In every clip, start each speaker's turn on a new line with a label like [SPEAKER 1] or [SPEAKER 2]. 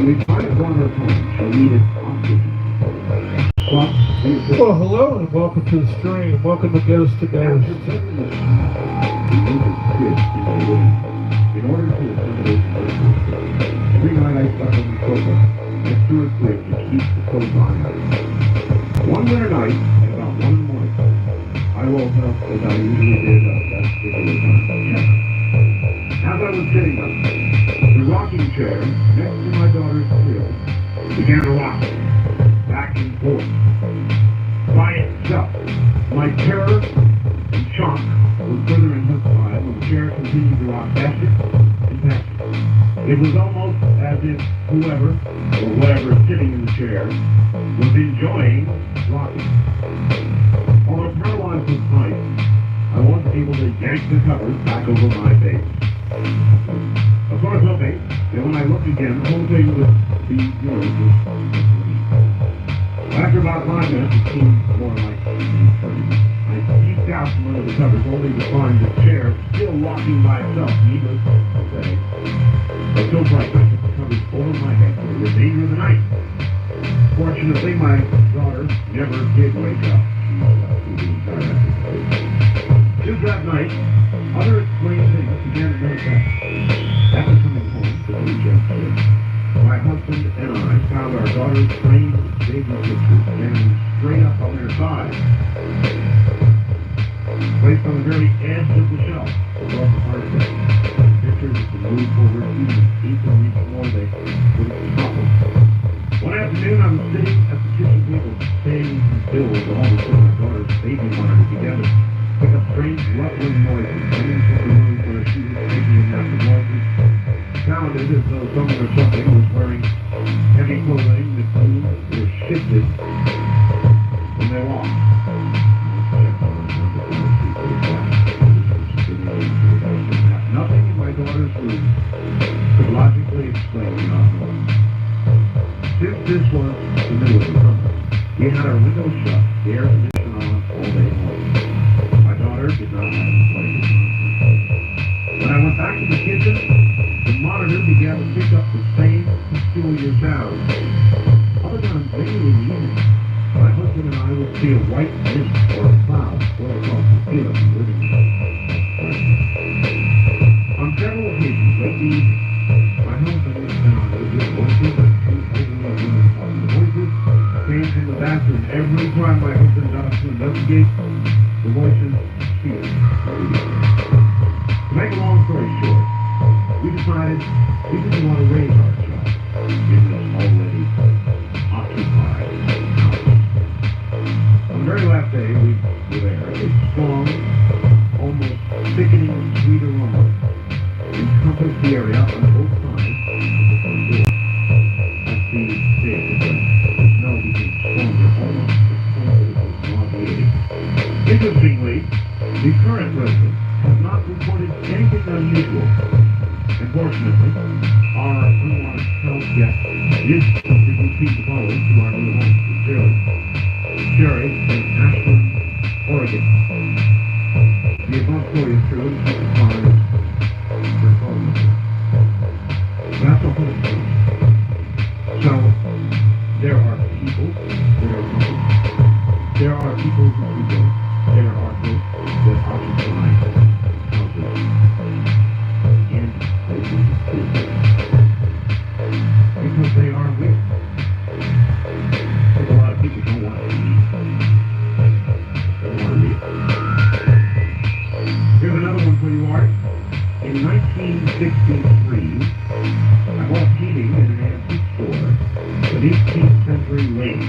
[SPEAKER 1] we tried to run her home, she needed oxygen. But,
[SPEAKER 2] Well, hello and welcome to the stream. Welcome to Ghost to Ghost.
[SPEAKER 1] we needed kids in the room in order to accommodate the nurses. Every night I slept on the sofa next to her crib to keep the clothes on her. One winter night, at about 1 in the morning, I woke up as I usually did at that particular time. As I was sitting up, the rocking chair next to my daughter's crib began to rock back and forth by itself. My terror and shock were further intensified when the chair continued to rock faster and faster. It was almost as if whoever or whatever is sitting in the chair was enjoying rocking. Although paralyzed with fright, I wasn't able to yank the covers back over my face. Of course, okay, and when I looked again, the whole thing would be, just after about 5 minutes, it seemed more like I peeked out from under the covers only to find the chair still rocking by itself, needless to say. I was so frightened, I took the covers over my head for the remainder of the night. Fortunately, my daughter never did wake up. She slept through the entire episode. Since that night, other strange things began to manifest. After coming home to the weekend shift, my husband and I found our daughter's framed baby pictures standing straight up on their side, placed on the very edge of the shelf above the fireplace. The pictures had been moved forward even 8 inches more they wouldn't topple. One afternoon, I was sitting at the kitchen table paying bills, and all of a sudden my daughter's baby monitor began to pick up strange ruffling noises coming from the room where she was taking a nap. The noises sounded as though someone or something was wearing heavy clothing that moved or shifted when they walked. Nothing in my daughter's room could logically explain the abnormal. Since this was the middle of the summer, we had our windows shut, the air conditioner on all day long. My daughter did not have a place. When I went back to the kitchen, the monitor began to pick up the same peculiar sound. Other times, later in the evening, my husband and I would see a white mist or a cloud float across the ceiling of the living room. On several occasions, late in the evening, my husband and I would hear voices and two elderly women talking. The voices came from the bathroom. Every time my husband got up to investigate, the voices ceased. To make a long story short, we decided we didn't want to raise our child in this already occupied house. On the very last day we were there, a strong, almost sickening sweet aroma encompassed the area on both sides of the front door. As the day progressed, the smell became stronger, almost to the point that it was nauseating. Interestingly, the current resident has not reported anything unusual. Unfortunately, our unwanted house guest is something we seem to follow to our new home sincerely. Sherry in Ashland, Oregon. The above story is true and testifies her phone number. That's a whole thing. So, there are people that are coming. There are people who do go. There are folks that occupy houses in places of business because they are weird. A lot of people don't want to leave. They want to leave. Here's another one for you, Art. In 1963, I bought heating in an antique store with 18th century lane.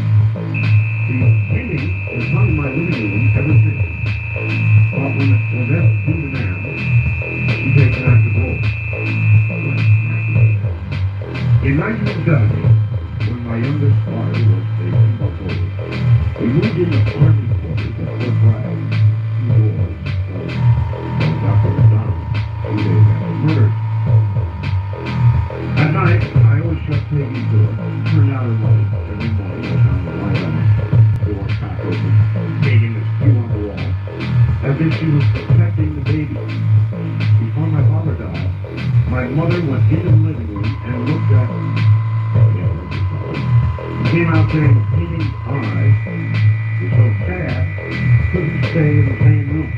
[SPEAKER 1] The painting has hung in my living room ever since. But when Lynette due to man, she takes an active role. In 1970, when my youngest daughter was stationed in Buffalo, we moved into army quarters at Fort Bragg, 2 doors from Dr. McDonald, 2 days after murder. At night, I always shut Peggy's door, turned out her light. Every morning I found the light on the door crack open, painting a skew on the wall, as if she was protecting the baby. Before my father died, my mother went into the living room and looked at the came out saying the painting's eyes were so sad, couldn't stay in the same room.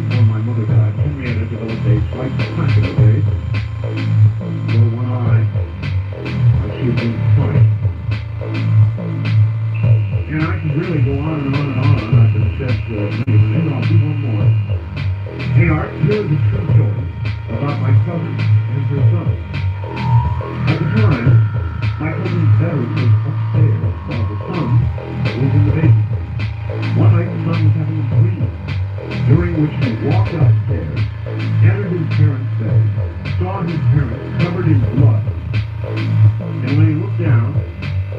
[SPEAKER 1] Before my mother died, Henrietta developed a slight crack in her face, below one eye, like she had been punished. And I could really go on and on and on. I could have said many things. I'll do one more. Hey, Art, here's a true story about my cousin and her son. At the time, my cousin's bedroom was upstairs while the son was in the basement. One night, the son was having a dream, during which he walked upstairs, entered his parents' bed, saw his parents covered in blood, and when he looked down,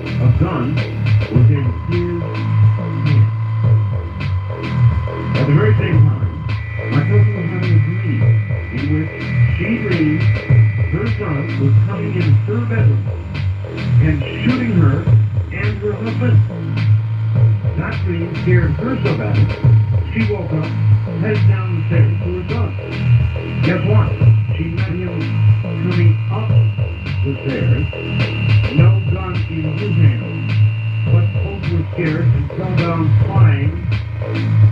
[SPEAKER 1] a gun was in his hand. At the very same time, my cousin was having a dream in which she dreamed her son was coming in her bedroom and shooting her and her husband. That dream scared her so bad, she woke up, headed down the stairs to her son. Guess what? She met him coming up the stairs, no gun in his hand, but both were scared and fell down crying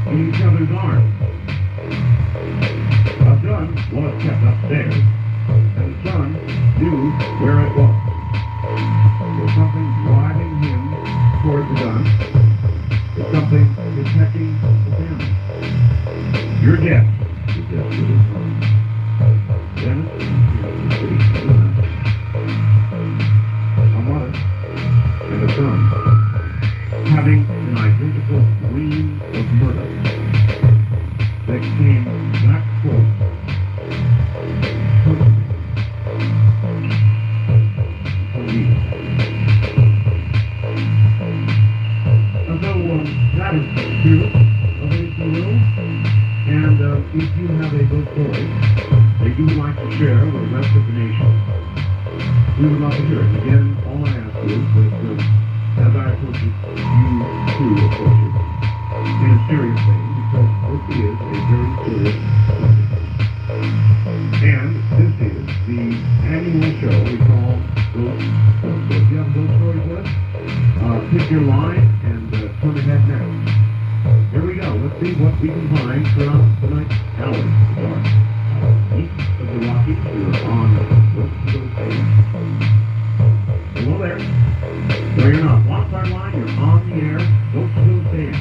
[SPEAKER 1] in each other's arms. A gun was kept upstairs, and the son knew where it was. There's something driving him toward the gun. There's something protecting the family. Your guess is just as it comes. Dennis, a mother and a son having an identical dream of murder that came that close to me. And so that is true of A.C. Little. And if you have a good story that you would like to share with the rest of the nation, we would love to hear it. Again, all I ask is that as I approach it, you too approach it in a serious way, because this is a very serious subject. And this is the annual show we call Ghost Stories. So if you have a ghost story for us, pick your line and turn ahead now. Here we go. Let's see what we can find throughout the night hours. Dark. East of the Rockies, we're on Ghost Stories. Hello there. No, you're not. Walk our line, you're on the air. Ghost Stories.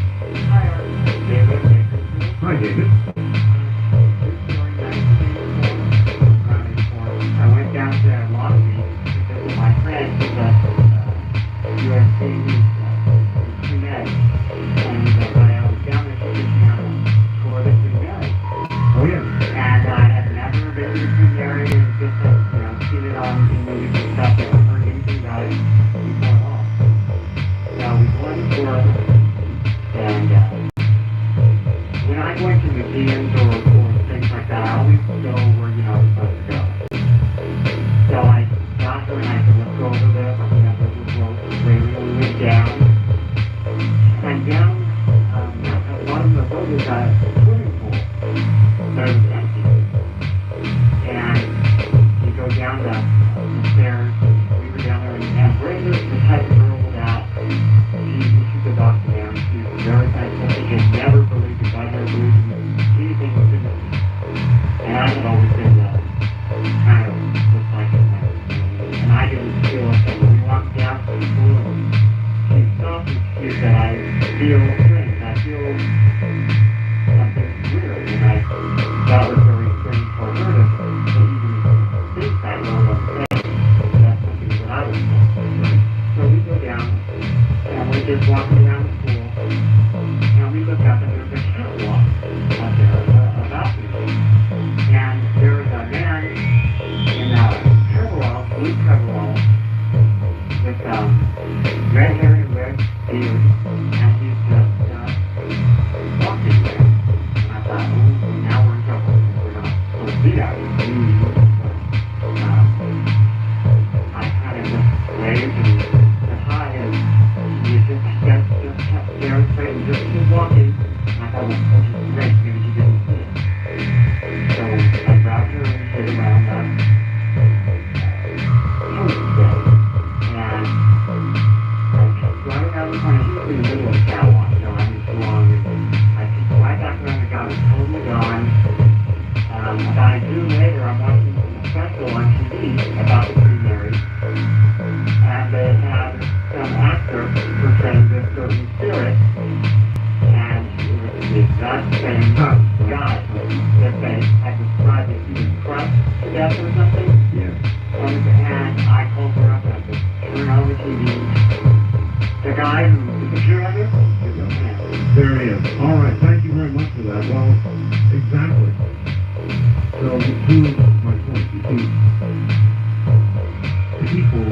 [SPEAKER 3] Hi, Art. David.
[SPEAKER 1] Hi, David.
[SPEAKER 3] I went down to Long Beach to visit my friend who's a USC pre-med. And when I was down there, she took me on a tour of the pre-med.
[SPEAKER 1] Oh, yeah.
[SPEAKER 3] And I had never visited pre-med and just seen it on in movies and stuff. I never heard anything about it before at all. So we go on the tour, and when I go into museums or things like that, I always go where I'm supposed to go. So I got there and I said, let's go over there. We went down. And down at the bottom of the boat is a swimming pool. But it was empty. And you go down the stairs. We were down there, and Brenda is the type of girl that she's a doctor now. She's very thankful. She can never believe it. I never believed in anything was in it. And I had always been kind of just like it. And I didn't feel it. And when we walked down to the pool, she stopped and she said, I feel strange. I feel something weird. And that was very strange for her to even think that, let alone say that's something that I was feeling. So we go down, and we're just walking around the pool, and we look up, and there's a catwalk up there, a balcony. And there's a man in a coverall, blue coverall, with red hair and red beard, and he's just walking there. And I thought, oh, now we're in trouble. We're not supposed to be out here. I kind of just waved and said hi, and he just said, BBC about the Queen Mary, and they had some actor portraying this certain spirit, and it was the exact same guy that they had described it. He was crushed to death or something.
[SPEAKER 1] Yes.
[SPEAKER 3] And I called her up and I said, turn on the TV. The guy who, the picture of it?
[SPEAKER 1] There he is. All right. Thank you very much for that. Well, exactly. So, to my point, you see, people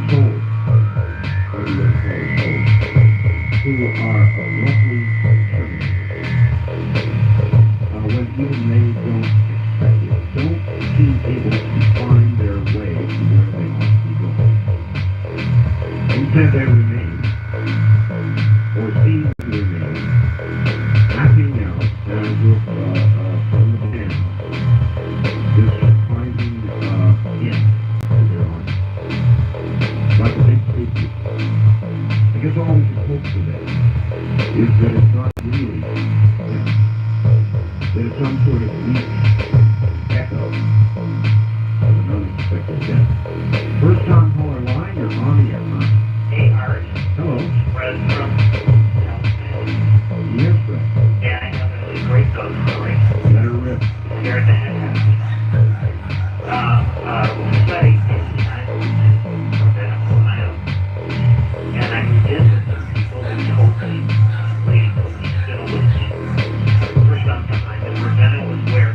[SPEAKER 1] sold, or you would say sold, who are roughly terminated, when even they don't expect it, don't seem able to find their way to where they ought to be going. Instead, they remain, or seem to remain, acting out as if from the band, this surprising end to their life. Like a big safety. I guess all we can hope today is that it's not really them. That it's some sort of weak echo of an unexpected death. First time caller line, you're on the air, huh?
[SPEAKER 3] Hey, Art.
[SPEAKER 1] Hello.
[SPEAKER 3] Fred from
[SPEAKER 1] Yes, Fred.
[SPEAKER 3] Yeah, I have a really great ghost story.
[SPEAKER 1] Let her rip.
[SPEAKER 3] Scared the heck out of me. Study in Ohio. And I did with some people who told me, lady told me, she's been a witch for some time. And Ravenna was where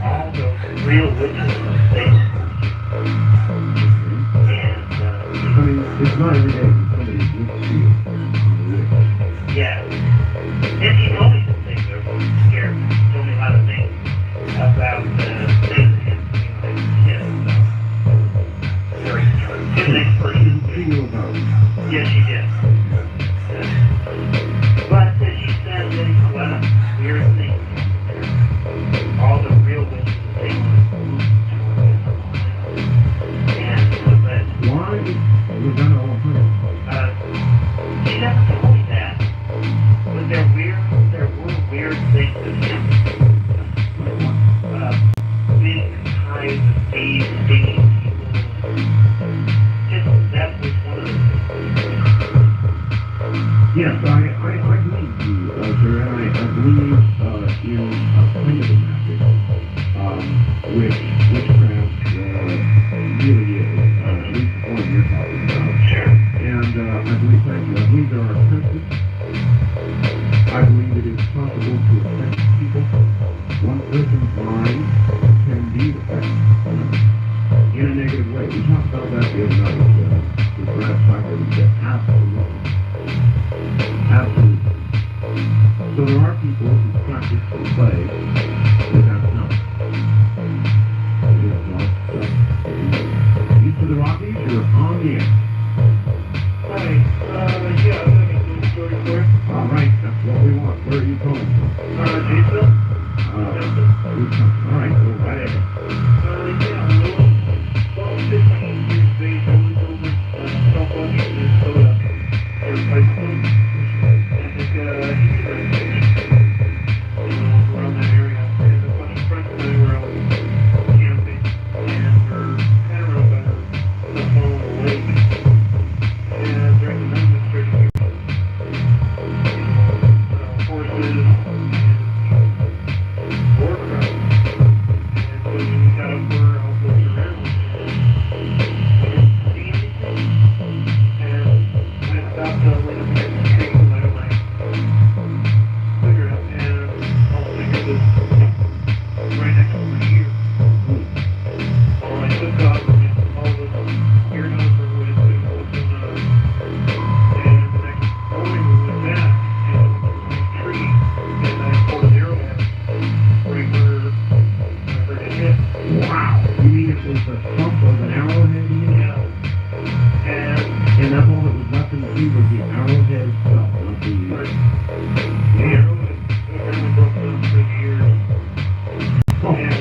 [SPEAKER 3] all those real witches stayed. And,
[SPEAKER 1] I mean, it's not every day that somebody looks to you on the witch.
[SPEAKER 3] yeah. And he told me some things that were scared. He told me a lot of things about things that happened to me when I was a kid. So, very true. Good next person.
[SPEAKER 1] She knew about it.
[SPEAKER 3] Yes, she did. But she said that a lot of weird things happened there. All the real witches that they moved to and so that
[SPEAKER 1] Why was that all hunted?
[SPEAKER 3] she never told me that. But there were weird things that happened.
[SPEAKER 1] Like what?
[SPEAKER 3] Big kinds of bees stinging people. Just that was one of the things.
[SPEAKER 1] Yes, I believe you, sir, and I believe in a kind of a magic, which witchcraft really is, at least the one you're talking about.
[SPEAKER 3] Sure.
[SPEAKER 1] And I believe, thank you, I believe there are senses. I believe it is possible to affect people. One person's mind can be affected in a negative way. We talked about that the other night with Brad Cypher. We said absolutely. Absolutely. So there are people who practice and play without knowing. East of the Rockies, you're on the air.
[SPEAKER 2] Hi. Yeah, I'm going to do a story for you.
[SPEAKER 1] All right, that's what we want. Where are you calling from?
[SPEAKER 2] Jason?
[SPEAKER 1] All right, go right ahead.
[SPEAKER 2] Yeah, well, 15 years of age, I was over Southwest Minnesota at a high school. And he did a picture, around that area. And a bunch of friends and I were out camping. And we're kind of around by the phone lake. And during the night, we started hearing, horses and war cries. And so we got up, we're out looking around. We didn't see anything. And I stopped right up against the tree and lighted my cigarette. And all I heard was right next over here. So I took off and all the earmuffs were with and what's going on. And the next morning we went back and we went to a tree and I pulled an arrowhead right where I heard it hit.
[SPEAKER 1] Wow. You mean it was the thump of an arrowhead you hit?
[SPEAKER 3] Yeah.
[SPEAKER 1] And that's all that was left in the tree was the arrowhead itself, not the...
[SPEAKER 3] The arrowhead apparently broke down through the ears.
[SPEAKER 1] Oh.
[SPEAKER 3] And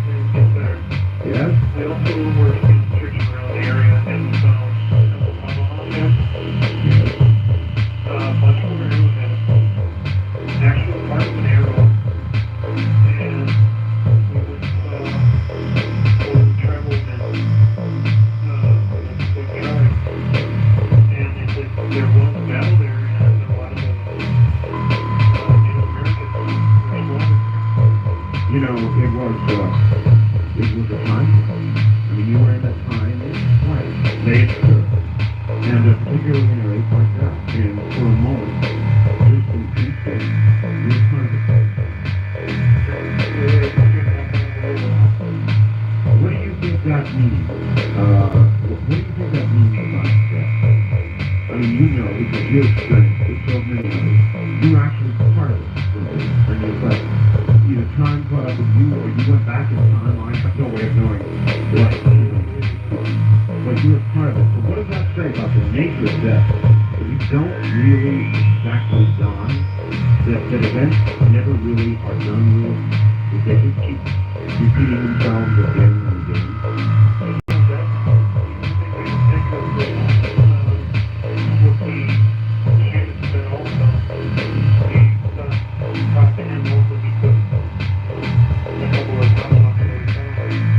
[SPEAKER 3] it gets better.
[SPEAKER 1] Yes?
[SPEAKER 3] I also were searching around the area and we found a couple tomahawk heads.
[SPEAKER 1] Yes.
[SPEAKER 3] Much more arrowhead. Actually, part of an arrow. And
[SPEAKER 1] you know, it was a time. I mean, you were in that time and place. They stood. And particularly in a race like that, and for a moment, just in peace, you're part of it. What do you think that means? What do you think that means about that? I mean, you know, because you experienced it, so many others, you're actually part of it. And it's like, either time caught up with you, or you went back in time. I have no way of knowing what, but you're part of it. So what does that say about the nature of death? That we don't really exactly die, that events never really are done with, that they just keep repeating themselves again and again.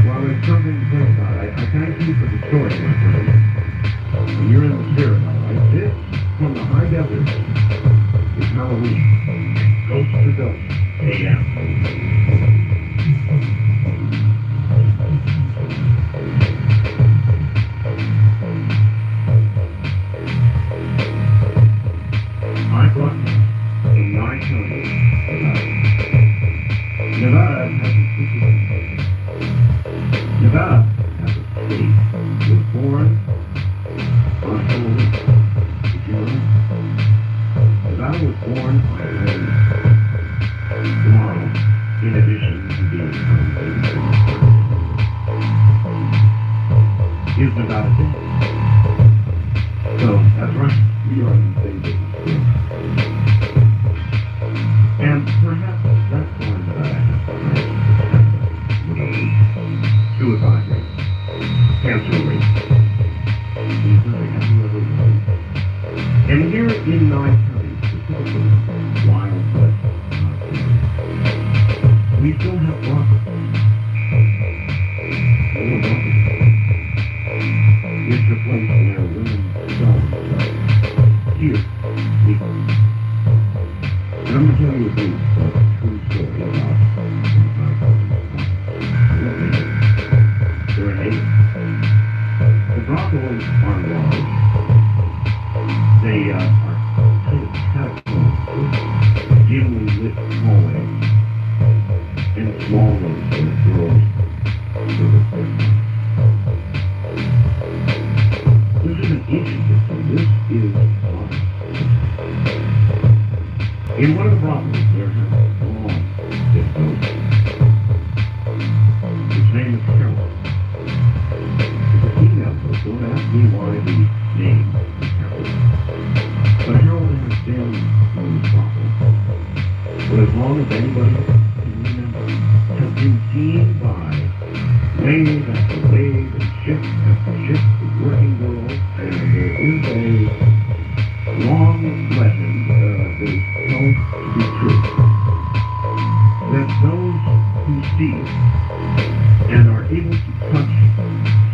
[SPEAKER 1] Well, there's something to say about it. I thank you for the story, my friend. And you're in the spirit, all right? This, from the high desert, is Halloween. Ghost to Ghost. A.M. I brought in 9 counties, Nevada has a specific. Nevada has a state. Was born on Halloween. Did you know? Nevada was born on Halloween. Tomorrow, in addition to being Halloween, is Nevada Day. So, that's right. We are in the same business. And perhaps that's why Nevada has the highest suicide rate, cancer rate. And here in 9 counties, specifically Wild West, we still have brothels. It's a place where women sell themselves. Here, legally. And I'm going to tell you a true story about they're an eight. The brothels are large. They are kind of catacombs, dimly lit hallways, and small rooms where girls service their time. This isn't ancient history. This is modern. In one of the brothels, there has belonged this ghost. His name is Harold. It's a female ghost. Don't ask me why the name is Harold. But Harold has been in this brothel for as long as anybody can remember. Has been seen by wave after wave and ship after ship of working girls, and there is a long legend that is held to be true, that those who see it and are able to touch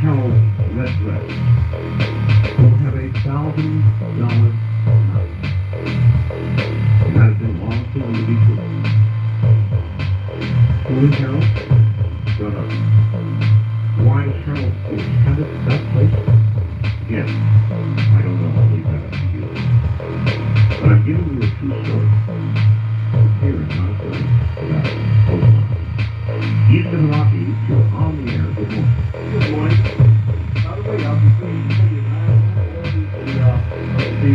[SPEAKER 1] Harold's red dress will have $1,000 night. And that has been long proven to be true. Who is Harold? Shut up. Why is Harold headed to that place? Again, I don't know. I'll leave that up to you. But I'm giving you a true story. Here is not a story about Oklahoma. East of the Rockies, you're on the air. Good morning.
[SPEAKER 2] Good morning. By the way, I'll be pleased to tell you that the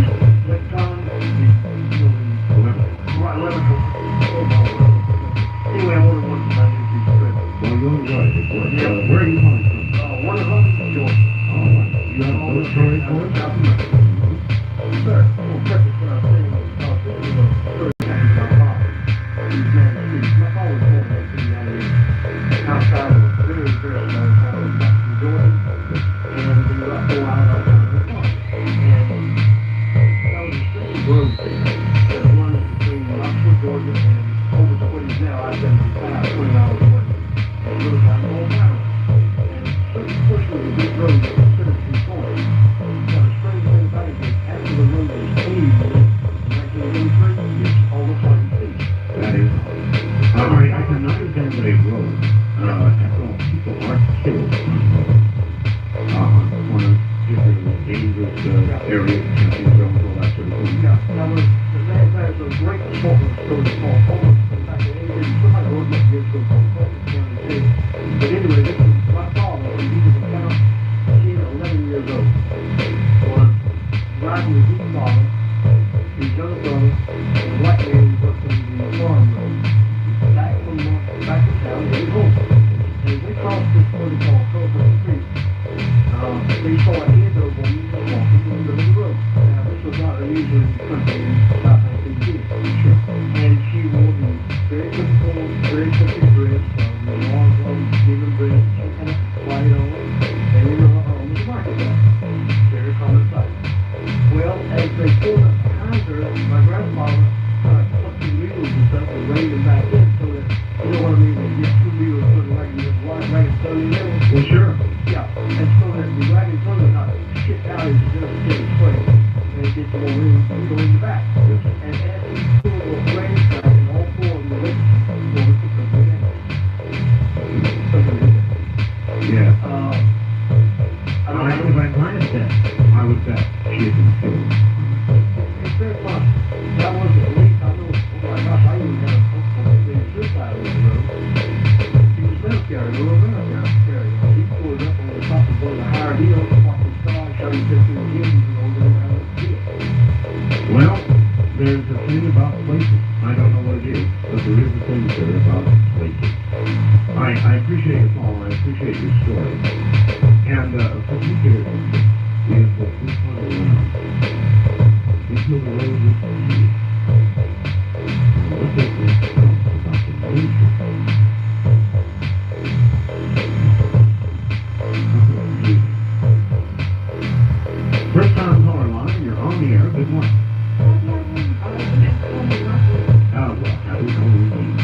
[SPEAKER 2] electrons, anyway, I ordered one tonight in the strip.
[SPEAKER 1] Well, you're right. It works. Where are you calling from?
[SPEAKER 2] One of them is yours.
[SPEAKER 1] All right. You have a little story for us?
[SPEAKER 2] Sir, well, preface what I'm saying is, this is a story about my father. He's man of peace. My father was born in 1998 outside of a very, very small town in Jackson, Georgia. And we were up 4 hours outside of the park. And that was a strange road there that runs between Rockford, Georgia, and over to what is now I-75, 20 miles away. And it goes down the whole mountain. And certain portions of this road are considered to be foreign. Now, the strange thing about it is, after the road was paved in 1983, it's all looks like it's.
[SPEAKER 1] That is. All right. I can understand unsafe road. After all, people are killed on a different dangerous areas, camping zones, all that sort of thing.
[SPEAKER 2] Yeah, now there's a great Portland story called Homeless. In fact, somebody wrote it years ago called Portland County Jail. But anyway, this is my father when he was about 11 years old. Was riding with his father, his younger brother, and a white man who worked on the farm road. Back to town, they were home. And we crossed this road called Colbert Street. They saw a head over on the walking in the middle of the road. Now, this was not unusual in the country in about 19
[SPEAKER 1] Sure.
[SPEAKER 2] and she wore the very typical dress, the long, gingham dress, she had a white on, and in her arm was a market bag. Very common sight. Well, as they pulled up behind her, my grandfather took the wheels and stuff and reined them back in so that, you know what I mean, they get two wheels sort of like this wagon turning in.
[SPEAKER 1] Well, sure.
[SPEAKER 2] Yeah, and so that the wagon turning not shit out as it does get its way, and it gets more wheel in the back.
[SPEAKER 1] Yes.
[SPEAKER 2] And as he pulled the reins back, and all four of them were over because of that.
[SPEAKER 1] Yeah.
[SPEAKER 2] I don't know.
[SPEAKER 1] If I might have said, I would bet she had been killed.
[SPEAKER 2] It's very fun. That was at least, I know, oh my gosh, I even had a suicide on the road. He was metal carrier, a little metal carrier. He pulled up on the top of one of the higher wheels, parked his car, shot himself in the engine, and all that out of the field.
[SPEAKER 1] Well, there's a thing about places. I don't know what it is, but there is a thing, sir, about places. I appreciate your call. I appreciate your story. And particularly, we have to keep on around until the road is complete. What does this tell us about the nature? First time caller line, you're on the air. Good morning. Oh, well, happy Halloween.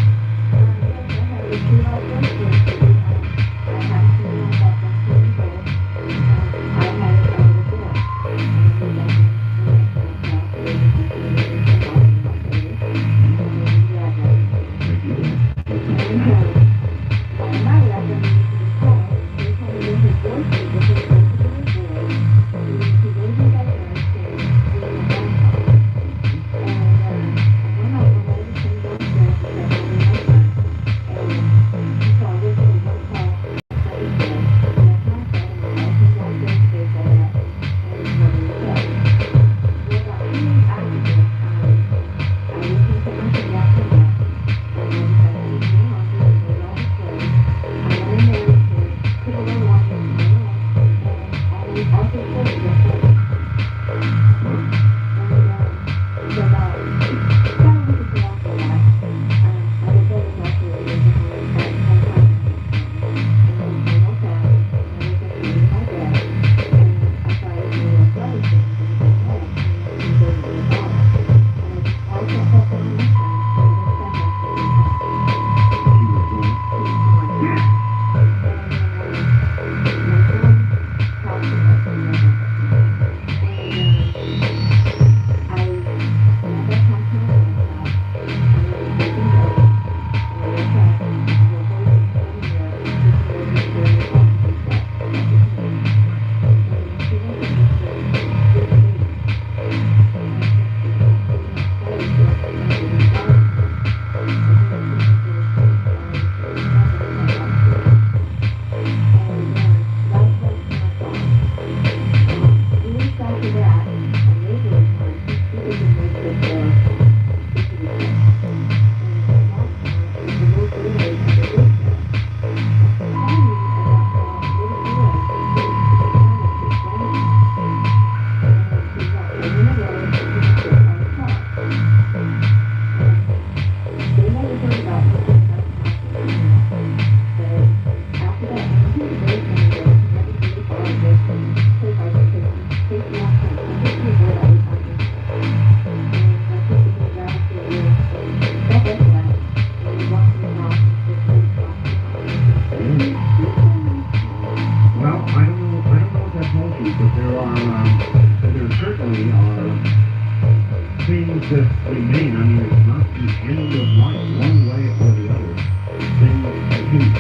[SPEAKER 1] peace.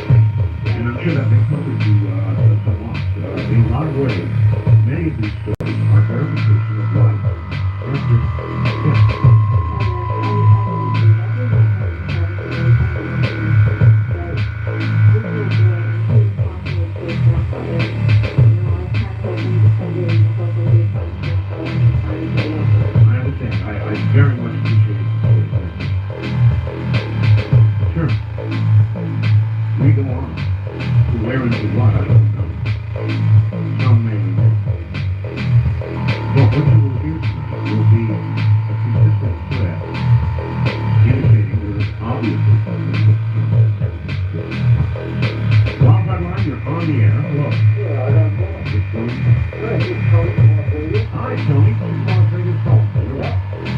[SPEAKER 1] And I'm sure that may comfort you somewhat. In a lot of ways, many of these stories are verification of life. Not just death. I understand. I very much appreciate the story. Sure. We go on. To where and to what, I don't know. Some may know. But what you will hear tonight will be a consistent thread indicating that it's obviously something that's coming. Wildfire Line, you're on the air. Hello.
[SPEAKER 2] Yeah, I got one.
[SPEAKER 1] It's going
[SPEAKER 2] Hey, this is Tony from Las Vegas.
[SPEAKER 1] Hi, Tony. From Las Vegas Home.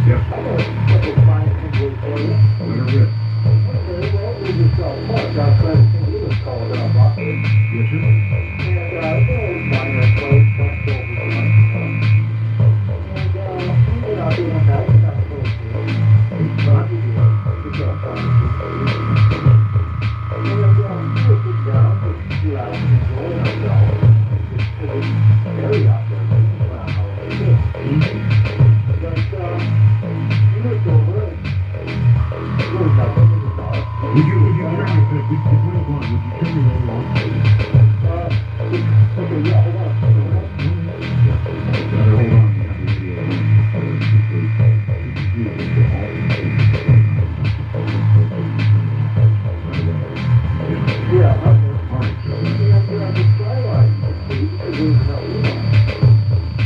[SPEAKER 1] Yes.
[SPEAKER 2] I got a couple of fine things for you.
[SPEAKER 1] Let her rip.
[SPEAKER 2] Okay, well, we just parked outside of St. Louis, Colorado.
[SPEAKER 1] Yes, sir.
[SPEAKER 2] And, minor clothes, that's over the month. And, we're not doing that, it's not close to it. But we do it. It's outside of St. Louis. And, we'll sit down, just chill out and enjoy ourselves. It's scary out there, but it's not how it is. But, you looked over it. There was nothing in the dark.
[SPEAKER 1] Would you turn your would you turn your radio off?
[SPEAKER 2] Okay, yeah, hold on.
[SPEAKER 1] Better hold on. You have the radio on.
[SPEAKER 2] Yeah, okay.
[SPEAKER 1] All right, sir.
[SPEAKER 2] And the skyline, you see, because there was no moonlight.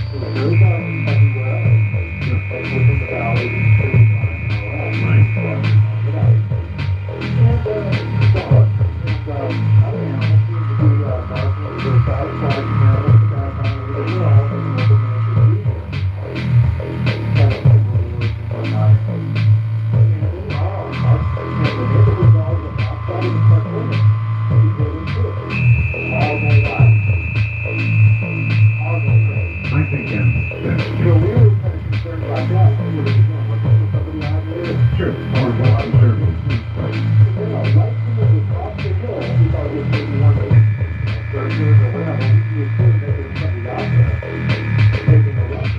[SPEAKER 2] It was very dark everywhere, like within the valley, trees on it and all that.
[SPEAKER 1] Right.
[SPEAKER 2] And, dark. And, other animals seemed to be, barking at the satisfied animals to kind of find a little well, and what the man should be here. Kind of like rulers and whatnot. And, wow, and the neighborhood dogs on the outside of the front window. He's waiting too. All going on. All going crazy.
[SPEAKER 1] I think that's
[SPEAKER 2] So we were kind of concerned about that. We were again looking for somebody out there.
[SPEAKER 1] sure. Or what I'm serving.
[SPEAKER 2] And then a light came over across the hill. We thought it was maybe one of the searchers or whatever. We assumed that there was somebody out there taking a look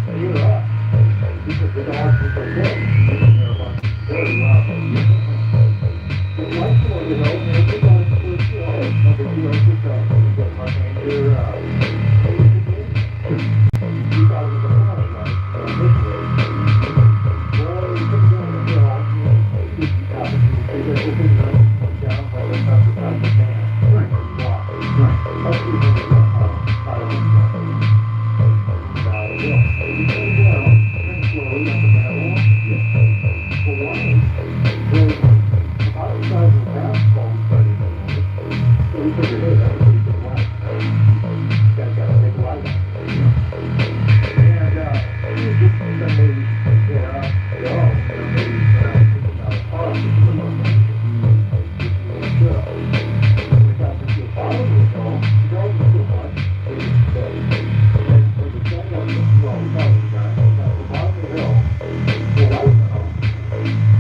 [SPEAKER 2] near us because the dogs were so big. They were very loud. The light came over the hill and we thought it was, no big deal. It's just a park ranger. We thought it was a flash light initially. Well, we took it down the hill. We happened to see that the thing went down by the top of the van.
[SPEAKER 1] Right.
[SPEAKER 2] Wow.
[SPEAKER 1] Right.
[SPEAKER 2] That's the thing we got out of it. Yeah. We came down pretty slowly up the barrel.
[SPEAKER 1] Yes.
[SPEAKER 2] For one, there was about the size of a basketball we started to notice. So we figured, hey, that's a pretty good light. Guy's got a big light on. And, we were just maybe we should get out and go. Maybe thinking about a park or something. If you want to. We got to see a bottom of the hill. The dog was too much. We just stayed. And then we were standing up the well, we thought we got at the bottom of the hill. The light went off.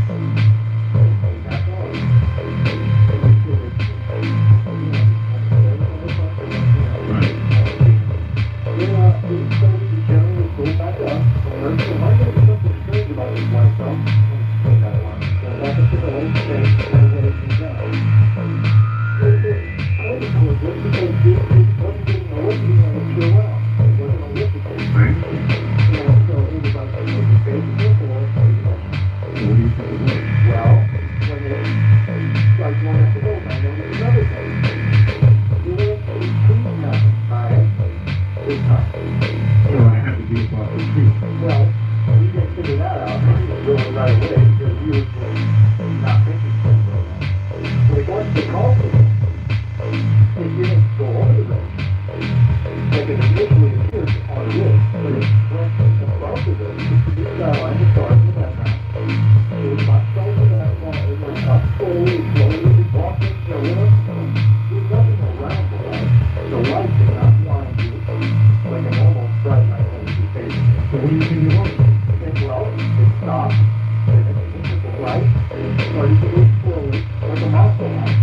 [SPEAKER 2] And back on. And we figured,
[SPEAKER 1] Right.
[SPEAKER 2] we started to generally go back up. And so I noticed something strange about this light though. And that one. So that particular light strange and what it came down. I was just because it wasn't getting a look even on the pure well. It wasn't a look at it.
[SPEAKER 1] I understand.
[SPEAKER 2] And so it was like, was it facing it or facing us?
[SPEAKER 1] So what do you think it was?
[SPEAKER 2] Well, when it like one of the old, I noticed another thing. You know, it was trees nothing by it this time.
[SPEAKER 1] So I had to be about the truth.
[SPEAKER 2] Well, we didn't figure that out. We didn't do it right away because we were just not thinking things like that. When it got to the call signal, it didn't go over the ridge. Like it initially appeared on the ridge, but it went across the ridge. The skyline was dark in the background. It was much darker than that one. It went up slowly, walking, went up. There was nothing around the light. The light did not blind you like a normal bright light that would be facing you.
[SPEAKER 1] So what do you think it was?
[SPEAKER 2] And well, it stopped, and it took the light, and it started to move slowly, like a muscle light.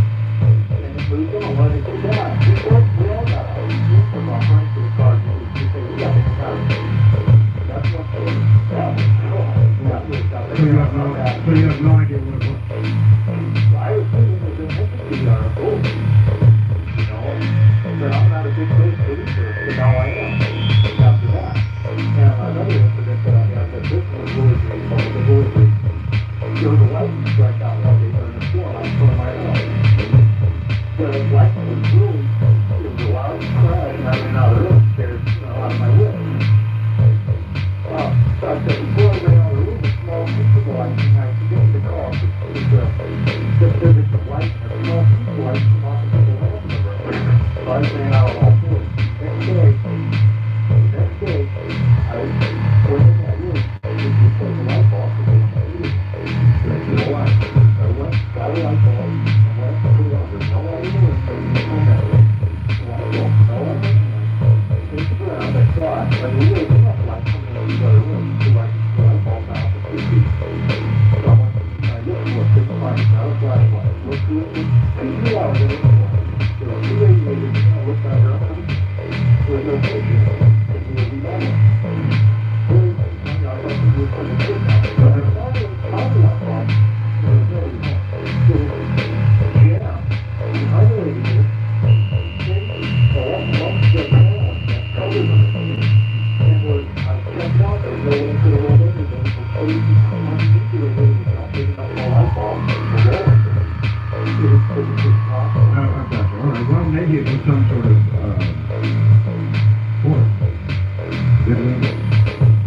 [SPEAKER 2] You know, but I'm not a big face producer, but now I am after that. And another incident that I had that this was really great, there was a license strike out one day during the storm out in front of my house. The license was really, it was a loud crash, and I ran out of the room, scared, out of my room. So I said, before I ran out of the room, a small piece of the license, I forget the call, the physics of light, a small piece of light come off into the lamp in the room. So I ran out of all four. Next day, I went in that room, and we put the light bulb, and we used it. No light. I went, got a light bulb, and went to put it on. There's no light in the room, so we just went that way. The light bulb, no light in the room. Take the ground, I saw it, but there really was enough light coming in the other room to light the light bulb out for 2 feet. So I went, and I looked for a big light, not a flashlight. Looked through it, and 2 hours in it, there were 2 radiators, and I looked under them. There was no picture, because we were remodeling. I got to do it for the kids now. But I thought it was probably not wrong. It was really wrong. So, yeah, behind the radiator, the lumps that covered them. And I checked out, there was no one could have rolled under them. So you can come underneath the radiator, not picking up the light bulb, and roll it. It was just possible.
[SPEAKER 1] I got you. All right. Well, maybe it was some sort of force that went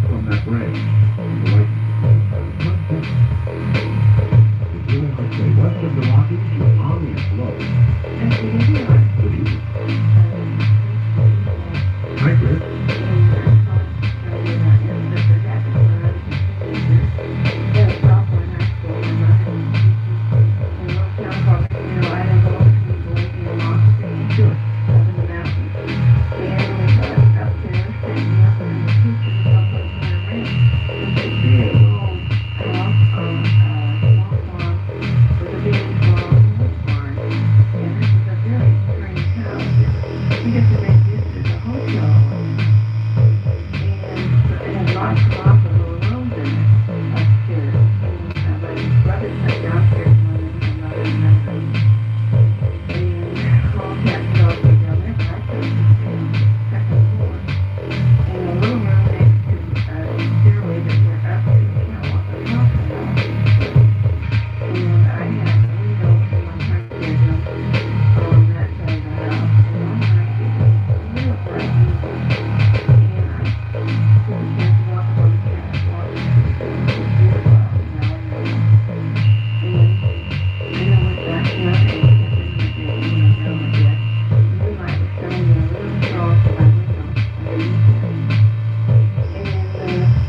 [SPEAKER 1] from that branch. The light. It's really hard to say. West of the Rockies, you're on the slope. Good evening. Hi, Chris.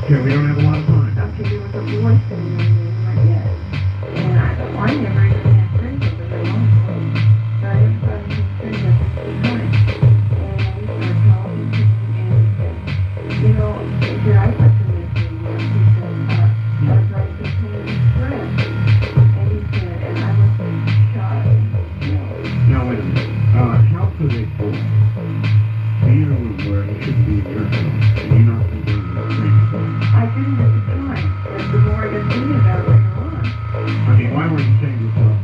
[SPEAKER 1] Okay, we don't have a lot of time.
[SPEAKER 4] Okay, there was a voice in there, like that. And I thought, well, I never even had friends over there long ago. So everybody was saying that this was nice. And we started talking to him, and he said, you know, he said, I'd like to meet you. He said, I was like to pay his friend. And he said, and I was shot and killed.
[SPEAKER 1] Now, wait a minute. How could a boy be in a room where he shouldn't be in your house and you're not going to go to the training club?
[SPEAKER 4] I didn't at the time, but the more I got thinking about it later on.
[SPEAKER 1] I mean, why weren't you saying to yourself,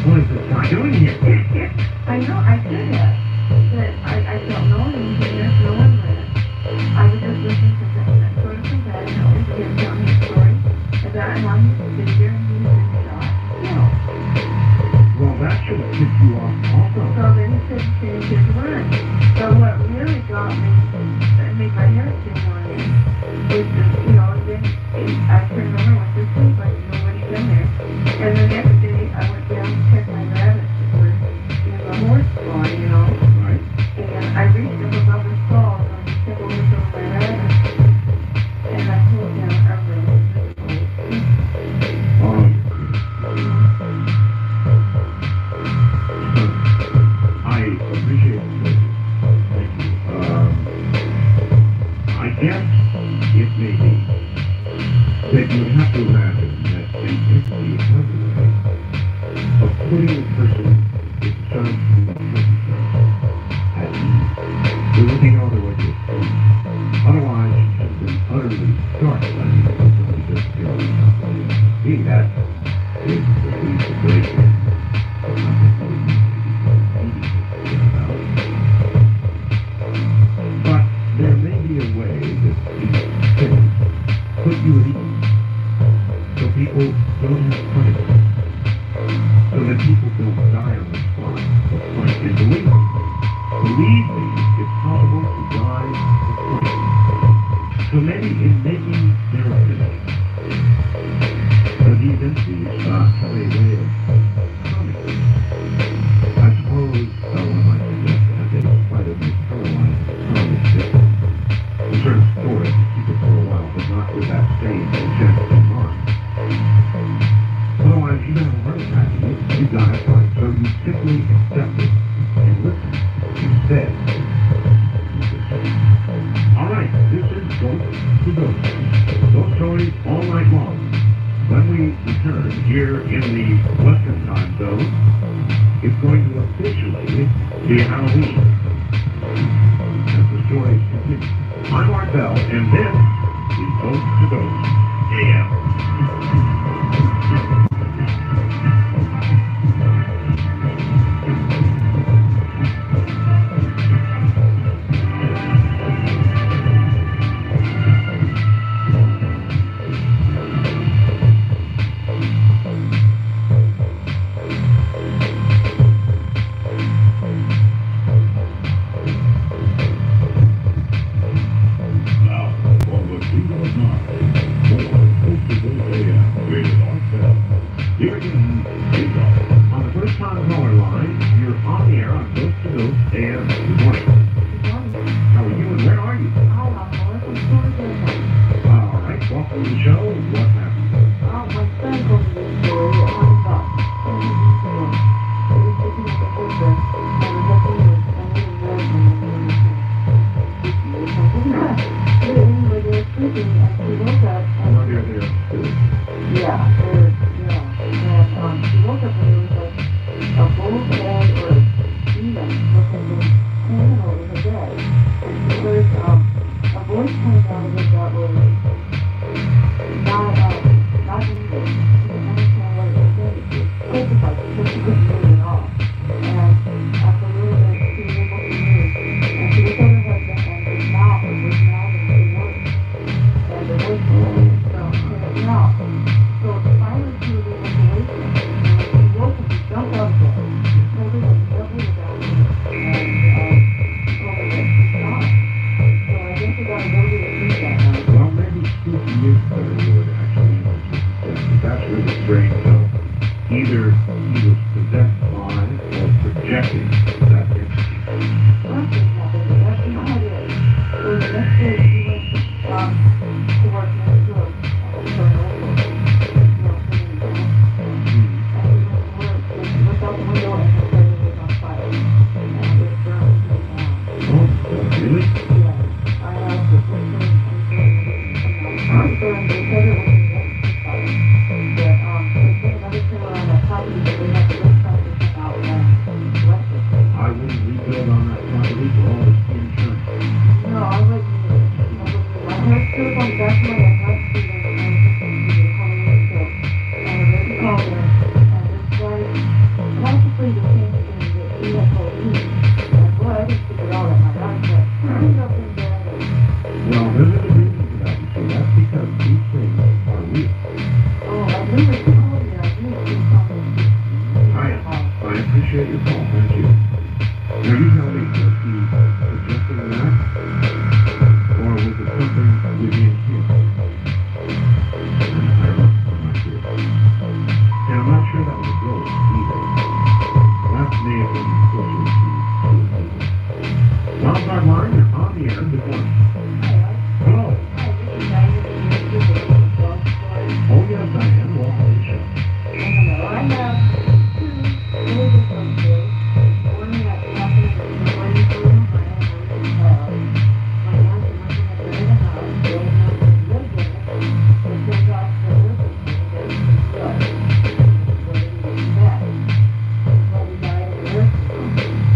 [SPEAKER 1] what is this guy doing here?
[SPEAKER 4] I know, I did that. But I felt no one was there, no one there. I was just listening to that sort of thing, that I know he was telling me a story about how he was sitting there and he was being shot. Killed.
[SPEAKER 1] Well, that should have tipped you off also.
[SPEAKER 4] So then he said, finish his run. So what really got me, that made my hair stand on end, was that, you know, then I turned over, went to sleep, like nobody's in there. And the next day, I went down to check my rabbits that were in the horse barn, you know.
[SPEAKER 1] Right?
[SPEAKER 4] And I reached up above the stall, and I just took over some of my rabbits. And I pulled down a really
[SPEAKER 1] Oh, I appreciate it. believe me, it's possible to die with money. So maybe in making their opinion, but these entities have a way of coming. I suppose someone might suggest that they try to make Caroline different. A certain story to keep it for a while, but not with that same intent in mind. Otherwise, you never heard of that. You got it right. So you simply accept it and listen instead. All right, this is Ghost to Ghost. Those stories all night long. When we return here in the Western time zone, it's going to officially be Halloween. As the stories continue. I'm Art Bell, and this is Ghost to Ghost. AM. Now, for the King of Night, more Ghost to Ghost AM with Art Bell. Here again is Art. On the first time caller line, you're on the air on Ghost to Ghost AM. Good morning.
[SPEAKER 4] Good morning.
[SPEAKER 1] How are you and where are you?
[SPEAKER 4] Oh, I'm Melissa Story.
[SPEAKER 1] All right, welcome to the show. What happened?
[SPEAKER 4] Oh, my son told me this story at home about 10 years ago. He was picking up a horse and was looking at a little red one and he was or something. But anyway, they were sleeping and she woke up and
[SPEAKER 1] Well, they're there.
[SPEAKER 4] yeah, and she woke up and there was like a bull's head or a demon looking thing hanging over her bed. And she heard a voice coming out of it that was not English. She didn't understand what it was saying. She was petrified because she couldn't move at all. And after a little bit, she was able to move. And she looked at her husband and his mouth was mouthing the words. And the voice was from his mouth. So finally she was able to wake him. And when she woke him, he jumped out of bed. He told her that he definitely was out there. And he told her that she's gone. So I think we got to go to the sleep that night.
[SPEAKER 1] Well, maybe spooky is a better word, actually. But that's really strange, though. Either he was possessed by or projecting that entity.
[SPEAKER 4] Something happened, but that's not how it is. So the next day she went to work next door for an old folks. And we went to work, and she looked out the window and her car was on fire. And it was burned to the ground.
[SPEAKER 1] Oh, really?
[SPEAKER 4] Yeah, I asked the police and they said it was a fire. But they put another trailer on that property, but they had to lift something out and collect it.
[SPEAKER 1] I wouldn't rebuild on that property for all its insurance.
[SPEAKER 4] No, I wouldn't either. I had stood on the back of my head, not Steven, and I was listening to the Halloween show. And I read the call there, and this guy, practically the same thing that he had told me. And boy, I didn't figure it out at my house, but he's up in there.
[SPEAKER 1] Well, there's a reason for that, you see. That's because these things are real.
[SPEAKER 4] Oh, I knew that you called me. I knew that you called me.
[SPEAKER 1] I appreciate your call. Thank you. Now, you tell me, was he suggesting that? Or was it something within him? I'm not sure. And I'm not sure that was a ghost either. That may have been closer to a Wildcard line, you're on the air. Good morning. Hello. Oh, yes, I am. Welcome to the show.
[SPEAKER 4] I have two really good phone stories. One that happened in Williamsburg, Ohio, and one my aunt and uncle had rented a house. The old man lived in it. They took off the roofing and they got some blood. So they didn't get back. Well, he died of a nursing home.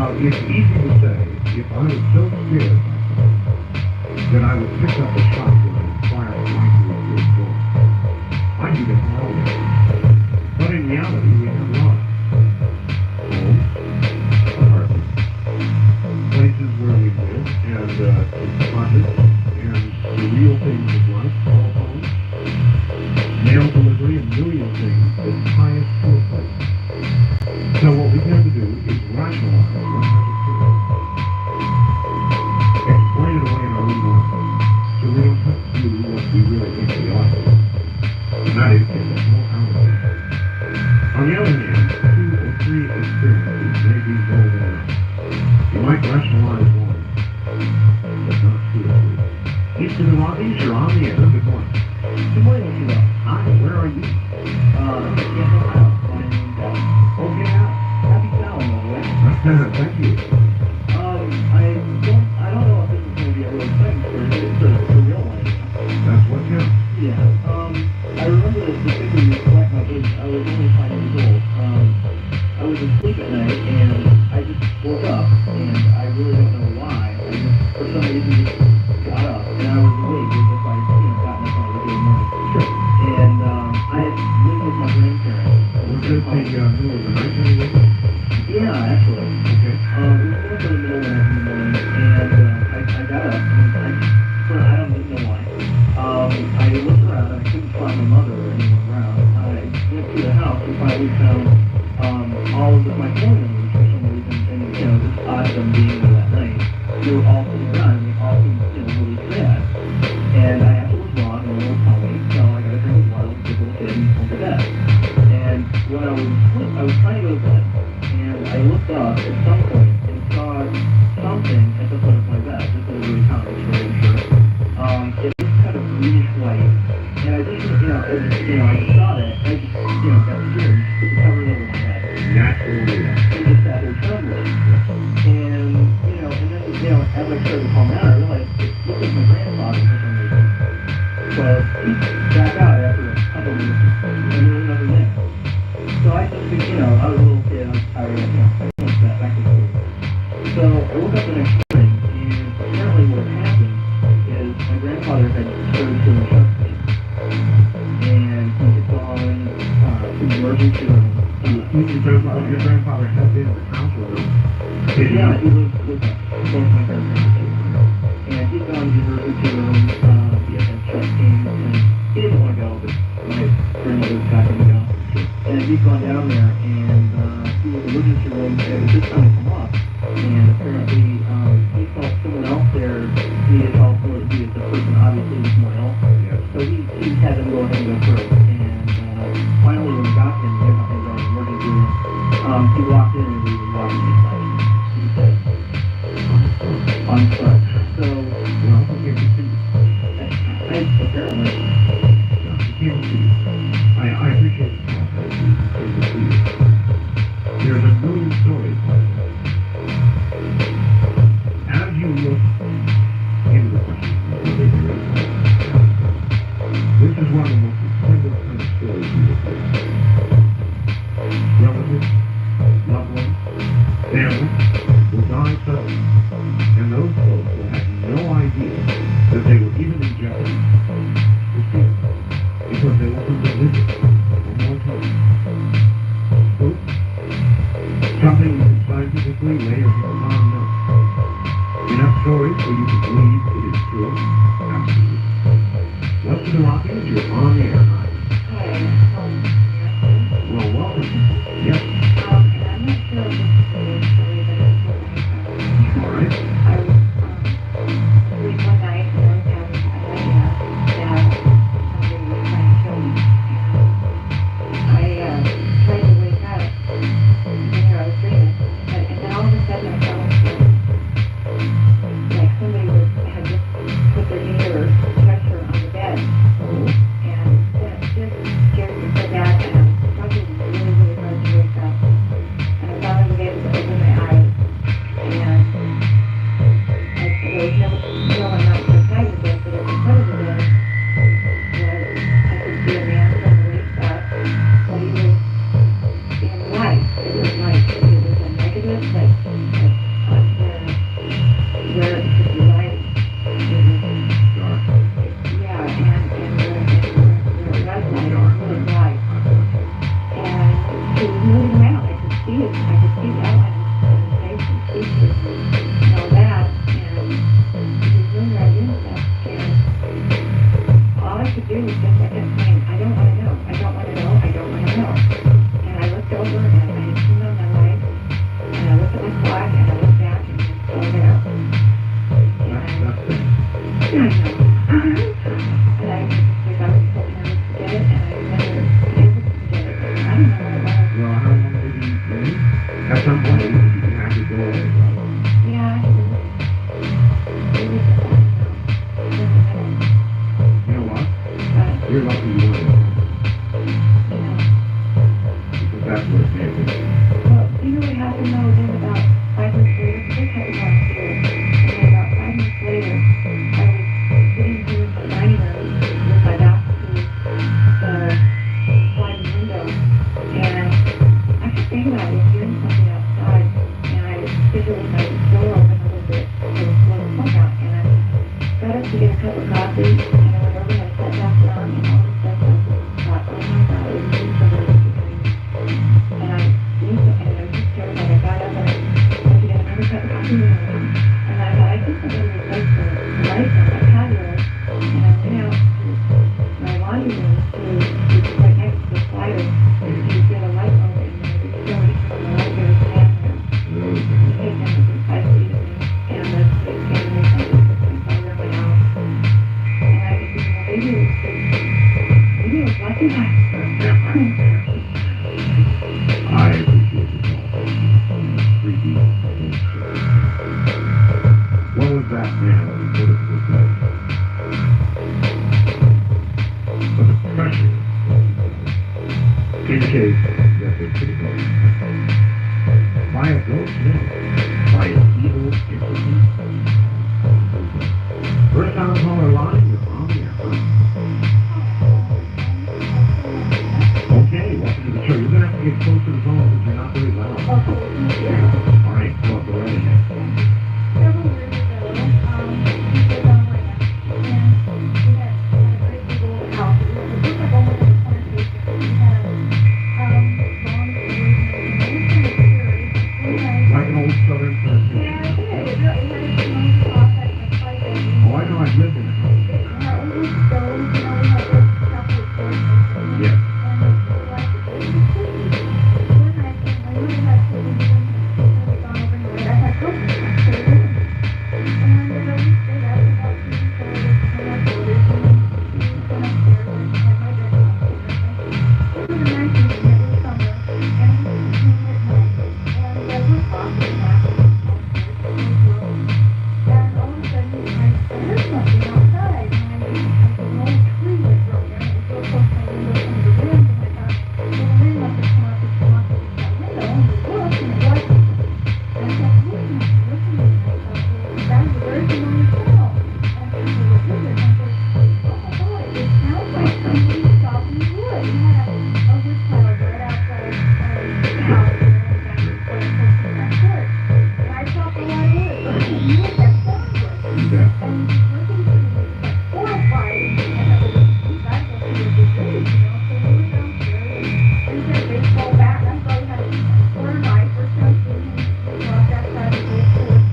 [SPEAKER 1] It's easy to say, if I was so scared by something, that I would pick up a shotgun and fire it right through a good door. I do that all day. But in reality, we have lives. Homes, apartments, places where we live, and projects, and the real things of life, telephones, mail delivery, and million things that tie us to a place. So what we have to do is rationalize what has occurred. Explain it away in our own mind, so we don't have to do what we really think we ought to do. And that is get the hell out of it. On the other hand, 2 or 3 experiences may be more than enough. You might rationalize one, but not 2 or 3. East of the Rockies, you're on the air. Good morning.
[SPEAKER 2] Good morning, Mr. Bell.
[SPEAKER 1] Hi, where are you?
[SPEAKER 2] I'm at Seattle, Ohio.
[SPEAKER 1] Okay, now.
[SPEAKER 2] Happy Fallon, by the way.
[SPEAKER 1] Thank you.
[SPEAKER 2] I don't know if this is going to be a real exciting story, but it's a real one.
[SPEAKER 1] That's what counts.
[SPEAKER 2] Yeah. I remember this particularly reflect my age. I was only 5 years old. I was asleep at night, and I just woke up, and I really don't know why. I just, for some reason, just got up, and I was awake as if I'd, gotten up on a regular morning.
[SPEAKER 1] Sure.
[SPEAKER 2] And I had lived with my grandparents.
[SPEAKER 1] Was this the middle of the night anyway?
[SPEAKER 2] Yeah, actually.
[SPEAKER 1] Okay.
[SPEAKER 2] It was more for the middle of the night in the morning, and I got up, and I don't even know why. I looked around, and I couldn't find my mother or anyone around. I went through the house and finally found all of my family members for some reason, and just odd them being there that night. They were all sitting around, and they all seemed really sad. And I asked what was wrong, and they would tell me, no, I got a drink of water, like a little kid, and went to bed. And when I was trying to go to bed, and I looked up at some point and saw something at the foot of my bed, just a really common story, I'm sure. It was kind of greenish white, and I just, I saw that, I just, got scared, put the covers over my head.
[SPEAKER 1] Naturally.
[SPEAKER 2] And just sat there trembling. And, and then, as I started to calm down, I realized it looked like my grandfather for some reason. But he back out after a couple minutes, and there was nothing there. So I just think, I was a little kid, I was tired, I went back to school. So I woke up the next morning, and apparently what had happened is my grandfather had started feeling chest pain. And he had gone to the emergency room.
[SPEAKER 1] Your grandfather had been in the house with him.
[SPEAKER 2] Yeah, he lived with us, both my grandparents. And he'd gone to the emergency room, he had chest pain, and he didn't want to go, but my grandmother was got him to go. And he'd gone down there, and he was in the emergency room, and it was just time to come up. And apparently, he felt someone else there needed help, or the person obviously was more ill. So he had them go ahead and go first. And finally, when we got him, they got him in the emergency room. He walked in and we were walking inside. He said, on foot. So,
[SPEAKER 1] Well, okay, continue.
[SPEAKER 2] apparently.
[SPEAKER 1] No, you can't see it. I appreciate the process. It's good to see you. There's a million stories like that. As you look into the question, this is one of the most incredible kind of stories you will face. Relatives, loved ones, family will die suddenly, and those folks will have no idea that they were even in jeopardy to see it, because they will come to visit one more time. Oops. Something you can scientifically lay your hands on now. Enough stories so you can believe it is true? Absolutely. West of the Rockies, you're on the air, Mike. Well, welcome. Yes.
[SPEAKER 4] And I'm not sure if this is a story, but it's what I
[SPEAKER 1] All right.
[SPEAKER 4] I was asleep one night and I was having an idea that somebody was trying to kill me. And I tried to wake up and then I was dreaming. And then all of a sudden I felt like somebody had just put their knee or pressure on the bed.
[SPEAKER 1] Oh.
[SPEAKER 4] And that just scared me so bad, and I was struggling really, really hard to wake up. And I finally was able to open my eyes, and there was no one else beside the bed, but at the foot of the bed, I could see a man from the waist up, but he was in light. It was like, it was a negative, like keep yelling and say some speeches and all that, and he was doing right in stuff, and all I could do was just like kept saying, I don't want to know, I don't want to know, I don't want to know. And I looked over and I had turned on my light, and I looked at my clock and I looked back and he was still there.
[SPEAKER 1] That's it.
[SPEAKER 4] I know. And I was hoping I would forget it, and I never been able to forget it. I don't know what it was.
[SPEAKER 1] Well, how long did he leave? At some point, you had to go away, probably.
[SPEAKER 4] Yeah, it was, I don't know, just a minute.
[SPEAKER 1] You know what?
[SPEAKER 4] But,
[SPEAKER 1] You're lucky you weren't.
[SPEAKER 4] you know,
[SPEAKER 1] Because that's what it made me.
[SPEAKER 4] well, you know what happened though, then about 5 minutes later, this happened downstairs, and then about 5 minutes later, I was sitting here in the dining room with my back to the sliding window, and I kept thinking I was hearing something outside, and I figured with my door open a little bit, there was a little smoke out, and I got up to get a cup of coffee, and I went over and I sat back down, and all of a sudden I thought, oh my God, it was me somebody was doing. And I knew something, and I was just terrified. I got up and I went to get another cup of coffee, and I thought, I think I'm going to replace the lights on my patio, and I went out to my laundry room which is right next to the slider, to get a light over, and there was somebody from the light there standing there. He came in within 5 feet of me, and the police came and they found me over my house. And I just thinking, well, maybe it was lucky last
[SPEAKER 1] I appreciate the call. Freaky. What was that man that put it this way? But the pressure indicates that they could go by a ghost, no, by an evil entity. First time I call her line, you're on the air. Okay, welcome to the show. You're going to have to get close to the phone because you're not very loud. All right, well, go right ahead.
[SPEAKER 5] Several years ago, we lived on land, and we had a great big old house. It looked like almost like a plantation. We had a long doors and everything. It was kind of scary. We had,
[SPEAKER 1] Like an old southern plantation.
[SPEAKER 5] yeah, it did. It really had a small spot that was like a
[SPEAKER 1] Oh, I know, I've lived in a house.
[SPEAKER 5] yeah, we used to go, you know, we had those chocolate doors and everything.
[SPEAKER 1] Yeah.
[SPEAKER 5] And we liked it. It was pretty. One night, my mother had told me when we had gone overnight, I had cookies. And we stayed up about 2 weeks old with my daughters, and then we went upstairs and had my bed downstairs. It was a nice evening, it was summer, and we were sitting at night, and we're talking and laughing downstairs, and we were, and all of a sudden I heard something outside, and I was an old tree that broke in, it was so close to my window from the wind, and I thought, well, the wind must have come up that window, and we looked, and it wasn't. And I kept listening, and I thought, well, that was a very familiar sound. And I said, well, what is it? And I said, oh my God, it sounds like somebody chopping wood. We had a wood pile right outside the house, and then back close to the back porch. And I chopped a lot of wood, so I knew what that sound was.
[SPEAKER 1] Yeah.
[SPEAKER 5] And he was listening to me, like horrified, and I was, geez, I thought he was dead, you know, so we were downstairs, and he had a baseball bat, and I thought he had a knife or something, and we walked outside the old porch,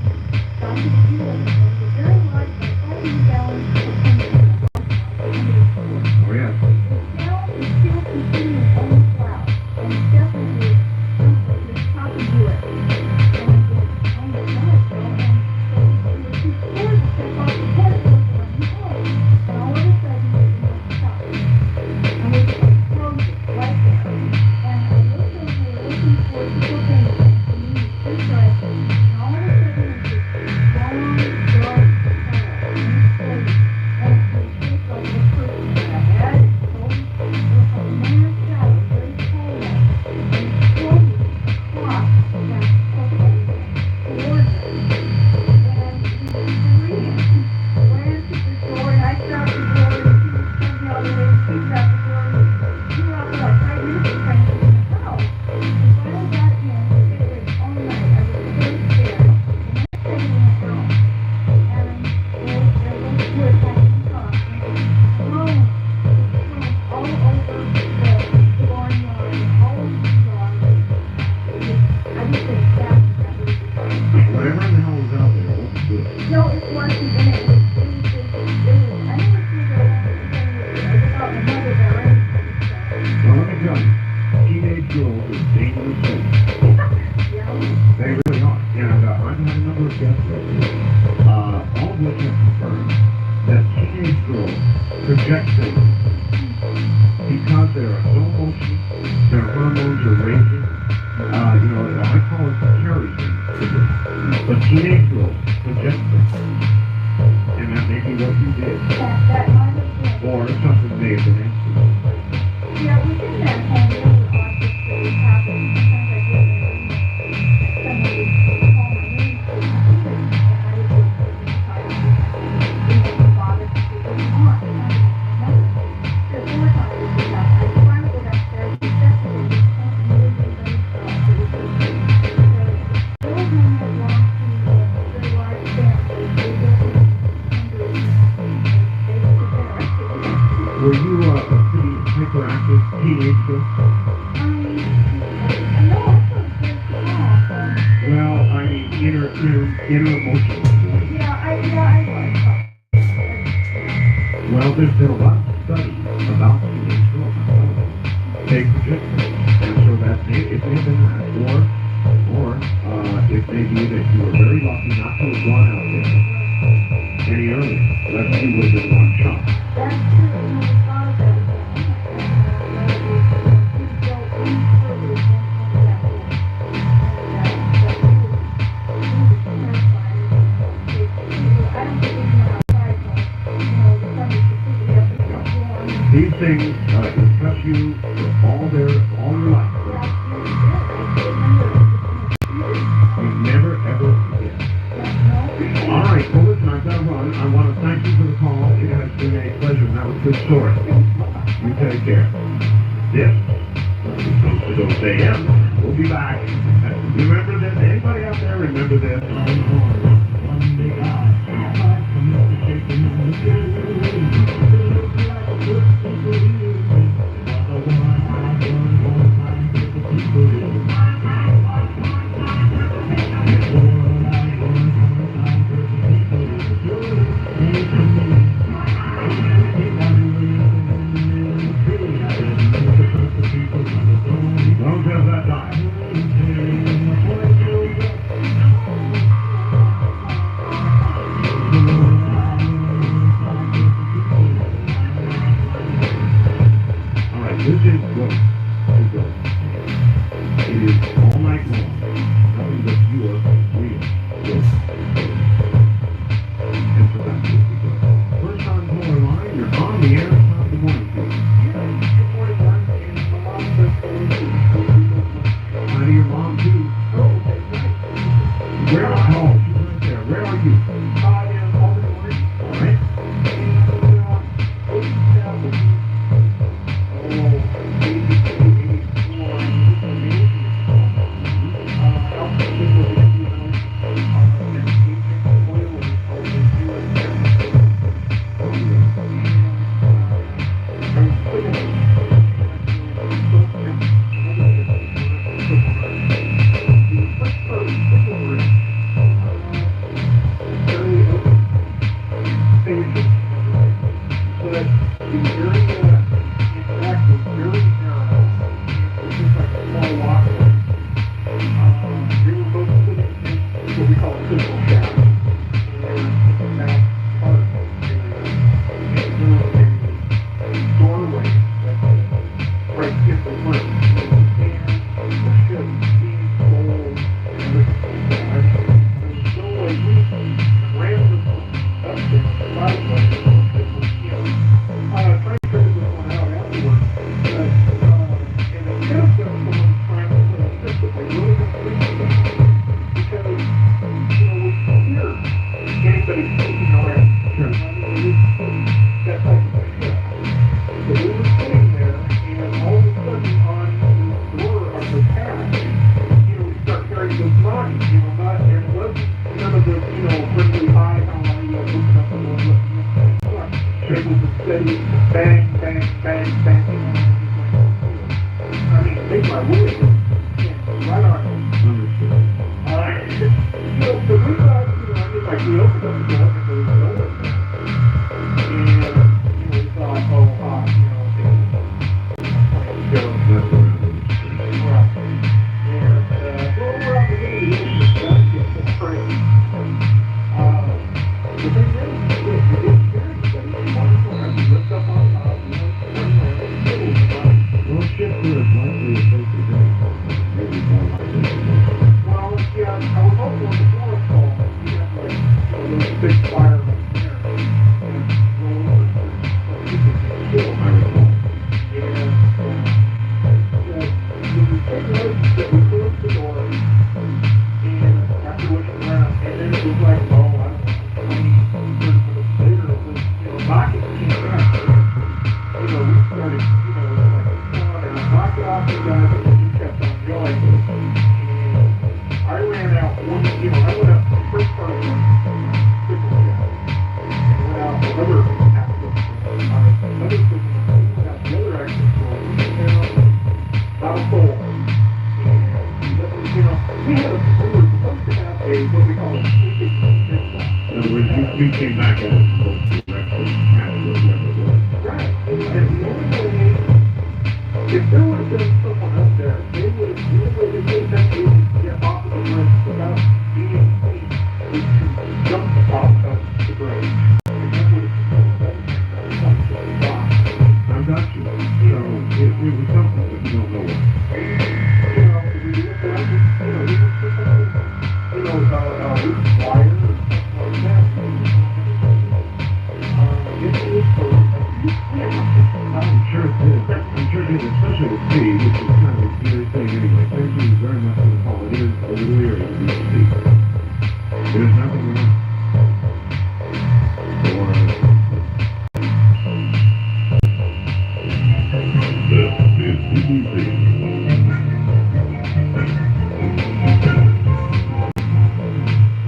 [SPEAKER 5] got to the view of it, and it was very large, like 40 gallons of paint.
[SPEAKER 1] Oh, yeah.
[SPEAKER 5] The sound is still continuing almost loud, and it's definitely something that's chopping wood. And I said, oh my God, Joe, and so we were too scared to step off the porch and look around the house. And all of a sudden, it stopped. And we just froze right there. And I looked over, looking for people things, and we were too bright. And all of a sudden, it was this long, dark tunnel, and it floated. And it shaped like a person. And I had it, so it was a man's shadow, very tall, and it floated across that
[SPEAKER 1] number of death rates, all of which have confirmed that teenage girls project things because they are so emotional, their hormones are raging. I call it the carry thing. But teenage girls project things. And that may be what you did.
[SPEAKER 5] That might have been.
[SPEAKER 1] Or something may have been answered.
[SPEAKER 5] Yeah, we did that home really obviously happen. Sometimes I get somebody call my name and I would go to bother to do what you want. There's more times we do that. I finally go downstairs and check it and those women belong to a very large family. They don't
[SPEAKER 1] Were you a pretty hyperactive teenage girl?
[SPEAKER 5] no, I was very small.
[SPEAKER 1] Well, I mean, inner emotional.
[SPEAKER 5] Yeah, I was.
[SPEAKER 1] Well, there's been a lot of studies about teenage girls. They project things. And so that it may have been that, or it may be that you were very lucky not to have gone out there any earlier. Lest you would have been one shot.
[SPEAKER 5] That's true. I never thought of that.
[SPEAKER 1] These things impress you for all your life. You never ever forget. All right, well listen, I've got to run. I want to thank you for the call. It has been a pleasure, and that was a good story. You take care. Yes. Don't say yes. We'll be back. Remember this. Anybody out there remember this? One big eye. Don't have that time. All right, this is go. It is all night long. Nothing but pure, real ghost. And so that's what we go. First on caller line, you're on the air. Top of the morning, please. Hi to your mom too. Where are home? She's right there. Where are you? All right.
[SPEAKER 2] what we call a sleeping pistol.
[SPEAKER 1] In other words, you came back at it from both directions, kind of whatever it was.
[SPEAKER 2] Right. And the only way, if there would have been someone up there, they would have, the only way they would have been able to get off of the bridge without being seen was to jump off of the bridge. And that would have been
[SPEAKER 1] I got you. So it was something that you don't know what.
[SPEAKER 2] you know, we look around, we look for something, you know, loose wire or something like that.
[SPEAKER 1] I'm sure it did. I'm sure it did, especially with C, which is kind of a scary thing anyway. Thank you very much for the call. It is a little eerie to be C. There's nothing wrong. Or this is BBC.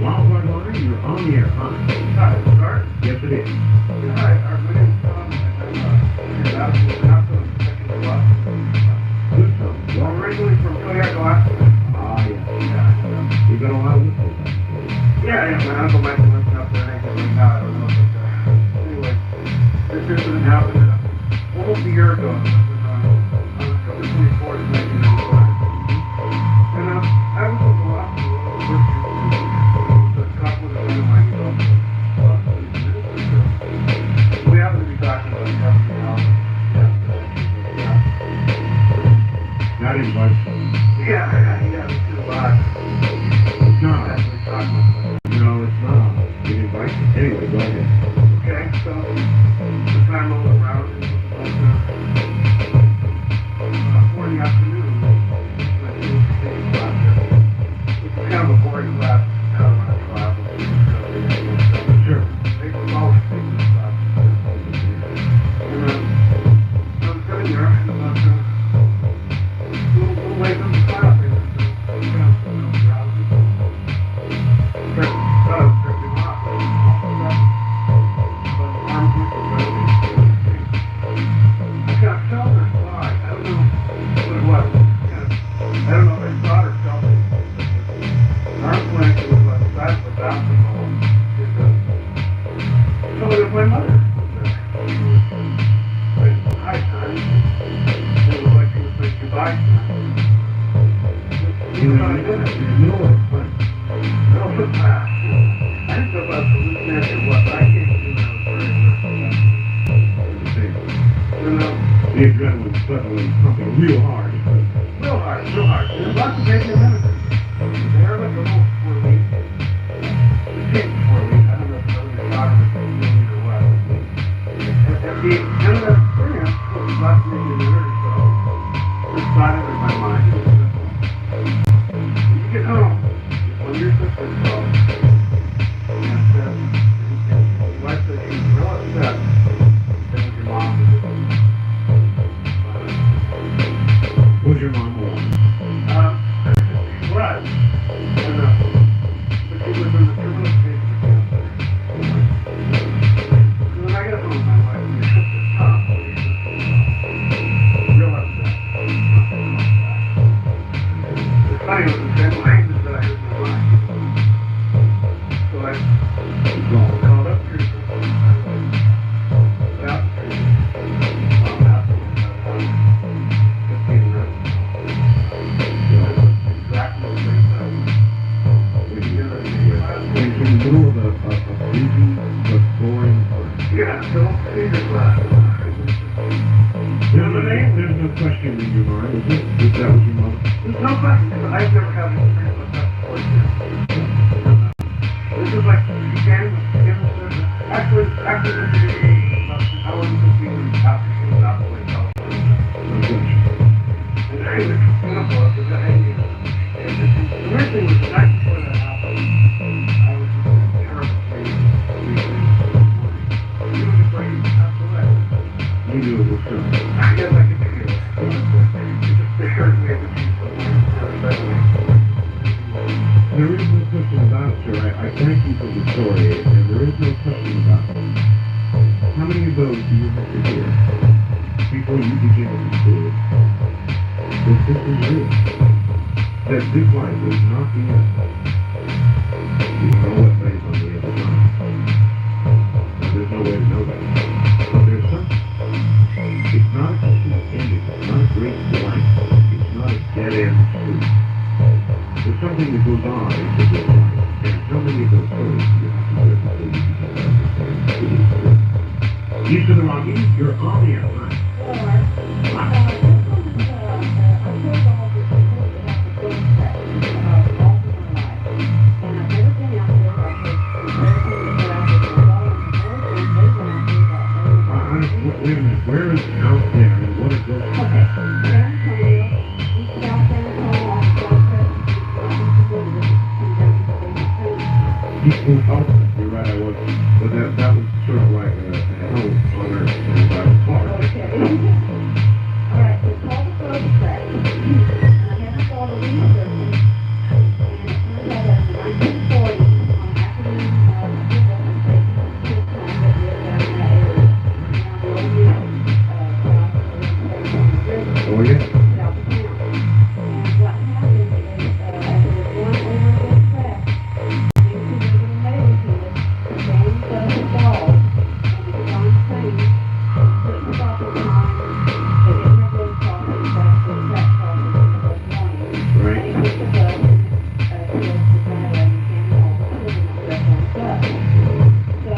[SPEAKER 1] Wildcard Line, you're on the air. Hi.
[SPEAKER 2] Hi, start.
[SPEAKER 1] Yes, it is.
[SPEAKER 2] Hi, my name is Tom, and I'm not the second lot.
[SPEAKER 1] Good Tom.
[SPEAKER 2] I'm
[SPEAKER 1] Well,
[SPEAKER 2] originally from Kodiak, Alaska.
[SPEAKER 1] yeah. You've got a lot of listeners.
[SPEAKER 2] Yeah, my uncle might be listening up there and right now, I don't know, but anyway, this incident happened almost a year ago. It was on October 24th, 1995. And I was in Alaska, working talking with a friend of mine, he's also we happen to be talking about Kevin now.
[SPEAKER 1] Not invite.
[SPEAKER 2] Yeah, it's too loud.
[SPEAKER 1] It's not.
[SPEAKER 2] Actually talking about it.
[SPEAKER 1] No, it's not. You invite. Anyway, go ahead.
[SPEAKER 2] Okay, so the time rolled around, it was about 4 in the afternoon. I was taking a class there. It was kind of a boring class. I don't want to travel.
[SPEAKER 1] Sure.
[SPEAKER 2] They were always taking the class. And I was sitting there, and about little ways from the class, I was kind of drowsy. I was drifting off. I kind of felt her slide. I don't know what it was. I don't know if I saw it or felt it. An arm's length was like the size of a basketball. So it was my mother. Hi, son. It was like she was saying goodbye, son.
[SPEAKER 1] You know what?
[SPEAKER 2] No, I didn't know if I was hallucinating or what, but I can't do that. I was very nervous. You know?
[SPEAKER 1] The adrenaline's suddenly pumping real hard.
[SPEAKER 2] Real hard, real hard. There's lots of bacon medicine. They're like a little swirly. The pink swirly. I don't know if it's really a daughter or something or what. At the end of that experience, it was last maybe a minute or so. This thought entered my mind. It was simple. When you get home, when your sister calls, and says, and your wife says she was real upset, that was your mom.
[SPEAKER 1] Was your mom alone?
[SPEAKER 2] She was. And, but she was in the terminal stage of cancer. So when I got home, my wife was Tom, real upset. It's funny, it was the same language that I heard in my mind. So I called up Teresa. Without Teresa. Mom asked me about 15 minutes. Exactly the same thing.
[SPEAKER 1] In the middle of a busy but boring class.
[SPEAKER 2] Yeah, don't see your class.
[SPEAKER 1] There's no question in your mind, is it? That that was your mother?
[SPEAKER 2] There's no question, because I've never had an experience like that before. This is like, she came actually, I wasn't just being after she was out the way,
[SPEAKER 1] Oh, gosh.
[SPEAKER 2] and I was beautiful, because the weird thing was the night before that happened, I was just in terrible sleep. She was just like, passed away.
[SPEAKER 1] You knew it was coming.
[SPEAKER 2] I guess I could feel it. It just scared me as a piece of
[SPEAKER 1] There is no question about it, sir. I thank you for the story, and there is no question about it. How many of those do you have to hear before you begin to conclude that this is real? That this life is not the end? You're on the air, right? Wait a minute, where is out there and what is those? You're right, I was, but that was sort of like a hell on earth thing about a car.
[SPEAKER 4] Alright, so call the first track. I haven't thought of researching. And it turns out that in the 1940s, on African people that lived down in that area. Around the old
[SPEAKER 1] Oh, yeah.
[SPEAKER 4] south of town. And what happened is, as it was going over this track, into the little neighborhood, Danny got his dog, and it was on train, couldn't stop in time, they didn't have road crossings, that's the track crossings in the morning.
[SPEAKER 1] Right.
[SPEAKER 4] And he took the bus and, towards the driveway and came home, sitting on the rest on the bus. So,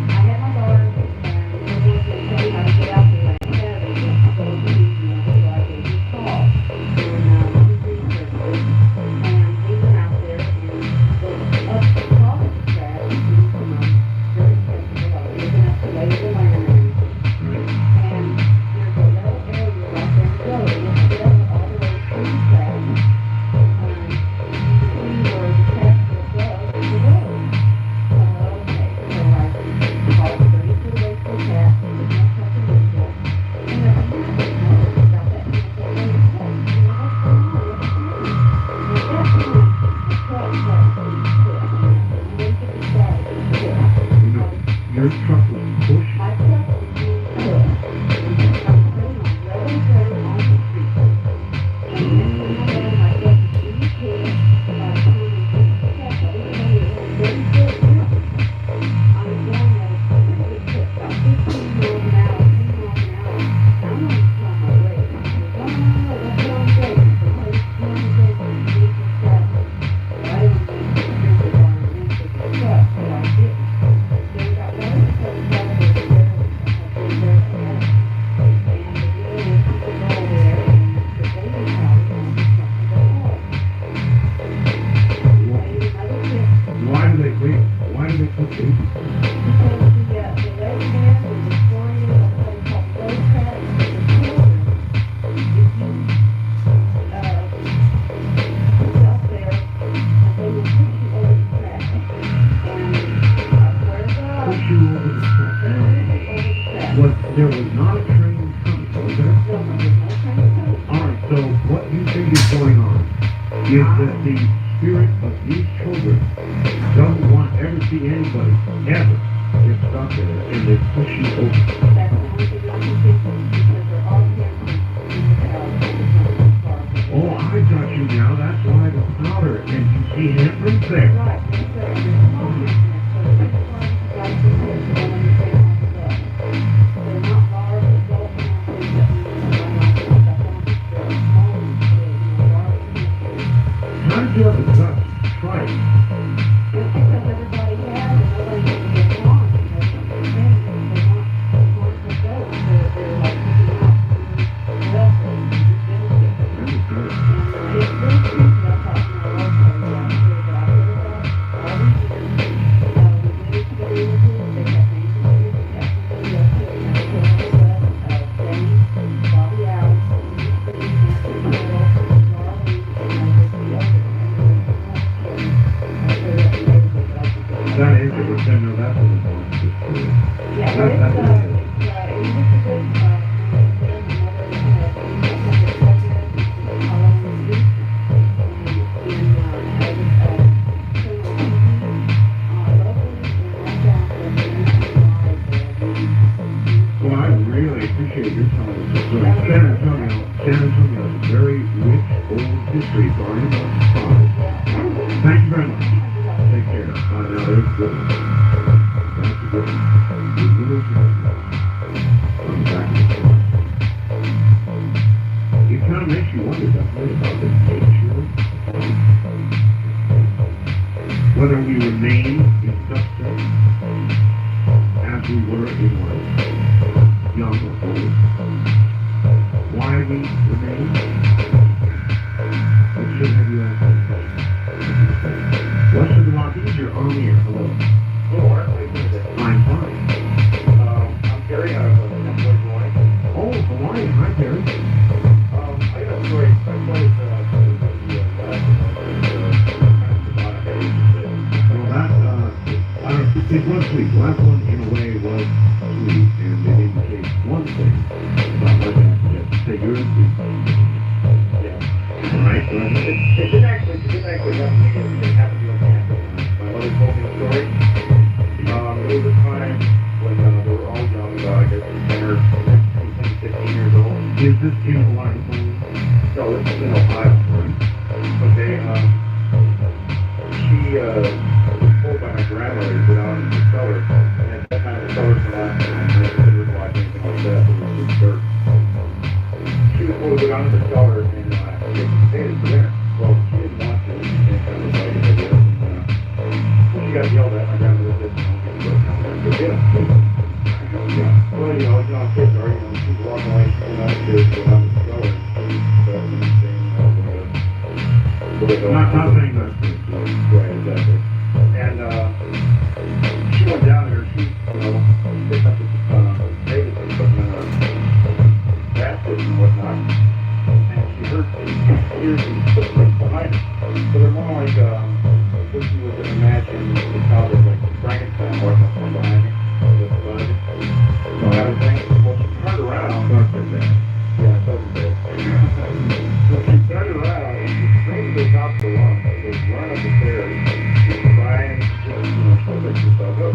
[SPEAKER 4] I had my daughter, and we were going to tell me how to get out there on Saturday, just to go to the museum, so I gave you a call. And, we researched it, and we went out there and looked up across the track to some, very sensitive, I was looking up the lay of the land and everything. And there's a little area right there in the road, and it's set all the way through the track. And you can see where the track was the road. Okay, so I called 32 away to the track, and there's no something unusual. And there's nothing else about that beautiful lady. What's going on? And at that point, the truck started to be put. And when it started to be put,
[SPEAKER 1] Your truck was pushed.
[SPEAKER 4] my truck was being put. And I was sitting on level ground on the street. And next thing I know, my truck was being put by someone who was careful. It was only a very good truck. I was going at a pretty quick clip, about 15 miles an hour, 10 miles an hour. I'm on my way. I was, no, that's wrong way. So I was doing the way to make this traffic. So I didn't need to drink it on and into the truck, so I didn't. Then we got right into the traffic over there, and I was there ahead. And the deal was people go over there, and the baby house on the front of the wall. We made another trip.
[SPEAKER 1] Why do they put babies?
[SPEAKER 4] Because the lady man was destroying a place called road tracks for the children. If you, was out there, and they would push you over the track. And I swear to God,
[SPEAKER 1] Push you over the track.
[SPEAKER 4] they would push you over the track.
[SPEAKER 1] There was not a train coming, was there?
[SPEAKER 4] No, there's no train coming.
[SPEAKER 1] Alright, so what you think is going on is that the spirit of these children doesn't want to ever see anybody ever get stuck in it, and they push you over.
[SPEAKER 4] That's the only thing I can think of, because there are cameras in the house on the front of the car.
[SPEAKER 1] Oh, I got you now. That's why the powder, and you see handprints there.
[SPEAKER 4] Right, yes, sir. There's small handprints, so this one, right through here, is the one you take on the bus. They're not large adult handprints that we run on the stuff on. They're small, large handprints.
[SPEAKER 1] How did you have the guts to try it?
[SPEAKER 4] It's because everybody has, and nobody can get along, you know, they're saying that they're not going to go, they're like picking out who welfare, benefits.
[SPEAKER 1] That was good.
[SPEAKER 4] And it's really true, I thought, you know, okay, yeah, I'm sure, but I heard about all these years, we did it together with it, they kept names and years, they kept somebody else here, and they put on the bus, Danny, Bobby Allen, Louise Green, Anthony Hill, Laura Lee, and I was the other, and there was someone else, I heard that in the neighborhood, but I forget.
[SPEAKER 1] That is it, but then no, that's what it was.
[SPEAKER 4] Yeah, but it's, it was a good,
[SPEAKER 1] Well, I really appreciate your telling us this story. San Antonio has a very rich old history going about the farm. Thank you very much. Take care. Now, there's good. That's a good one. The little on the back of the car. It kind of makes you wonder, doesn't it, about the nature of whether we remain in substance as we were in life. Army remain? I should have you asked that question. Western Vermont, is your Army or hello?
[SPEAKER 2] Hello, Art. How you doing today?
[SPEAKER 1] I'm fine.
[SPEAKER 2] I'm Gary out of Temple, Hawaii.
[SPEAKER 1] Oh, Hawaii. Hi, Terry.
[SPEAKER 2] I got a story. I told
[SPEAKER 1] Well, it was sweet. Last one, in a way, was sweet, and it indicates one thing about my dad. Say yours, please.
[SPEAKER 2] yeah.
[SPEAKER 1] All right, go ahead.
[SPEAKER 2] It didn't actually happen to me. It happened to a campus. My mother told me the story. It was a time when they were all young, I guess 10 or 15 years old.
[SPEAKER 1] Is this in Hawaii?
[SPEAKER 2] No, this is in Ohio. Okay, she was told by my grandmother to go down in the cellar, and at that time the cellars were not civilized, anything like that, it was just dirt. She was told to go down to the cellar and get potatoes for dinner. Well, she didn't want to, she didn't kind of like it, I guess, and when she got yelled at, my grandmother said, go down there and go get them. Well, kids are, she's walking away, she's going upstairs to go down to the cellar, and she's saying,
[SPEAKER 1] Not saying that.
[SPEAKER 2] right, exactly. And she went down there, she, picked up the potatoes and put them in a basket and whatnot, and she heard these footprints behind her. So they're more like what you would imagine the sound of like Frankenstein walking from behind me. Kind of thing. Well, she turned around. Yeah, it doesn't fit. So she turned around and she screamed to the top of the lungs. She was running up the stairs. She was crying. She picked herself up.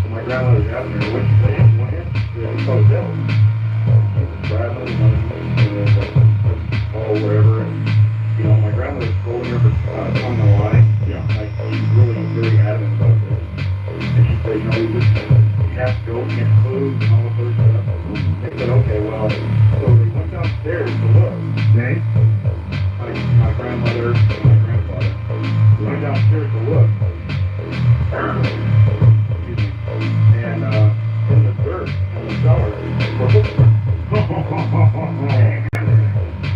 [SPEAKER 2] So my grandmother's asking her, what'd you say? What hit? She said, "Oh, the devil." She was traveling, whatever. And, my grandmother's scolding her for telling a lie.
[SPEAKER 1] Yeah.
[SPEAKER 2] Like, she's really very adamant about this. And she said, we just have to go get food and all this other stuff. They said, okay, well, so they went downstairs to look.
[SPEAKER 1] Okay.
[SPEAKER 2] My grandmother and my grandfather went downstairs to look. Excuse me. And in the dirt, in the cellar, were footprints.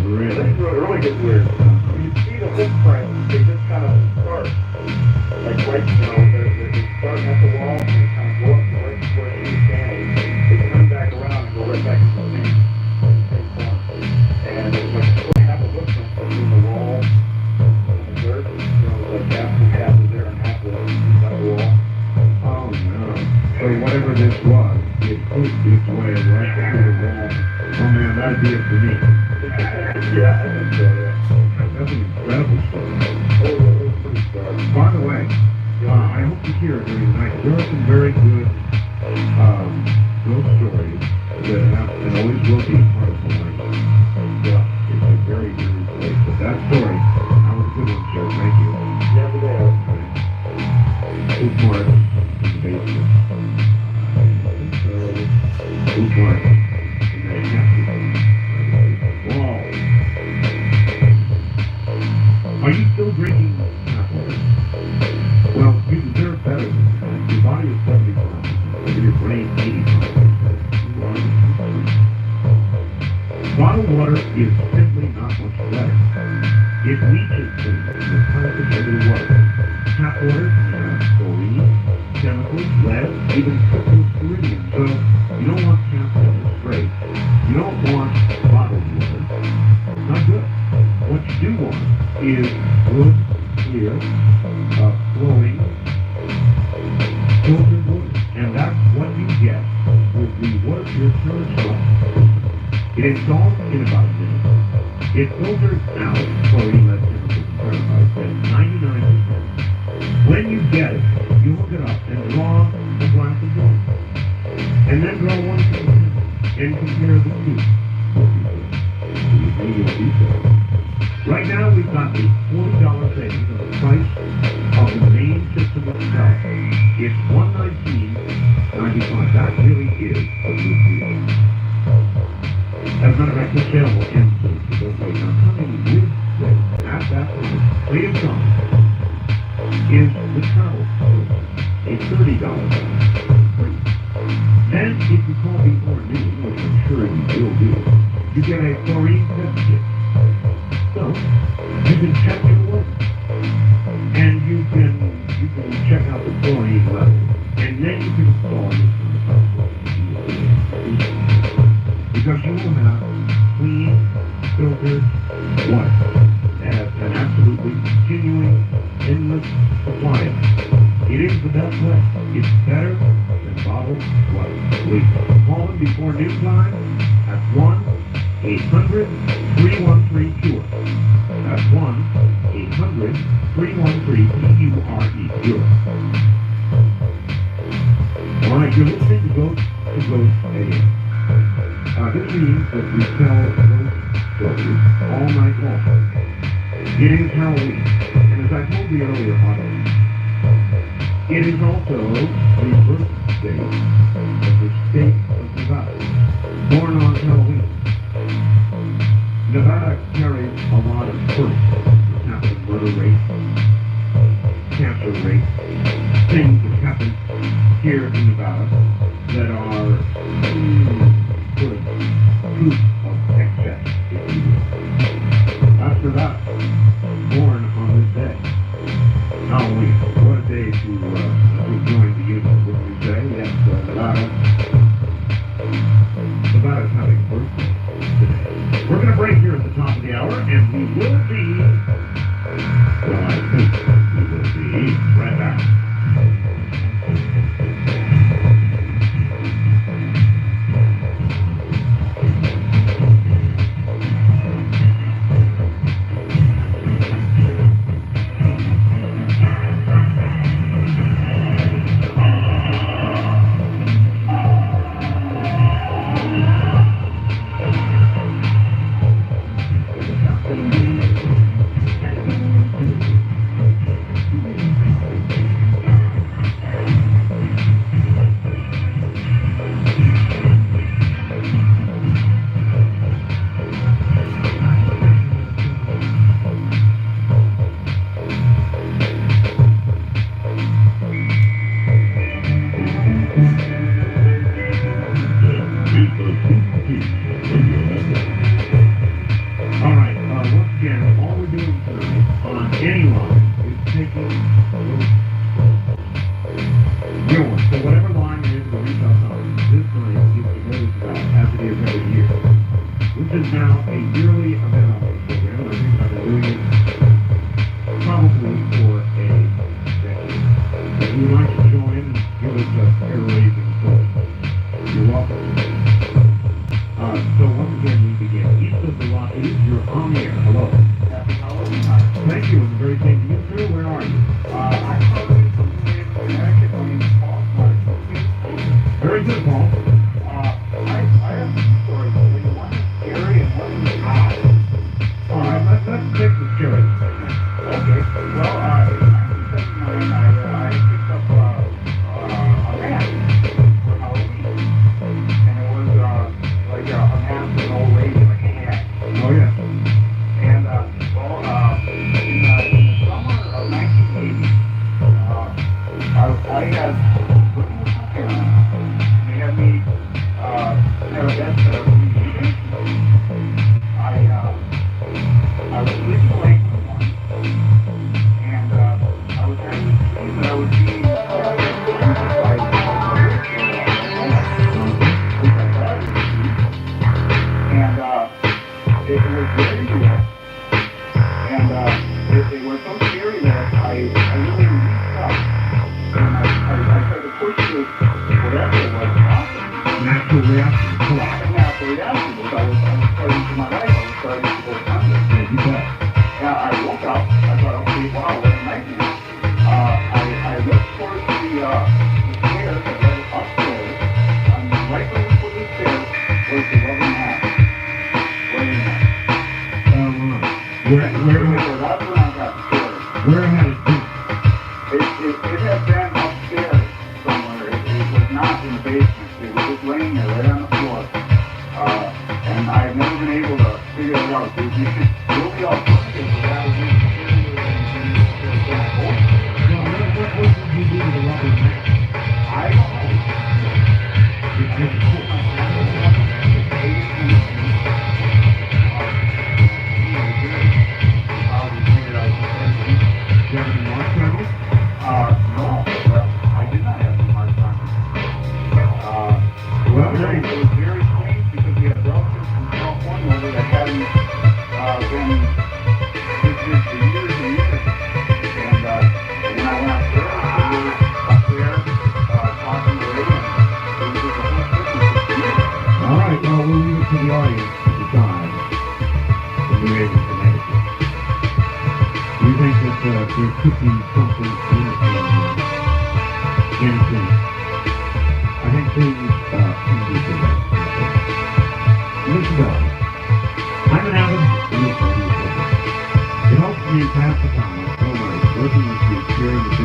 [SPEAKER 1] Really?
[SPEAKER 2] This really gets weird. When you see the footprints, they just kind of start. Like right, they start at the wall and they kind of go up to right where she was standing. They turn back around and go right back into the same corner. And it's like half a footprint between the wall and the dirt. Like half is there and half is inside the wall.
[SPEAKER 1] Oh, no. So whatever this was, it pushed its way right through the wall. Oh, man, that'd be it for me.
[SPEAKER 2] Yeah, I think so, yeah.
[SPEAKER 1] That's an incredible story.
[SPEAKER 2] It was pretty dark.
[SPEAKER 1] By the way, I hope to hear it during the night. There are some very good ghost stories that have and always will be part of the life. Yeah, it's a very, very place. But that story, that was a good one, sir. Thank you.
[SPEAKER 2] Yeah, but they are.
[SPEAKER 1] Who's Mark in the basement? Who's Mark? And they have to whoa. Are you still drinking tap water? Well, you deserve better than that. Your body is 75%, your brain 85%. Bottled water is simply not much better. It leaches things in the plastic into the water. Tap water has chlorine, chemicals, lead, even cryptosporidium. So you don't want tap water straight. You don't want bottled water. Not good. What you do want is good, clear, flowing, filtered water. And that's what you get with the water purifier. It installs in about a minute. It filters out chlorine, lead, chemicals, and parasites at 99%. When you get it, you hook it up and draw a glass of water. And then draw one and compare the two. Right now, we've got a $40 savings on the price of the main system itself. It's $119.95. That really is a good deal. As a matter of fact, the sale will end soon, so don't wait. Now, coming with this, at that price, free of charge, is the travel service, a $30 free. Then, if you call before noon, which I'm sure you will do, you get a chlorine test kit. So, you can check your water. And you can check out the chlorine level. And then you can install this in the household. Because you will have clean, filtered water that has an absolutely continuing, endless supply of it. It is the best way. It's better than bottled water. Please call them before noontime at 1-800-313-CURE. That's 1-800-313-CURE. Cure. All right, you're listening to Ghost to Ghost AM. This means that we tell ghost stories all night long. It is Halloween, and as I told the earlier audience, it is also the birthday of the state of Nevada, born on Halloween. Nevada carries a lot of firsts. What's happened, murder rate, cancer rate, things that happen here in Nevada that are sort of proof of excess, if you will. That's Nevada, born on this day. Halloween. What a day to join the union, wouldn't you say? Yes, Nevada's having a birthday today. We're going to break here at the top of the hour, and we will be, well, I think we will be right back.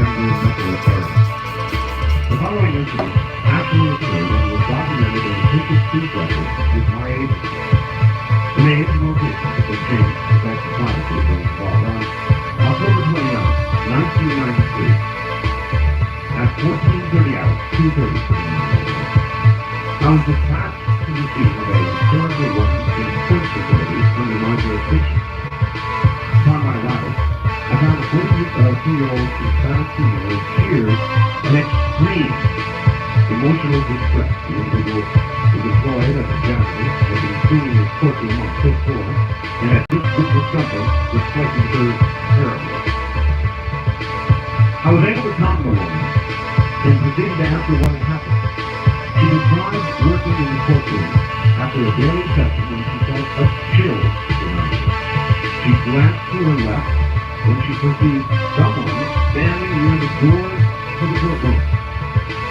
[SPEAKER 1] younger Metro area. The following incident actually occurred and was documented in a Ticket Street record with my agency. The name and location of the changed to that photography was involved on October 29, 1993. At 14:30 hours, 2:30 I was dispatched to the scene of a hysterical woman in a sports facility under my jurisdiction. Upon my arrival, I found a 42-year-old Hispanic female with tears and extreme emotional distress. The individual was employed as a janitor, had been cleaning his courtroom on 5th floor, and had just witnessed something that frightened her terribly. I was able to calm the woman and proceeded to ask her what had happened. She described working in the courtroom after a daily session when she felt a chill around her. She glanced to her left when she perceived someone standing near the door to the courtroom.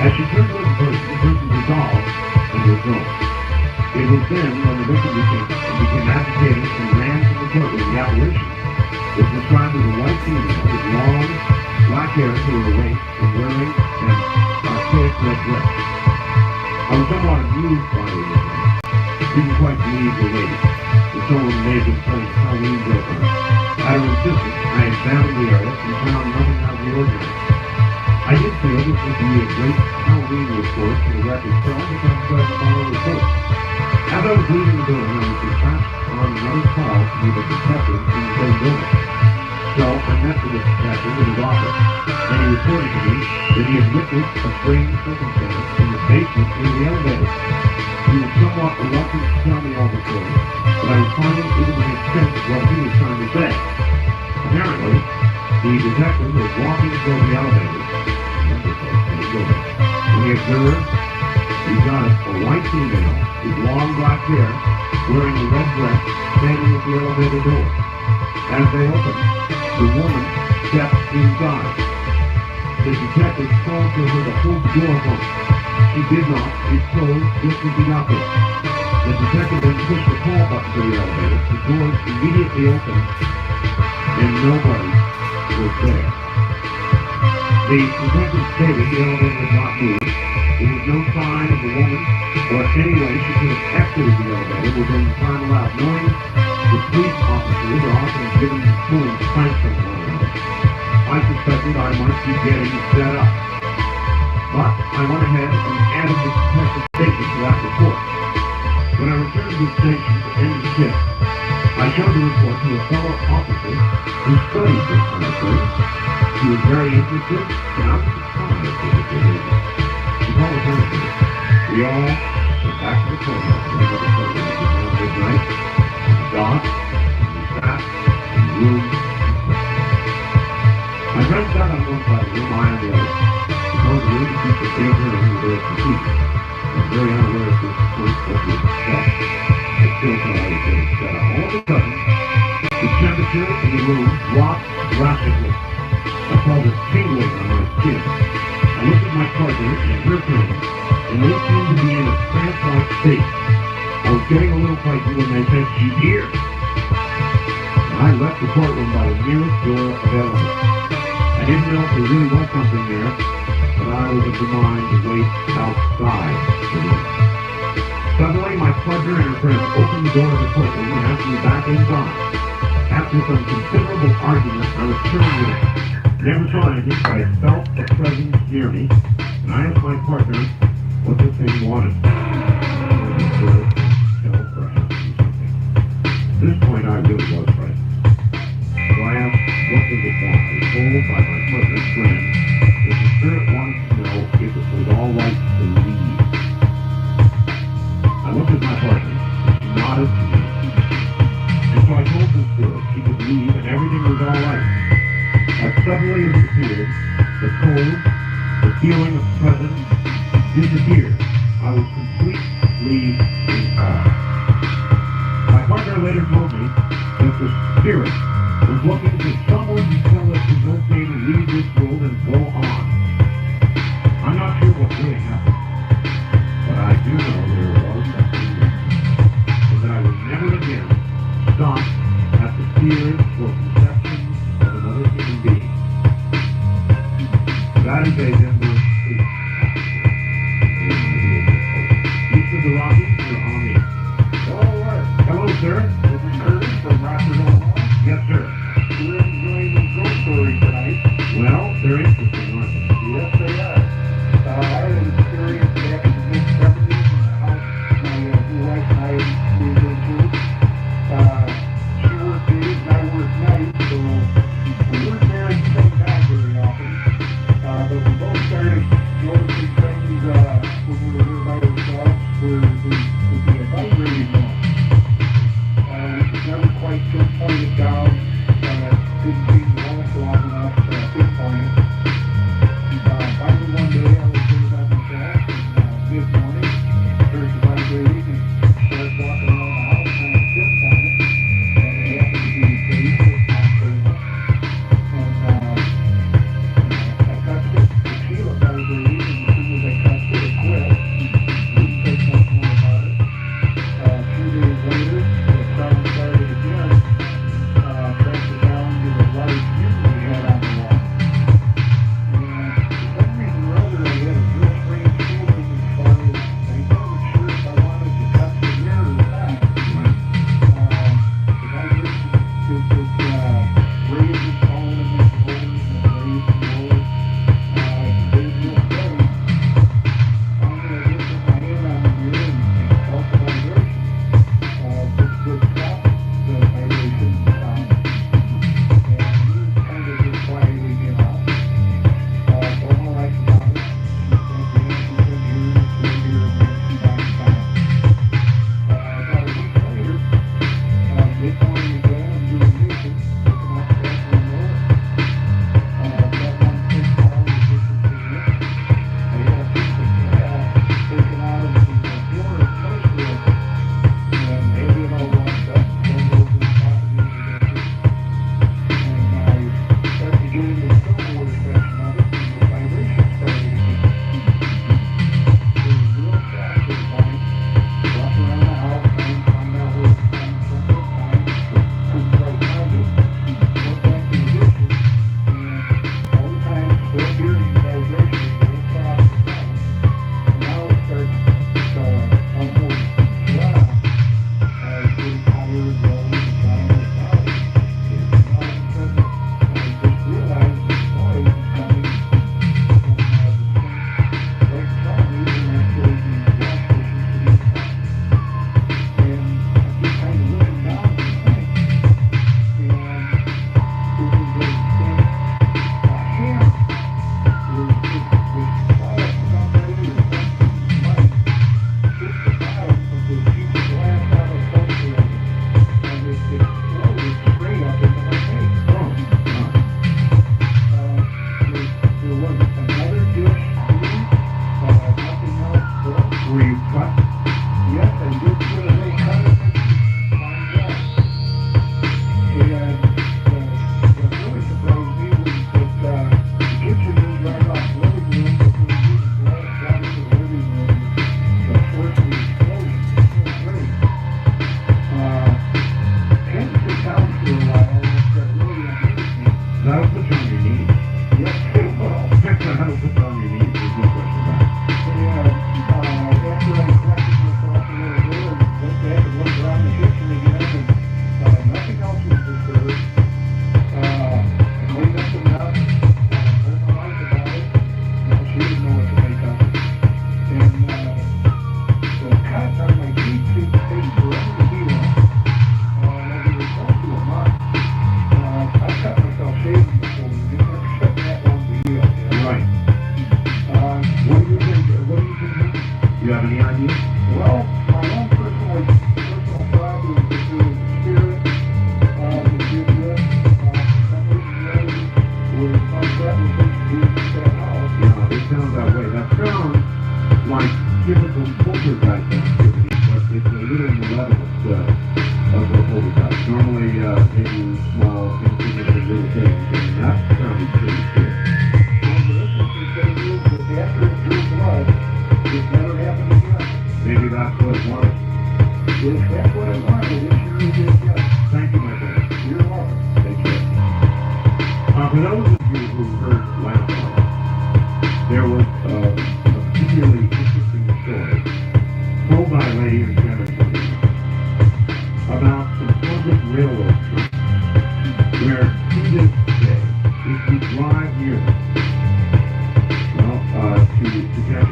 [SPEAKER 1] As she turned toward the person dissolved and was gone. It was then when the victim became agitated and ran from the courtroom. The apparition was described as a white female with long, black hair to her waist and wearing an archaic red dress. I was somewhat amused by the event. Didn't quite believe the lady. The someone may have been playing Halloween joke on her. At her insistence, I examined the area and found nothing out of the ordinary. I did feel this would be a great Halloween report for the record so I began to follow the report. As I was leaving the building, I was dispatched on another call to meet a detective in the same building. So I met with the detective in his office, and he reported to me that he had witnessed a strange circumstance in the basement near the elevator. He was somewhat reluctant to tell me all the story, but I was finding it would make sense of what he was trying to say. Apparently, the detective was walking toward the elevator. When he observed, he got a white female with long black hair, wearing a red dress, standing at the elevator door. As they opened, the woman stepped inside. The detective called to her to hold the door open. She did not. It closed just as he got there. The detective then pushed the call button for the elevator. The doors immediately opened, and nobody was there. The detective stated the elevator had not moved. There was no sign of the woman, or any way she could have exited the elevator within the time allowed, knowing the police officers are often given tools to find from one another. I suspected I might be getting set up. But I went ahead and added the detective's statement to that report. When I returned to the station to end the shift, I showed the report to a fellow officer who studied this kind of thing. He was very interested, and I was surprised at his behavior. He called us over. We all went back to the courthouse to look at the program at around midnight. We got, we sat, in rooms. My friend sat on one side of the room, I on the other. We told the room to keep the theater and we were proceeding. I was very unaware of this point what we had said. I still thought I was getting set up. All of a sudden, the temperature in the room dropped drastically. I felt a tingling on my skin. I looked at my partner and her friend, and they seemed to be in a trance-like state. I was getting a little frightened when they said, "She's here." I left the courtroom by the nearest door available. I didn't know if there really was something there, but I was of the mind to wait outside the room. Suddenly, my partner and her friend opened the door of the courtroom and asked me back inside. After some considerable argument, I returned with it. Never saw anything, but I felt a presence near me, and I asked my partner what the thing wanted. At this point, I really was frightened. So I asked, what does it want? I was told by my partner's friend that the spirit wanted to know if it was all right to leave. I looked at my partner, and she nodded to me. And so I told the spirit she could leave and everything was all right. As suddenly as it appeared, the cold, the feeling of presence disappeared. I was completely in awe. My partner later told me that the spirit was looking for someone to tell us it's okay to leave this world and go on. I'm not sure what really happened, but I do know there was something there, and that I would never again stop at the fears or conceptions of another human being. That is a Denver East of the Rockies, you're on the. Hello, sir.
[SPEAKER 2] This is Curtis from Rockford, Omaha.
[SPEAKER 1] Yes, sir.
[SPEAKER 2] We're enjoying these ghost stories tonight.
[SPEAKER 1] Well, they're interesting, aren't they?
[SPEAKER 2] Yes, they are. I had an experience back in the mid-70s in a house my new wife and I moved into. She worked days and I worked nights, so we weren't there at the same time very often. But we both started noticing things when we were here by ourselves where there would be a vibrating noise. We could never quite pinpoint it down. Didn't seem to last long enough to pinpoint it. Finally one day I was there about the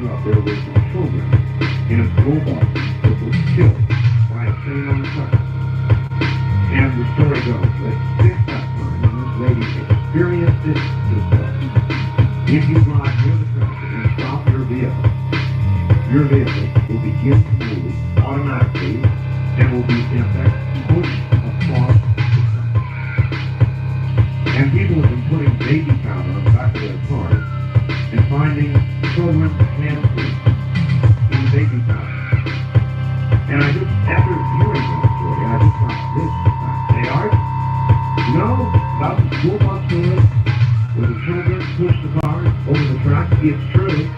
[SPEAKER 1] walking up there with some children in a school bus that was killed by a train on the track. And the story goes that since that time, and this lady experienced it herself, if you drive near the traffic and stop your vehicle will begin to move automatically and will be, in effect, pushed across the track. And people have been putting baby powder on the back of their cars and finding children's hamsters in the baby powder. And I just, after hearing that story, I just thought, this fact. They are, you know, about the school bus story where the children push the cars over the track. It's true.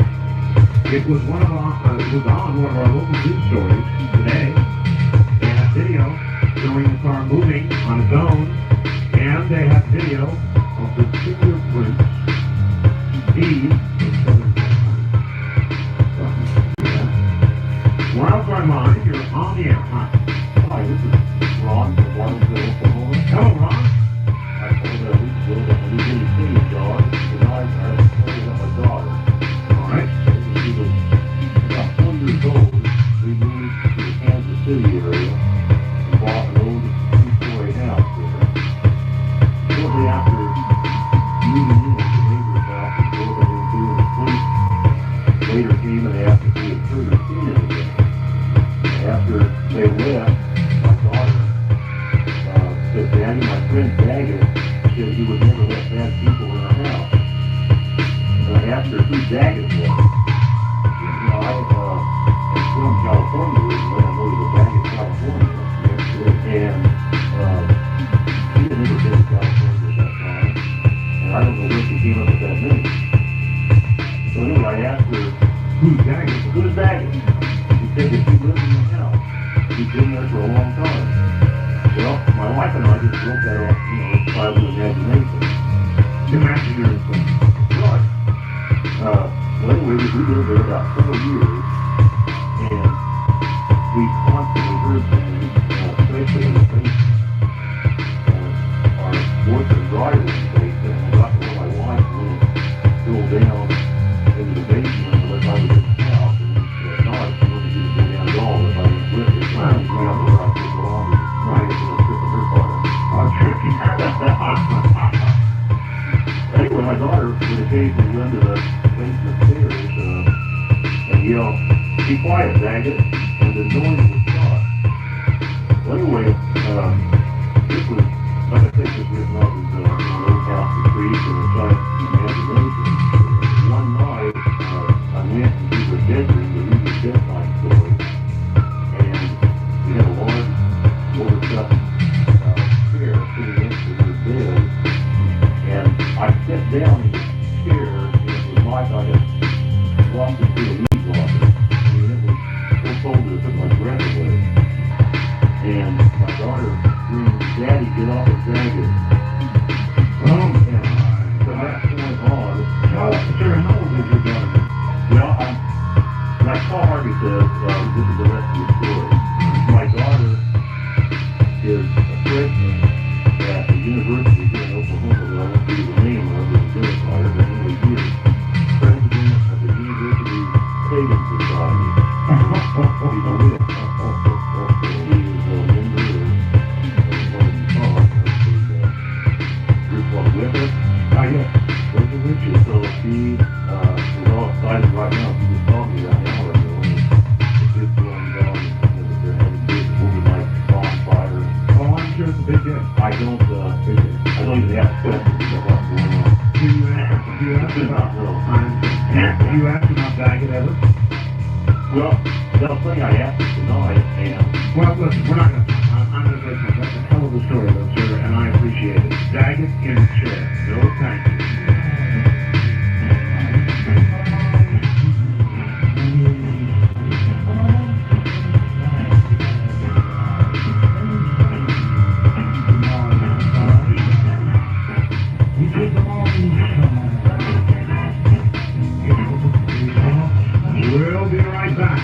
[SPEAKER 1] It was on one of our local news stories today. They had video showing the car moving on its own, and they had video of the fingerprints. Wildcard Mind, you're on the air.
[SPEAKER 6] Hi, this is Ron from Warrensville, Oklahoma.
[SPEAKER 1] Hello, Ron.
[SPEAKER 6] I told a week ago that when we did the city dog, tonight I was playing with my daughter.
[SPEAKER 1] All right.
[SPEAKER 6] She was about 4 years old. We moved to the Kansas City area and bought an old 2-story house there. Shortly after moving in, the neighbor's house was broken into, and the police later came and they asked if we had heard or seen it again. After they left, my daughter said, Daddy, my friend Daggett said he would never let bad people in the house. And I asked her who Daggett was. You know, I am from California originally. I know he was back in California. And he had never been to California at that time. And I don't know where she came up with that name. So anyway, I asked her,
[SPEAKER 1] Who's Daggett?
[SPEAKER 6] who's Daggett? He said that he lived in the house. He'd been there for a long time. Well, my wife and I just wrote that off, you know, as part of the imagination.
[SPEAKER 1] Imaginary thing.
[SPEAKER 6] Right. Well, anyway, we lived there about 4 years, and we constantly heard things, especially in the basement. Our washer and dryer was in the basement, and I got to where my wife went go down into the basement unless I was in the house, and at night she wouldn't even go down at all if I was with her. So I was around where I took her on and trying to get a trip of her part.
[SPEAKER 1] Tricky.
[SPEAKER 6] Anyway, my daughter would occasionally run to the basement stairs and yell, "Be quiet, Daggett," and the noise would stop. Well, anyway, this was, like I said, this was not as an old house to creep and a giant imagination. One night, I went into the bedroom to read his bedtime story, and we had a large, overstuffed chair sitting next to her bed, and I sat down in the chair, and it was like I had walked into a meat locker. I mean, it was so cold that it took my breath away. And my daughter screamed, "Daddy, get off of Daggett."
[SPEAKER 1] Oh,
[SPEAKER 6] And from that point on,
[SPEAKER 1] sir, how old is your daughter?
[SPEAKER 6] well, like Paul Harvey says, this is the rest of the story. My daughter is a freshman at the university here in Oklahoma, that I won't give you the name of, it's identified, but anyway, he is president of the University Pagan Society. He's a wit. He is a member of one of the talks of the group called Whippet.
[SPEAKER 1] Yes.
[SPEAKER 6] Those are Richard. So he is all excited right now. He just called me that hour ago. And the kids going down and they're having big movie night bonfire.
[SPEAKER 1] Oh, I'm sure it's a big day.
[SPEAKER 6] I don't even ask questions about what's going on.
[SPEAKER 1] Do you ask about Daggett ever?
[SPEAKER 6] Well, they'll say I asked it tonight, and
[SPEAKER 1] Well, listen, we're not going to. I'm going to say something. That's a hell of a story, though, sir, and I appreciate it. Daggett in the chair. No, thank you. We'll be right back.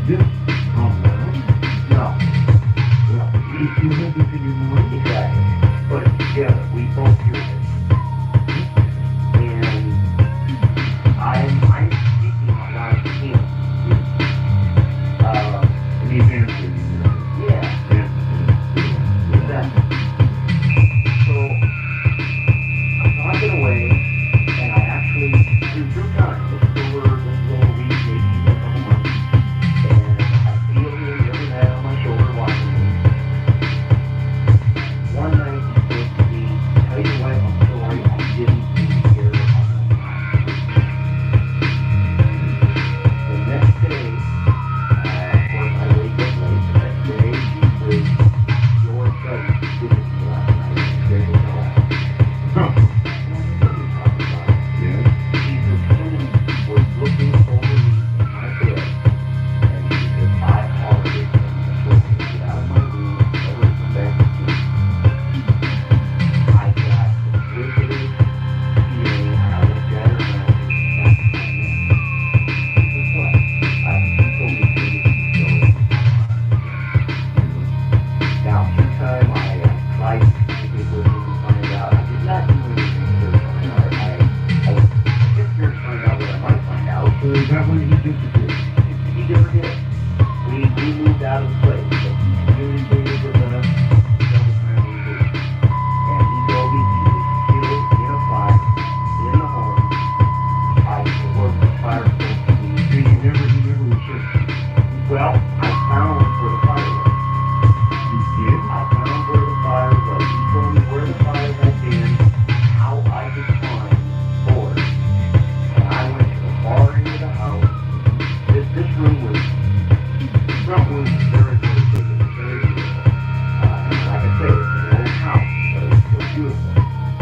[SPEAKER 1] this out loud?
[SPEAKER 3] No,
[SPEAKER 1] Well, you have this in your mind?
[SPEAKER 3] exactly. Put it together. We both hear it. And I'm speaking out loud to him.
[SPEAKER 1] And he's answering you.
[SPEAKER 3] Yeah, exactly. So, I'm talking away, and I actually, through time, this is over a week, maybe a couple months, and I feel him every night on my shoulder watching me. One night he said to me, tell your wife I'm sorry I didn't see you here on the time. The next day, of course I wake up late. The next day, she says, your buddy visited me last night. There you go.
[SPEAKER 1] Huh.
[SPEAKER 3] What are you talking about?
[SPEAKER 1] Yes.
[SPEAKER 3] She said, someone was looking over me in my bed, and she said, I hollered at him and told him to get out of my room, never to come back to sleep. I got the wickedest feeling, and I looked at her and I said, that's my man. She said, what? She told me to leave the story. Now, through time, I tried to communicate with him and find out. I did not do anything to find out. I was just here to find out what I might find out.
[SPEAKER 1] So is that when he disappeared?
[SPEAKER 3] He never did. We moved out of the place, but he communicated with us several times a week. And he told me he was killed in a fire in the home. I used to work with fire safety.
[SPEAKER 1] And he never was sure.
[SPEAKER 3] Well, I found where the fire was.
[SPEAKER 1] You did?
[SPEAKER 3] I found where the fire was. He told me where the fire had been, how I could find board. And I went to the far end of the house. This room was, the front room was very, very big. It was very beautiful. And like I say, it's an old house, but it was still beautiful.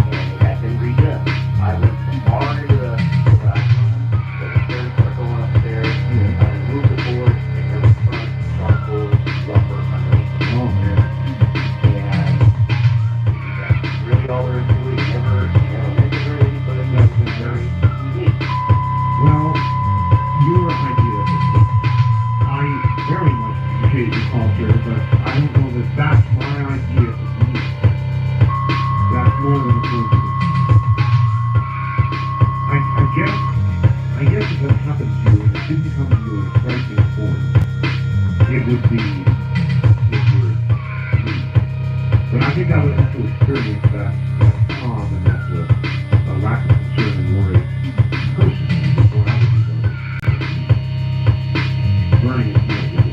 [SPEAKER 3] And it had been redone. I went from far into the garage room, so the stairs started going upstairs. I removed the board, and there was front charcoal lumber underneath.
[SPEAKER 1] Oh, man.
[SPEAKER 3] And that's really all there is to it. He never mentioned or anything, but it was very unique.
[SPEAKER 1] Well, your idea of it, I very much appreciate your culture, but I don't know that that's my idea of me. That's more than a coincidence. I guess if it happened to you and it didn't come to you in a frightening form, it would be me. But I think I would have to experience that calm and that lack of concern and worry personally before I would do that. Burning is not good.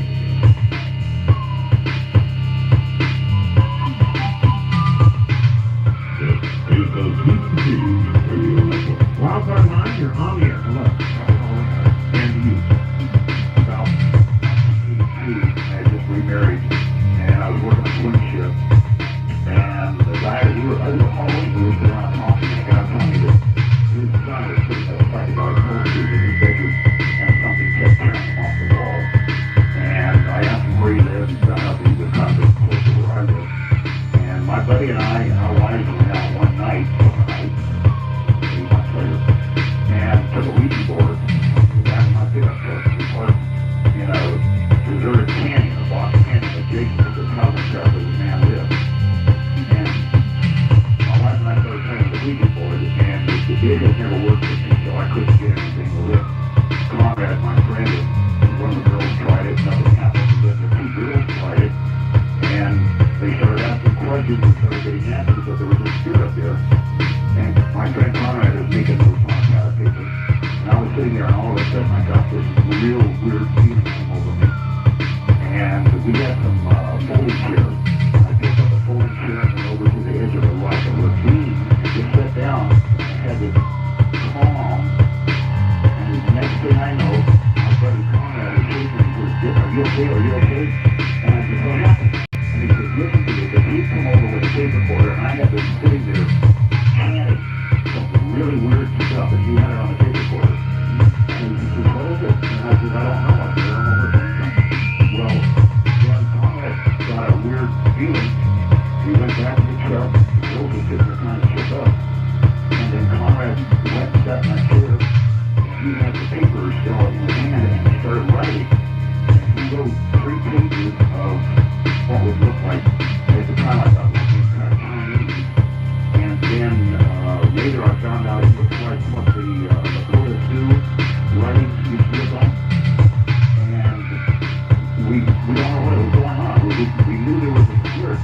[SPEAKER 1] Wildcard Line, you're on the air. Hello. And you.
[SPEAKER 6] About 82, I had just remarried, and I was working a swing shift, and the guy, we were always sitting around talking, and the guy told me that his son was sitting at the side of our posters in his bedroom, and something kept tearing him off the wall. And I asked him where he lived, and found out that he was kind of close to where I live. And my buddy and I and our wives went out one night, 3 months later, and took a Ouija board, back in my pickup truck, we parked in a deserted canyon, a box canyon adjacent to the housing trap where the man lived. And my wife and I started playing the Ouija board, and the deal had never worked with me, so I couldn't get anything to lift. Conrad, my friend, and one of the girls tried it, nothing happened, and then the 2 girls tried it, and they started asking questions and started getting answers, but there was a spirit up there. And my friend Conrad was making those on a pad of paper. And I was sitting there, and all of a sudden I got this real weird feeling come over me. And we had some folding chairs. And I picked up a folding chair and went over to the edge of a rock and ravine and just sat down and had this calm. And the next thing I know, my buddy Conrad was shaking and he says, "Are you okay? Are you okay?" And I said, "What happened?" And he said, "Listen to this." And he'd come over with a tape recorder, and I had been sitting there chanting something really weird stuff, and he had it on the tape recorder. And he said, "What is it?" And I said, "I don't know." I said, "I don't know where it came from." Well, when Conrad got a weird feeling, he went back to the truck, the girls were sitting there kind of shook up, and then Conrad went and sat in my chair, and he had the paper still in his hand, and he started writing, and he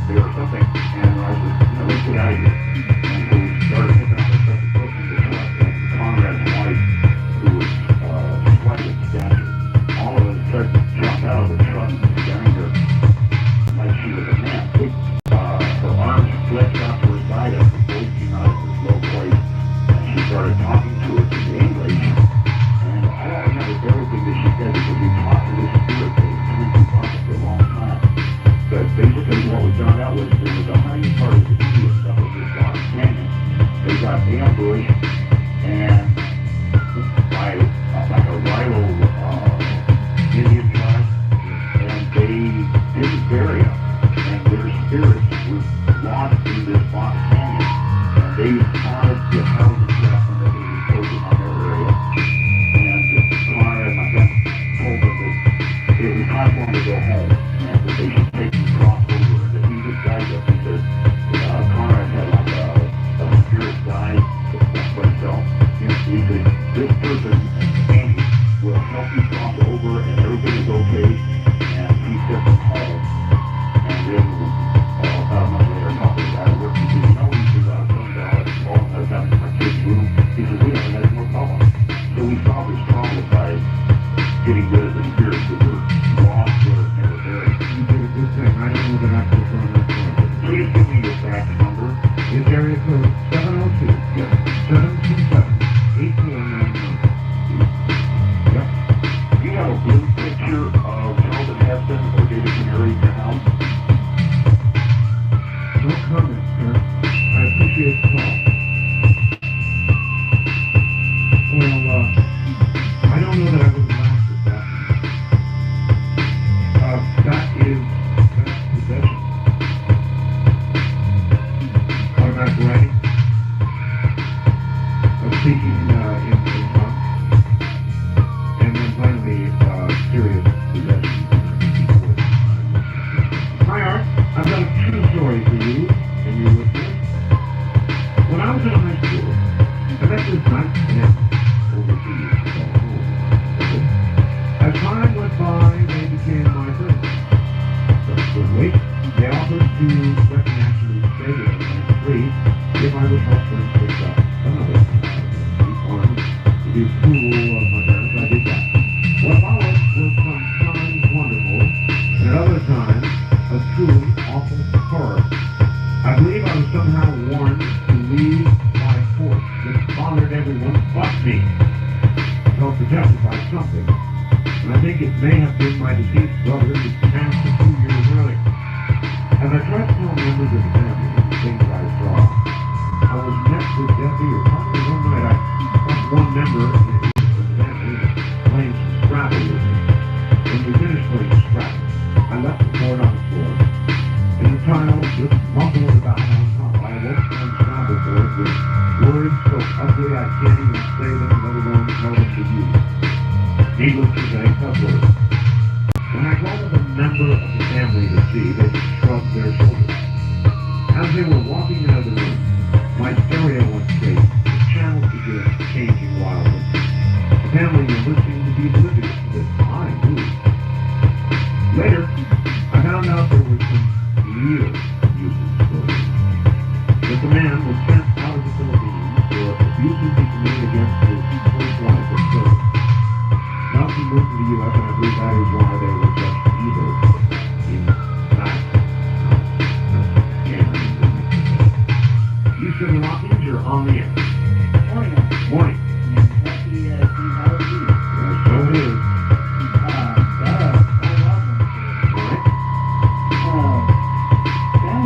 [SPEAKER 6] there or something. And I said, let's get out of here. And so we started picking up our stuff and pushing the truck. And Conrad's wife, who was slight in stature, all of a sudden jumped out of the truck and staring her like she was a man. Her arms flexed out to her side as the voice came out of this low voice. And she started talking to us in English. And I don't remember everything that she said because we talked to this spirit that was coming through Boston for a long time. But basically what we found out was there was a honey part of the Indian stuff of this Rock Canyon. They got ambushed and by like a rival Indian tribe, and they didn't bury them. And their spirits were lost in this Rock Canyon. And they caused the housing traffic that was imposing on their area. And Conrad and my friend told them that it was time for them to go home and that they should take the cross over. And that he just guided us. He said Conrad had like a spirit guide for himself. He said, this person, Andy, will help you cross over and everything is okay. And he sent them home. And then about a month later, talking about it, working, he said, he says, I was going to I was having my kid's room. He says, we haven't had no problem. So we solved this problem by getting rid of the spirits that were lost or never buried.
[SPEAKER 1] You did a good thing. I don't know the access on that project.
[SPEAKER 6] Please give me your fax number.
[SPEAKER 1] It's area code 702-727-8499. Yep.
[SPEAKER 6] Do you have a blue picture of Charlton Heston or David Canary in your house?
[SPEAKER 1] No comment, sir. I appreciate the call. Well, I don't know that I would laugh at that. That's possession. Automatic writing. Speaking in tongues. And then finally, serious possession. Hi, Art. I've got a true story for you and your listeners. When I was in high school, I met this nice man overseas. As time went by, they became my friends. Subsequently, they offered to let me actually stay there rent free if I would help them pick up another farm to be cool of my parents. I did that. What followed was sometimes wonderful, and at other times a truly awful horror. I believe I was somehow warned to leave by force that bothered everyone but me. Self-protected by something. And I think it may have been my deceased brother who passed a few years earlier. As I tried to tell members of the family the things I saw, I was met with deaf ears. Probably one night I caught one member of the family playing some Scrabble with me. When we finished playing Scrabble, I left the board on the floor. And the child just mumbled about on top. I awoke from the Scrabble board with words so ugly I can't even say them, let alone tell them to you. Needless to say, tough words. When I called up a member of the family to see, they just shrugged their shoulders. As they were walking out of the room, my stereo went straight. The channel began changing wildly. The family were listening to be oblivious to this. I knew. Later, I found out there were some real abusive stories. That the man was sent out of the Philippines for abuses he committed against his first wife and children. Now he moved to the U.S., and I believe that is why they were such evil in fact. Houston Rockings, you're on the air.
[SPEAKER 3] Morning.
[SPEAKER 1] Morning.
[SPEAKER 3] Happy St. Halloween.
[SPEAKER 1] So it is.
[SPEAKER 3] Got a lot of them.
[SPEAKER 1] All right.
[SPEAKER 3] Back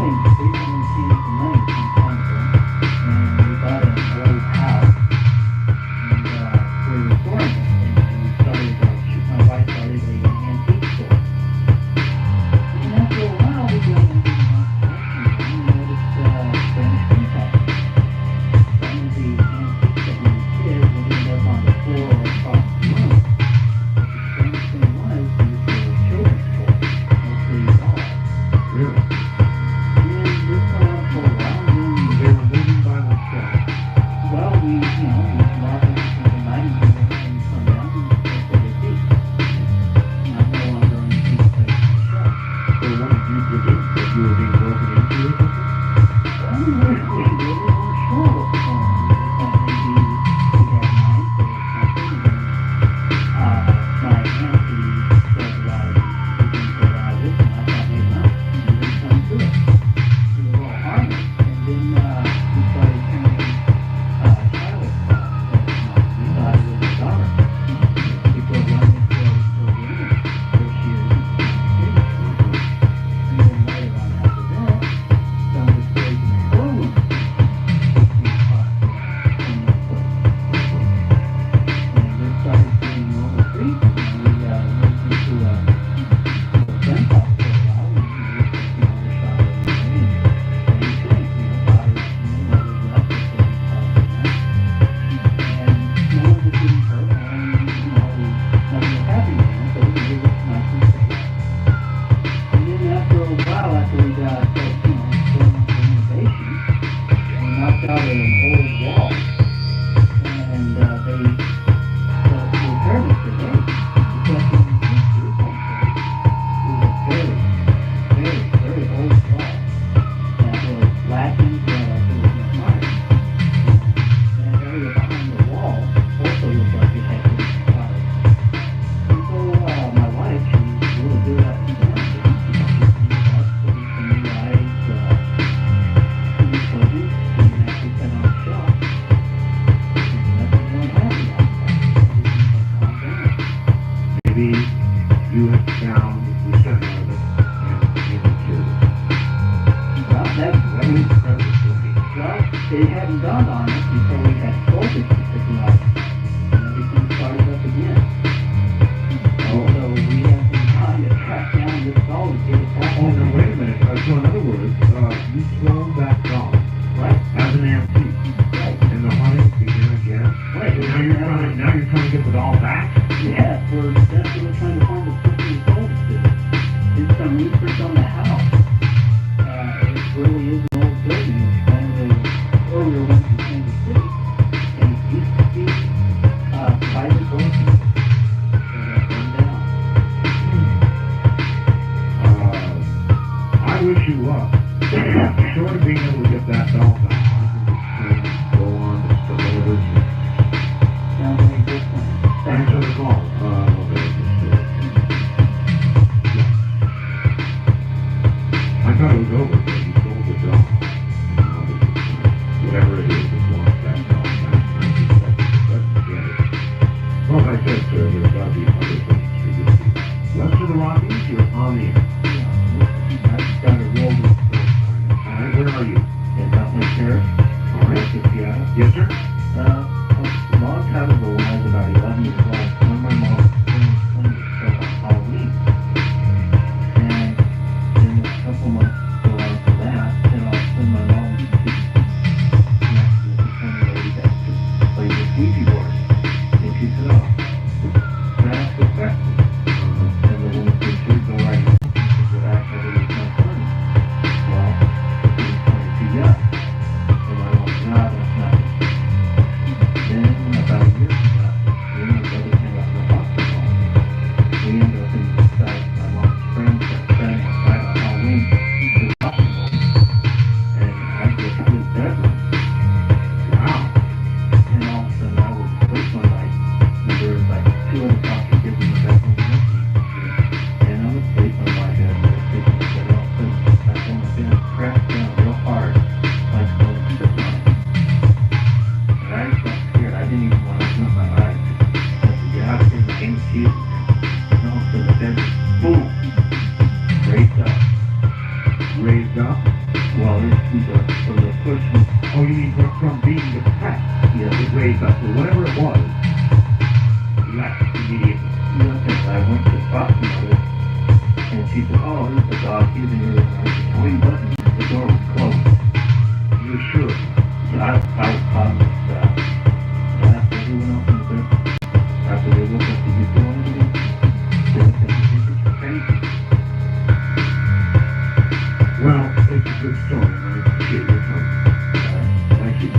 [SPEAKER 1] down the center of it and killed it.
[SPEAKER 3] Well, that, I mean,
[SPEAKER 1] Incredible story.
[SPEAKER 3] well, it hadn't dawned on us until we had sold it to the lot. And everything started up again.
[SPEAKER 1] Oh.
[SPEAKER 3] So we have been trying to track down this dog to get it back.
[SPEAKER 1] Oh, no, wait a minute. So in other words, you sold that dog
[SPEAKER 3] Right,
[SPEAKER 1] as an antique,
[SPEAKER 3] right.
[SPEAKER 1] and the hunting began again.
[SPEAKER 3] Right.
[SPEAKER 1] And now you're trying to get the doll back?
[SPEAKER 3] Yeah, that's what we're trying to find the person who sold it to. Did some research on the house. It really is an old building. It's one of the earlier ones in Kansas City. And it used to be private grocery. That burned down.
[SPEAKER 1] I wish you luck. Short of being able to get that doll back, I can just go on to Stability.
[SPEAKER 3] Sounds like a good plan.
[SPEAKER 1] Answer the call. Okay, I thought it was over, but you sold the dog. Whatever it is, just wants that dog back. Let's get it. Well, like I said, sir, there's got to be other things for you to do. West of the Rockies, you're on the air. I've got a roll with all right, where are you?
[SPEAKER 3] In Dublin Sheriff,
[SPEAKER 1] All right.
[SPEAKER 3] Seattle.
[SPEAKER 1] Yes, sir?
[SPEAKER 3] A long time ago, when I was about 11 years old, one of my mom's friends played this stuff on Halloween. And then a couple months go on for that, then all of a sudden my mom was next to this funny lady that played with Ouija board. And she said, oh, can I ask a question? And the woman said, sure, go right ahead. She said, actually, it's not funny. Well, she was pointing to yes. And my mom said, no, that's not it. Then about a year from that, me and my brother came out of the hospital. We ended up inside my mom's friend's friend outside on Halloween to the hospital. And I just hit his bedroom.
[SPEAKER 1] Wow.
[SPEAKER 3] And all of a sudden I was asleep one night. And there was like 2 o'clock kids in the bedroom with me. And I'm asleep on my bed and they're sleeping in the bed. All of a sudden I feel my bed crash down real hard. Like someone sitting on it. And I just got scared. I didn't even want to open up my eyes. I said, get out of here, the game of Jesus. And all of a sudden the bed just boom, raised up.
[SPEAKER 1] Raised up.
[SPEAKER 3] Well, it's from the cushion.
[SPEAKER 1] Oh, you mean from being depressed?
[SPEAKER 3] Yeah.
[SPEAKER 1] It raised up. So whatever it was, you left immediately.
[SPEAKER 3] I went to talk to her, and she said, oh, there's the dog. He's in here. And I said, what are you button? The door was closed.
[SPEAKER 1] You were sure?
[SPEAKER 3] So I was positive that. And after everyone else in the bed, after they looked up, did you feel anything? They looked at me, it's crazy.
[SPEAKER 1] Well, it's a good story, and I appreciate your time. Thank you.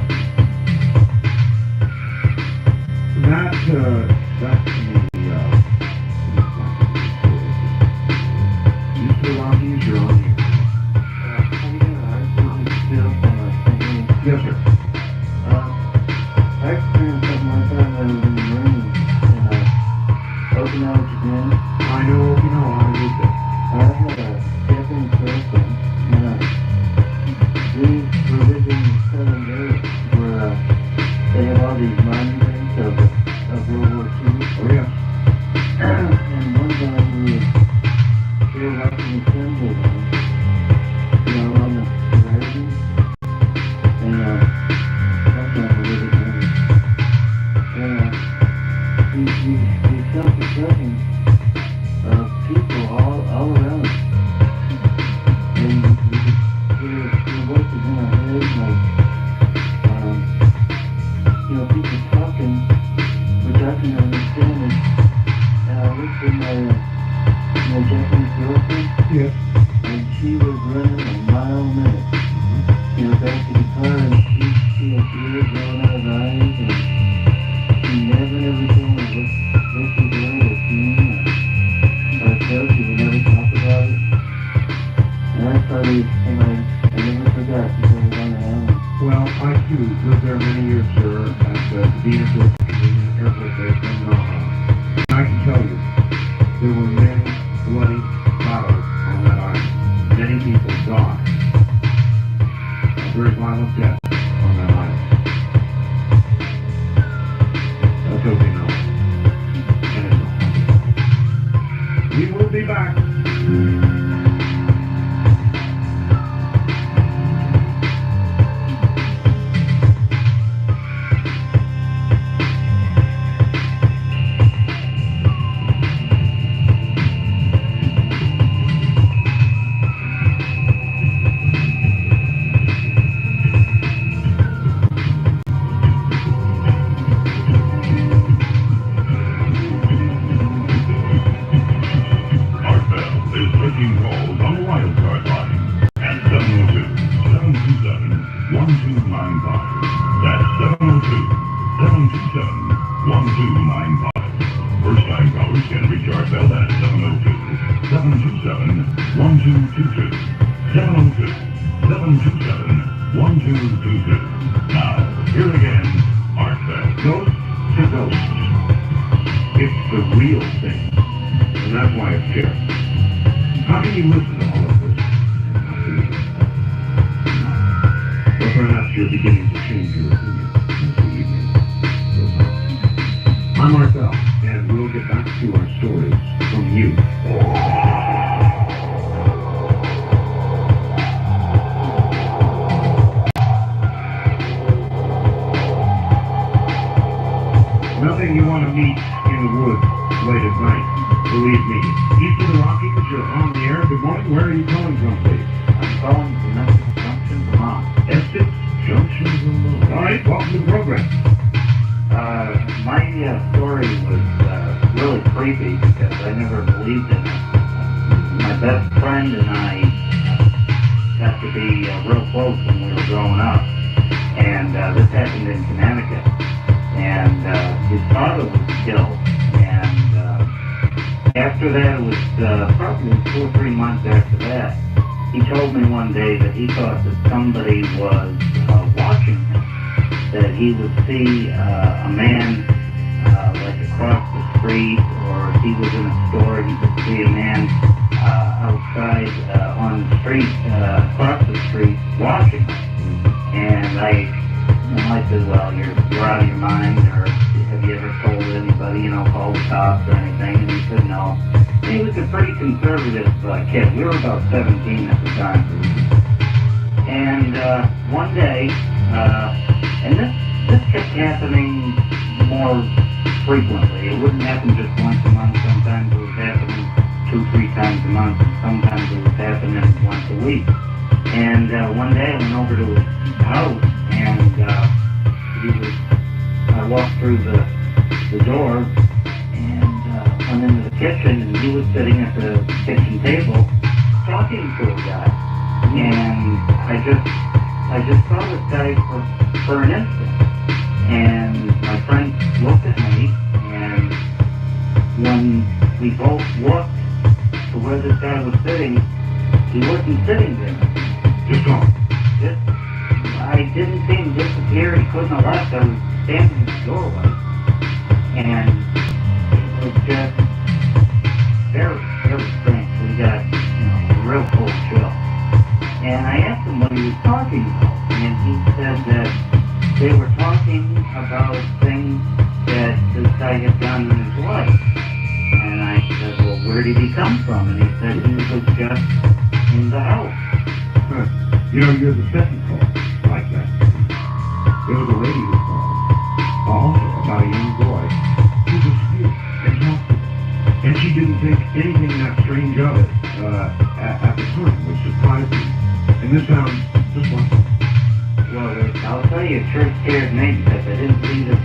[SPEAKER 1] That to me, East of the Rockies, you're on here. Yes, sir.
[SPEAKER 3] I experienced something like that when I was in the Marines in Okinawa, Japan.
[SPEAKER 1] I know, I lived there.
[SPEAKER 3] I had a Japanese girlfriend, and we were living in Southern Europe where they have all these monuments of World War II.
[SPEAKER 1] Oh, yes.
[SPEAKER 3] And one time we were watching the film building, on the horizon, and that's not a really movie. And we felt the presence of people all around us. And we were voices in our heads, like, people talking, which I can understand. And I looked at my Japanese girlfriend,
[SPEAKER 1] Yes.
[SPEAKER 3] and she was running a mile a minute. Back to the car, and she had tears rolling out of her eyes, and she never told me what she did or seen or felt. She would never talk about it. And I started, I never forgot because I was on the island.
[SPEAKER 1] Well, I too lived there many years, sir, at the Venus Air Force Base in Naha. I can tell you, there were many bloody battles on that island. Many people died. A very violent death on that island. That's Okinawa. And it's a haunted island. We will be back.
[SPEAKER 7] Cartel is taking calls on the wild card line at 702-727-1295. That's 702-727-1295. First-time callers can reach our cell at 702-727-1222. 702-727-1222. Now, here again, Art Bell.
[SPEAKER 1] Ghost to ghost. It's the real thing. And that's why it's scary. How can you listen to all of this and not believe it? Or perhaps you're beginning to change your opinion as the evening goes on. I'm Marcel, and we'll get back to our stories from you. Nothing you want to meet in the woods late at night. Believe me. East of the Rockies, you're on the air. Good morning. Where are you calling from, please?
[SPEAKER 3] I'm calling from Essex Junction, Vermont.
[SPEAKER 1] Essex Junction, Vermont. All right, welcome to the program.
[SPEAKER 3] My story was really creepy because I never believed in it. My best friend and I got to be real close when we were growing up. And this happened in Connecticut. And his father was killed. And after that, it was probably 2 or 3 months after that, he told me one day that he thought that somebody was watching him, that he would see a man like across the street, or if he was in a store, he could see a man outside on the street, across the street, watching him. And I said, well, you're out of your mind, or have you ever told anybody, call the cops or anything? And he said, no. And he was a pretty conservative kid. We were about 17 at the time. And one day, and this kept happening more frequently. It wouldn't happen just once a month. Sometimes it was happening 2-3 times a month, and sometimes it was happening once a week. And one day I went over to his house, and I walked through the door and went into the kitchen, and he was sitting at the kitchen table talking to a guy. And I just saw this guy for an instant. And my friend looked at me, and when we both looked to where this guy was sitting, he wasn't sitting there.
[SPEAKER 1] Just gone.
[SPEAKER 3] I didn't see him disappear. He couldn't have left. I was standing in the doorway. And it was just very, very strange. We got, a real cold chill. And I asked him what he was talking about. And he said that they were talking about things that this guy had done in his life. And I said, well, where did he come from? And he said he was just in the house.
[SPEAKER 1] Huh. You're the second call like that. There was a lady who called, also about a young boy who disappeared and talked to her. And she didn't think anything that strange of it at the time, which surprised me. And this sounds just like it.
[SPEAKER 3] Well, I'll tell you, it sure scared me because I didn't believe it.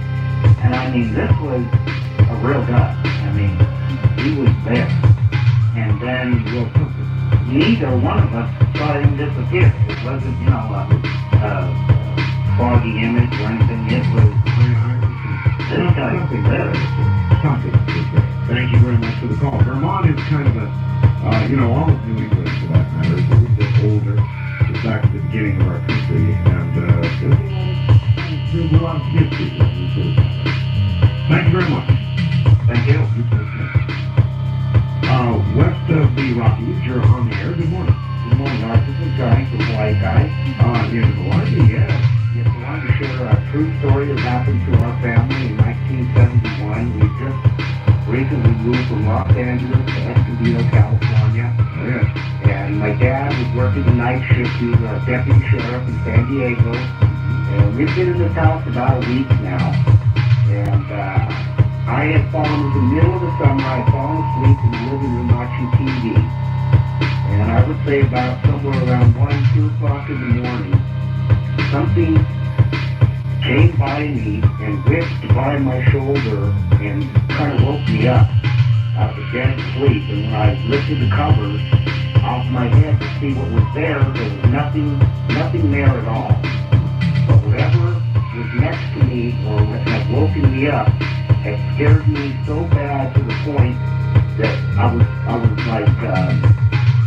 [SPEAKER 3] And I mean, this was a real guy. I mean, he was there. And then, well, neither one of us saw him disappear. It wasn't, a foggy image or anything. It was this guy was there.
[SPEAKER 1] Something was there. Thank you very much for the call. Vermont is kind of a, all of New England for that matter, is a little bit older. It's back at the beginning of our country, and there's a lot of history that we sort of have. Thank you very much.
[SPEAKER 3] Thank you.
[SPEAKER 1] You take care. West of the Rockies, you're on the air. Good morning.
[SPEAKER 3] Good morning, Art. This is Johnny from Hawaii Guy.
[SPEAKER 1] In Hawaii, yeah.
[SPEAKER 3] Yes, I wanted to share a true story that happened to our family in 1971. We just recently moved from Los Angeles to Escondido, California.
[SPEAKER 1] Yeah.
[SPEAKER 3] And my dad was working the night shift. He was a deputy sheriff in San Diego. And we've been in this house about a week now. And I had fallen in the middle of the summer. I had fallen asleep in the living room watching TV. And I would say about somewhere around 1, 2 o'clock in the morning, something came by me and whipped by my shoulder and kind of woke me up out of a dead sleep. And when I lifted the covers off my head to see what was there was nothing there at all. But whatever was next to me or had woken me up had scared me so bad to the point that I was like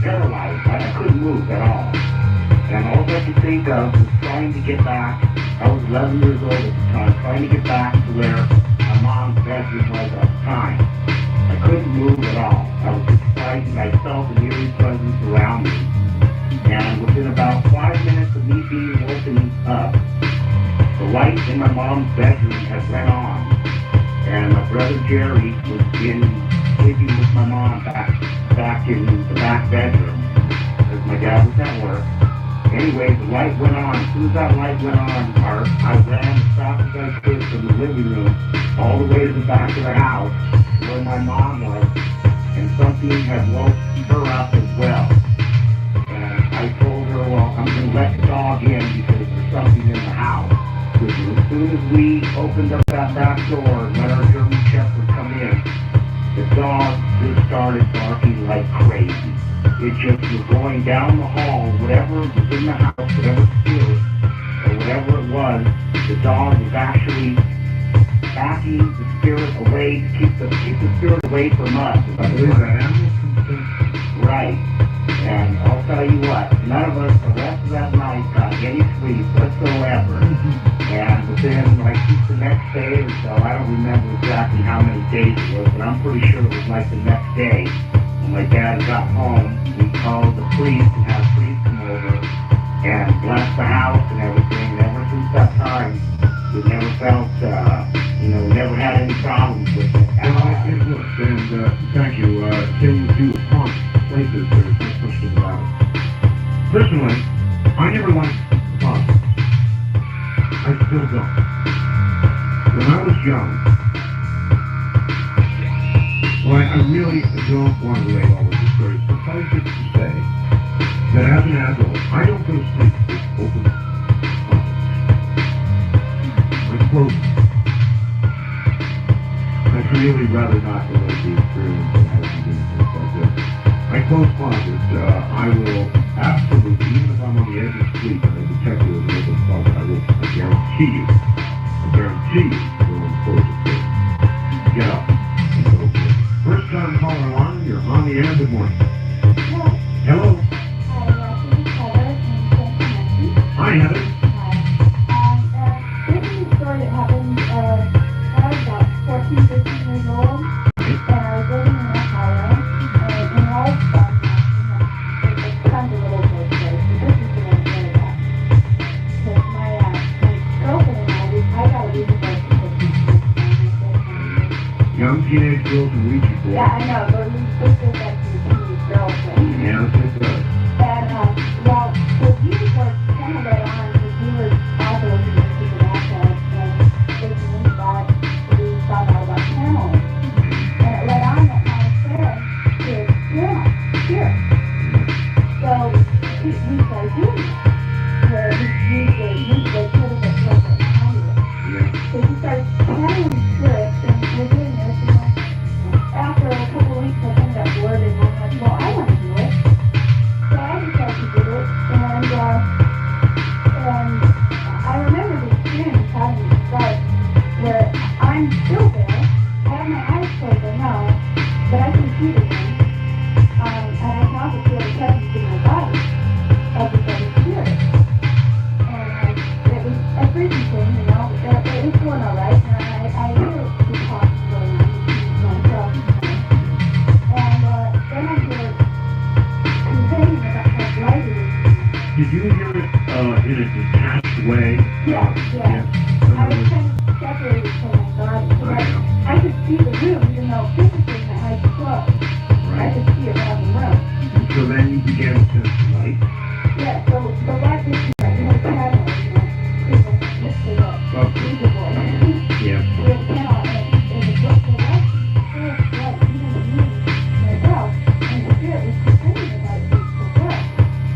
[SPEAKER 3] paralyzed. I couldn't move at all. And all I could think of was trying to get back. I was 11 years old at the time, trying to get back to where my mom's bedroom was at the time. I couldn't move at all. I was just frightened. I felt an eerie presence around me. And within about 5 minutes of me being woken up, the light in my mom's bedroom had went on. And my brother Jerry was sleeping with my mom back in the back bedroom because my dad was at work. Anyway, the light went on. As soon as that light went on, I ran as fast as I could from the living room all the way to the back of the house where my mom was, and something had woke her up as well. And I told her, well, I'm going to let the dog in because there's something in the house. As soon as we opened up that back door and let our German Shepherd come in, the dog just started barking like crazy. It just was going down the hall, whatever was in the house, whatever spirit, or whatever it was, the dog was actually backing the spirit away to keep the spirit away from us.
[SPEAKER 1] I believe that animal consent.
[SPEAKER 3] Right. And I'll tell you what, none of us the rest of that night got any sleep whatsoever. And within just the next day or so, I don't remember exactly how many days it was, but I'm pretty sure it was like the next day. When my dad got home, we called the priest and had a priest come over and bless the house and everything. And ever since that time, we've never felt, never had any problems with it at all.
[SPEAKER 1] It works, and thank you. Things do haunt places, there's no question about it. Personally, I never liked haunts. I still don't. When I was young, well, I really don't want to lay all of the stories, but suffice it to say that as an adult, I don't go to sleep with open closets. I close them. I'd really rather not relate the experience than have you do things like this. My closed closet, I will absolutely, even if I'm on the edge of sleep and I detect it with an open closet, I guarantee you, will close it first. Get up and go for it. First time caller on, you're on the air. Good morning. Hello. Hi, Heather.
[SPEAKER 5] This is a story that happened I was about 14, 15 years old, and I was living in Ohio, in Wallstone. It's kind of a little bit place, but this is the one I heard about. Because my girlfriend and I got a Ouija board because we
[SPEAKER 1] Young teenage girls and Ouija board.
[SPEAKER 5] Yeah, I know, but this goes back to the teenage girlfriend.
[SPEAKER 1] Yes, it does.
[SPEAKER 5] And, the Ouija board kind of led on because we were also looking into the assets and looking into that. We found out about channeling. And it led on that my friend is spirit. So we started doing it. Where we used the sort of a program conduit.
[SPEAKER 1] Yeah.
[SPEAKER 5] So we started channeling spirits and we're doing this. And after a couple of weeks, I kind of got bored and I'm like, well, I want to do it. So I decided to do it. And I remember the experience having to start where I'm still there. I have my eyes closed, I know, but I can see the thing. And I can also feel the presence in my body of this other spirit. And it was a freaky thing, but it was going all right. And I knew the talk was going on between myself and him. And then I hear complaining about how bright it is.
[SPEAKER 1] Did you hear it in a detached way?
[SPEAKER 5] Yeah. I was kind of separated from my body. So I could see the room, even though physically
[SPEAKER 1] get a sense of light.
[SPEAKER 5] Yeah, so the light is like no channel, people just say that.
[SPEAKER 1] Okay.
[SPEAKER 5] Visible.
[SPEAKER 1] Yeah.
[SPEAKER 5] We cannot, and the light is like, even the moon myself, and the spirit was pretending the light was so well,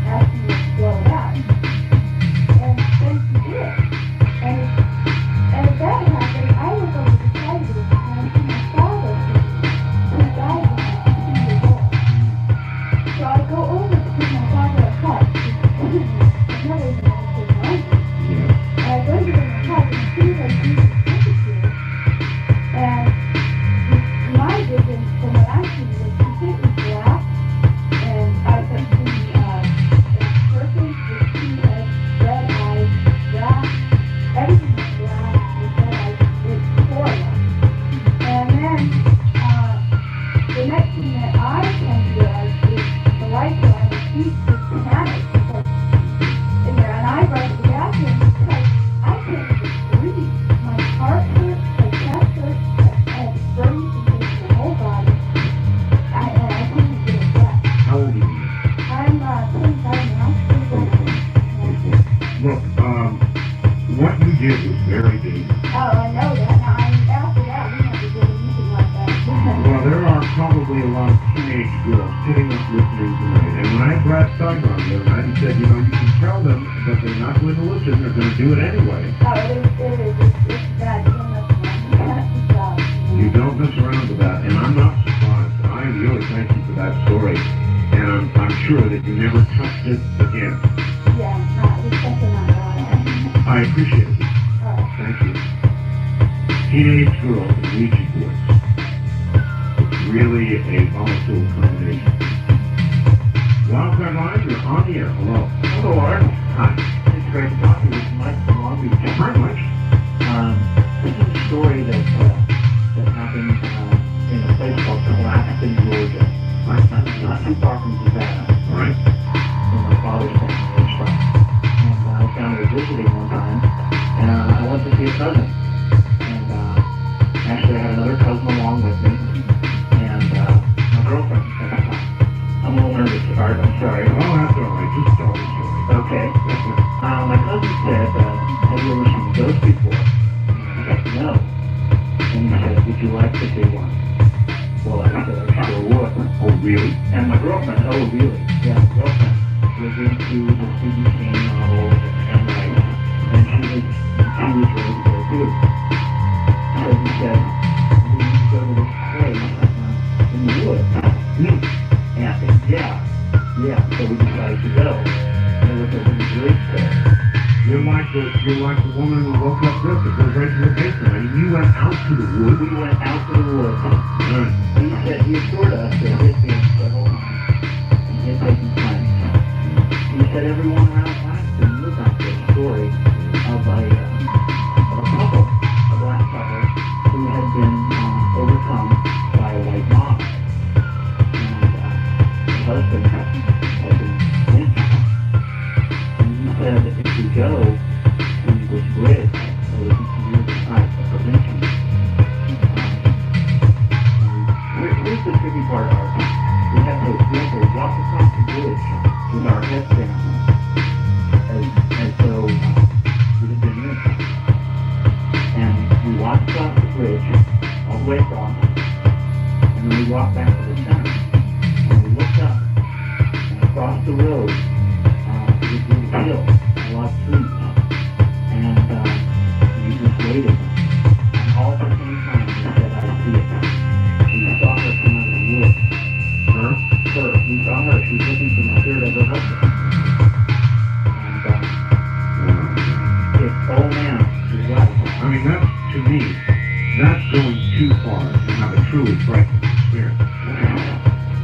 [SPEAKER 5] after you blow it out. And then she did. And that happened, I was over the side of it, and I see my father, who died when I was 2 years old. So I go over to give my father a hug. I've never even had to say no.
[SPEAKER 1] Yeah.
[SPEAKER 5] And I go to give him a hug, and as soon as I see his picture, and my vision, from what I see, was completely black, and I could see a person with 2 heads, red eyes, black, everything was black, with red eyes, it's horrible. And then, the next thing that I can realize is the lights are on, and he's just panicked in there, and I run to the bathroom because I can't even breathe. My heart hurts, my chest hurts, I have burning sensation in my whole body, and I can't even get a breath.
[SPEAKER 1] How old are you?
[SPEAKER 5] I'm 25 now.
[SPEAKER 1] Look, what you did was very dangerous.
[SPEAKER 5] Oh, I know that. Now, after that, we never did anything like that.
[SPEAKER 1] Well, there are probably a lot of teenage girls sitting up listening tonight. And when I grabbed Saigon the other night and said, you know, you can tell them that they're not going to listen, they're going to do it anyway.
[SPEAKER 5] Oh, it's bad. You don't mess around.
[SPEAKER 1] You don't mess around with that, and I'm not surprised. I really thank you for that story, and I'm sure that you never touched it again.
[SPEAKER 5] Yeah, it's definitely not right.
[SPEAKER 1] I appreciate it.
[SPEAKER 5] Alright.
[SPEAKER 1] Thank you. Teenage girls and Ouija boards. It's really a volatile combination. Wildcard Line, you're on the air. Hello.
[SPEAKER 3] Hello, Art.
[SPEAKER 1] Hi.
[SPEAKER 3] It's great to talk to you. It's Mike from Long Beach.
[SPEAKER 1] Hi, Mike.
[SPEAKER 3] This is a story that happened in a place called Claxton, Georgia. Not too far from Savannah,
[SPEAKER 1] All right.
[SPEAKER 3] where my father's family is from. And I was down there visiting one time, and I went to see a cousin. And actually I had another cousin along with me, and my girlfriend at the time. I'm a little nervous, Art, I'm sorry.
[SPEAKER 1] Oh, that's all right. Just tell the story.
[SPEAKER 3] Okay. My cousin said, have you ever seen ghosts before? And I said, no. And he said, would you like to see one? Well, I said, I sure would.
[SPEAKER 1] Oh, really?
[SPEAKER 3] And my girlfriend, oh, really? Yeah, my girlfriend was into the Stephen King novels and writing, and she was ready to go too. So he said, we need to go to this place in the woods. And I said, yeah. So we decided to go. And it was a really great day.
[SPEAKER 1] You're like the woman who woke up this. It goes right to the basement. I mean, you went out to the woods.
[SPEAKER 3] We went out to the woods.
[SPEAKER 1] Right.
[SPEAKER 3] He said, he assured us that he had been several times, and he had taken plans. He said everyone around Claxton knew about this story of a couple, a black couple, who had been overcome by a white mob. And the husband had been lynched. And he said that if we go to this bridge, so we can see the site of the lynching. Here's the tricky part, Art. We have to walk across the bridge with our heads down, as though we had been lynched. And we walked across the bridge, all the way across, and then we walked back to the center. And we looked up, and across the road, was a hill, a lot of trees. And we just waited. And all at the same time, we said, I see it. We saw her come out of the woods.
[SPEAKER 1] Her?
[SPEAKER 3] Her. We saw her. She was looking for the spirit of her husband. And it's, oh man, she's right.
[SPEAKER 1] I mean, that's, to me, that's going too far to have a truly frightening experience.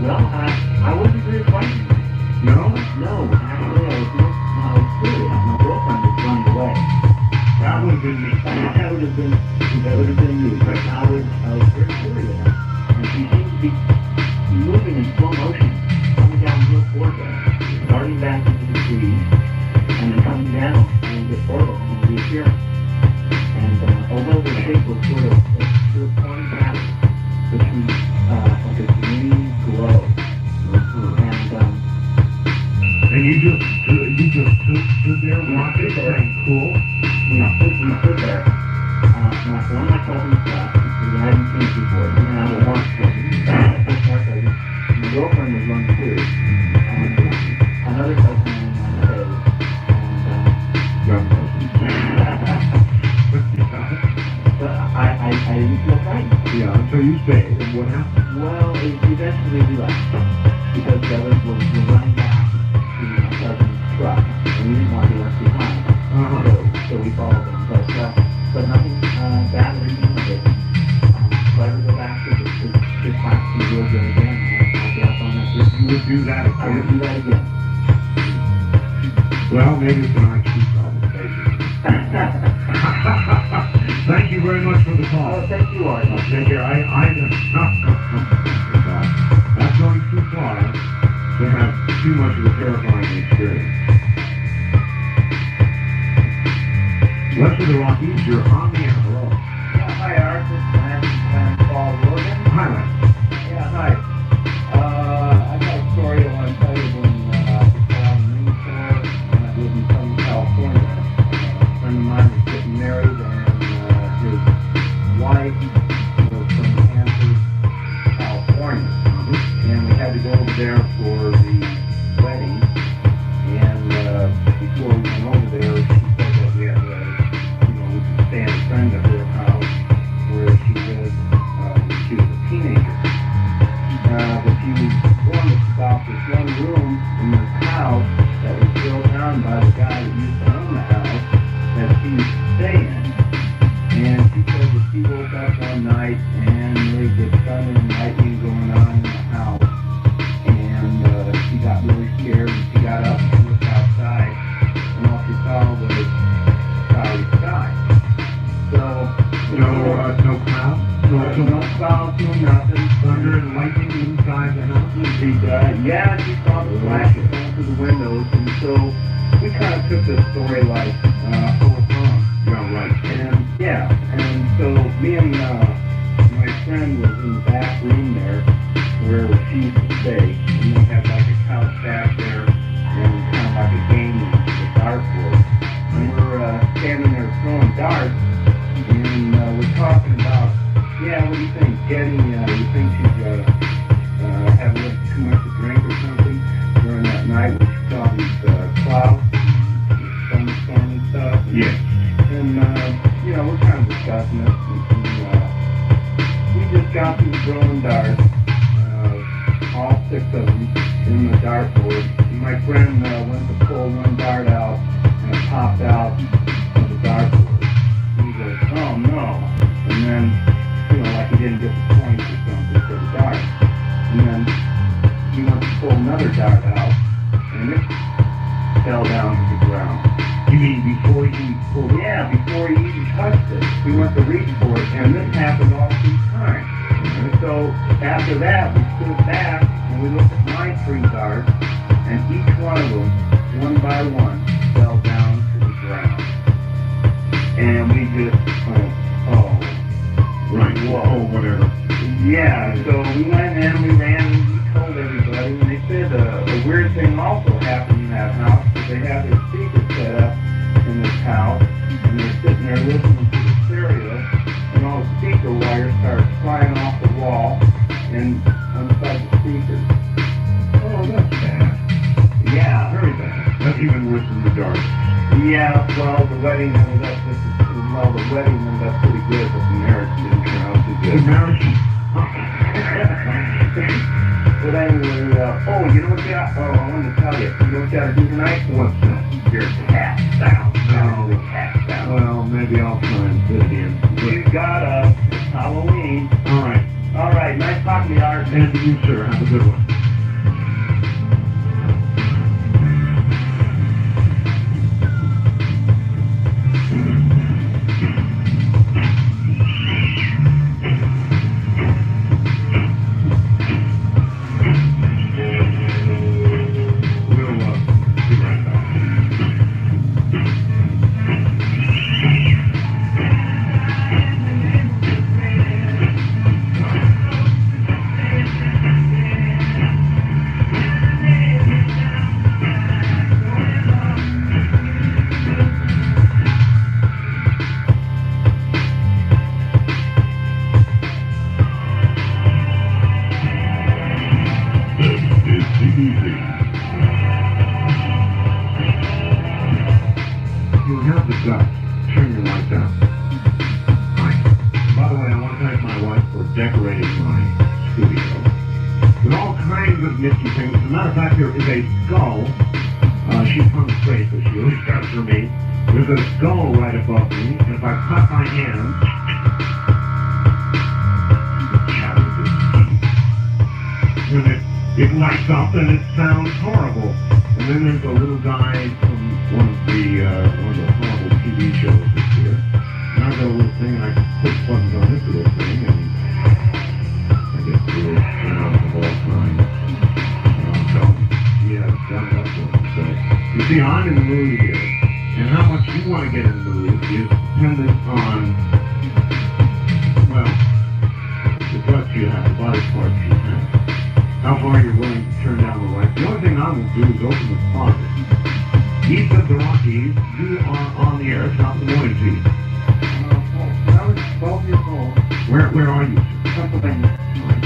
[SPEAKER 3] Well, I wasn't very frightened.
[SPEAKER 1] No?
[SPEAKER 3] No, actually, I was serious. My girlfriend was running away.
[SPEAKER 1] That would have been me.
[SPEAKER 3] That would have been you. But I was very serious. And she seemed to be moving in slow motion, coming down real towards us, starting back into the trees, and then coming down a little bit further and reappearing. And although the shape was sort of point pattern between like a green glow, and
[SPEAKER 1] And you just stood there watching, saying, cool.
[SPEAKER 3] We stood there. One of my cousins left. We hadn't seen it before. We didn't have a lunch cousin. More cousins. My girlfriend was one too. Another cousin and I stayed.
[SPEAKER 1] Young person.
[SPEAKER 3] But I didn't feel frightened.
[SPEAKER 1] Yeah, so you stayed, and what happened?
[SPEAKER 3] Well, eventually we left. Because the others were running back to my cousin's truck. And we didn't want to be left behind. So we followed them. But nothing bad or anything like it. So I would go back to this class and do it again. I'll be up on that.
[SPEAKER 1] You would do that
[SPEAKER 3] I would do
[SPEAKER 1] again?
[SPEAKER 3] that again.
[SPEAKER 1] Well, maybe it's an IQ conversation. Thank you very much for the call.
[SPEAKER 3] Oh, thank you, Art.
[SPEAKER 1] Take care. That's going too far to have too much of a terrifying experience. West of the Rockies, you're on the air. Hello.
[SPEAKER 2] Yeah, hi, Art. This is Lance Paul Logan.
[SPEAKER 1] Hi, Lance.
[SPEAKER 2] Yeah, hi. I got a story I want to tell you when I was out in the Marine Corps when I lived in Southern California. A friend of mine was getting married and his wife was from Hanford, California. And we had to go over there for the wedding. And before we went over there, she said that we had to, we could stay at a friend of her house where she lived when she was a teenager. But she was going about this one room in this house that was built down by the guy that used to own the house that she used to stay in. And she said that she woke up one night and there was this thunder and lightning going on in the house. And she got really scared and she got up and she looked outside and all she saw was cloudy sky. So,
[SPEAKER 1] No cloud?
[SPEAKER 2] no clouds, no nothing.
[SPEAKER 1] Thunder and lightning inside the house?
[SPEAKER 2] Yeah, she saw the flashes going through the windows, and so we kind of took this story like full of fun.
[SPEAKER 1] Yeah, right.
[SPEAKER 2] And so me and my friend was in the back room there where she used to stay, and they had like a couch back there and kind of like a game room, a dartboard. And we're standing there throwing darts, and we're talking about, yeah, what do you think, Getty? You think she's had a little too much to drink or something during that night when she saw these clouds, these thunderstorm and stuff?
[SPEAKER 1] Yes.
[SPEAKER 2] And, we're kind of discussing it. And, we just got through throwing darts, all 6 of them in the dartboard. And my friend went to pull one dart out, and it popped out of the dartboard. And he goes, oh no. And then, like he didn't get the points or something for the dart. And then he went to pull another dart out, and it fell down to the ground.
[SPEAKER 1] You mean before you pulled it?
[SPEAKER 2] Yeah, before he even touched it. We went to reach for it, and this happened all 3 times. And so after that, we stood back, and we looked at my 3 darts, and each one of them, one by one, fell down to the ground. And we just went, oh.
[SPEAKER 1] Right.
[SPEAKER 2] Whoa.
[SPEAKER 1] Oh, whatever.
[SPEAKER 2] Yeah, so we went in, we ran, and we told everybody, and they said a weird thing also happened in that house, because they had their speakers set up in this house, and they're sitting there listening to the stereo, and all the speaker wires started flying off the wall and inside the speakers.
[SPEAKER 1] Oh, that's bad.
[SPEAKER 2] Yeah.
[SPEAKER 1] Very bad. That's even worse than the dark.
[SPEAKER 2] Yeah, well, the wedding ended up pretty good, but the marriage didn't turn out too
[SPEAKER 1] The
[SPEAKER 2] good.
[SPEAKER 1] marriage.
[SPEAKER 2] But anyway, you know what you got? Oh, I wanted to tell you. You know what you got to do tonight?
[SPEAKER 1] What's that?
[SPEAKER 2] Your cat down.
[SPEAKER 1] No.
[SPEAKER 2] The cat down.
[SPEAKER 1] Well, maybe I'll try and fit it in.
[SPEAKER 2] You gotta. It's Halloween.
[SPEAKER 1] All right.
[SPEAKER 2] All right, nice talking to you, Art.
[SPEAKER 1] And you, sir, have a good one. You have the guts. Turn your light down. Hi. By the way, I want to thank my wife for decorating my studio with all kinds of nifty things. As a matter of fact, there is a skull. She's hung straight, but she always does for me. There's a skull right above me, and if I cut my hand, it lights up and it sounds horrible. And then there's a little guy from one of the horrible TV shows that's here. And I've got a little thing, and I push buttons on this little thing, and I get little sounds of all kinds. So, yeah, it's done it up for me. So, you see, I'm in the mood here. And how much you want to get in the mood is dependent on, well, the guts you have, the body parts you have. How far you're willing to turn down the light. The only thing I will do is open the closet. East of the Rockies, you are on the air. Top of the morning to you.
[SPEAKER 3] When I was 12 years old,
[SPEAKER 1] Where are you, sir?
[SPEAKER 3] Pennsylvania. When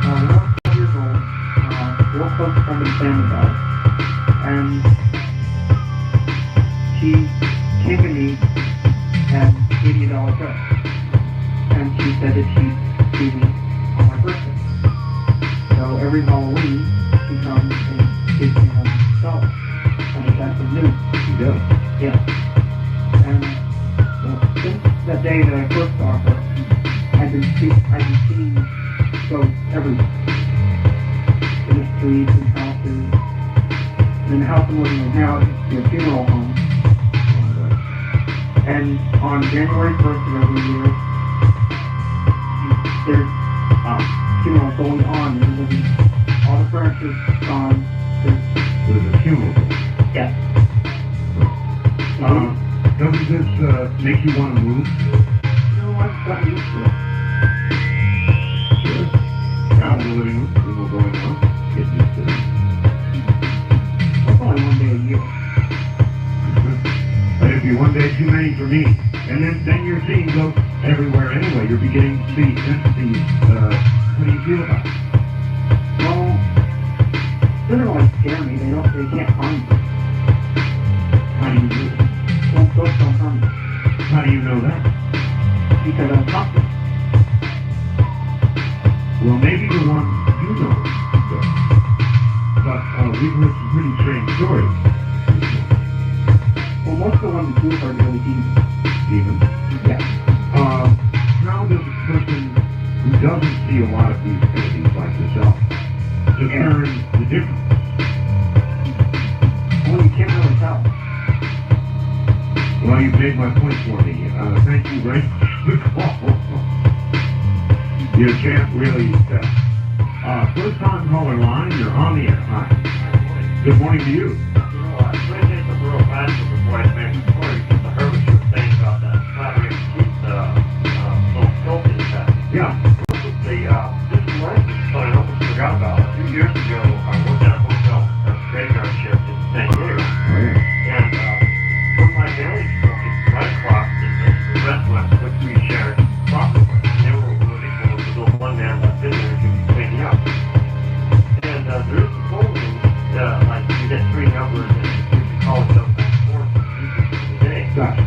[SPEAKER 3] I was 12 years old, real close friend of the family died. And she came to me and gave me $80 check. And she said that she'd give me on my birthday. So every Halloween, she comes and gives me $100. And it's actually new.
[SPEAKER 1] You do.
[SPEAKER 3] Yeah. And since that day that I first saw her, I've been seeing ghosts everywhere. In the streets and houses. And in the house I'm living in now, it's a funeral home. And on January 1st of every year, there's funeral going on. And all the furniture's gone.
[SPEAKER 1] There's a funeral.
[SPEAKER 3] Yeah.
[SPEAKER 1] Doesn't this make you want to move?
[SPEAKER 3] No, I've gotten used to it.
[SPEAKER 1] Sure. Out in the living room, we will go in now. Get used to it.
[SPEAKER 3] It's only one day a year.
[SPEAKER 1] It'd be one day too many for me. And then you're seeing ghosts everywhere anyway. You're beginning to see entities. How do you feel about it?
[SPEAKER 3] Well, they don't always scare me. They can't harm me.
[SPEAKER 1] How do you do it?
[SPEAKER 3] Well, ghosts don't harm me.
[SPEAKER 1] How do you know that?
[SPEAKER 3] Because I'm talking.
[SPEAKER 1] Well, maybe the one you know does. But we've heard some pretty strange stories.
[SPEAKER 3] Well, most of the ones that do are really demons.
[SPEAKER 1] Demons.
[SPEAKER 3] Yeah.
[SPEAKER 1] How does a person who doesn't see a lot of these entities like yourself discern the difference?
[SPEAKER 3] Well, you can't really tell.
[SPEAKER 1] Well, you've made my point for me. Thank you very much for the call. You can't really tell. First time caller line, you're on the air. Hi. Good morning to you. Yeah. Gotcha.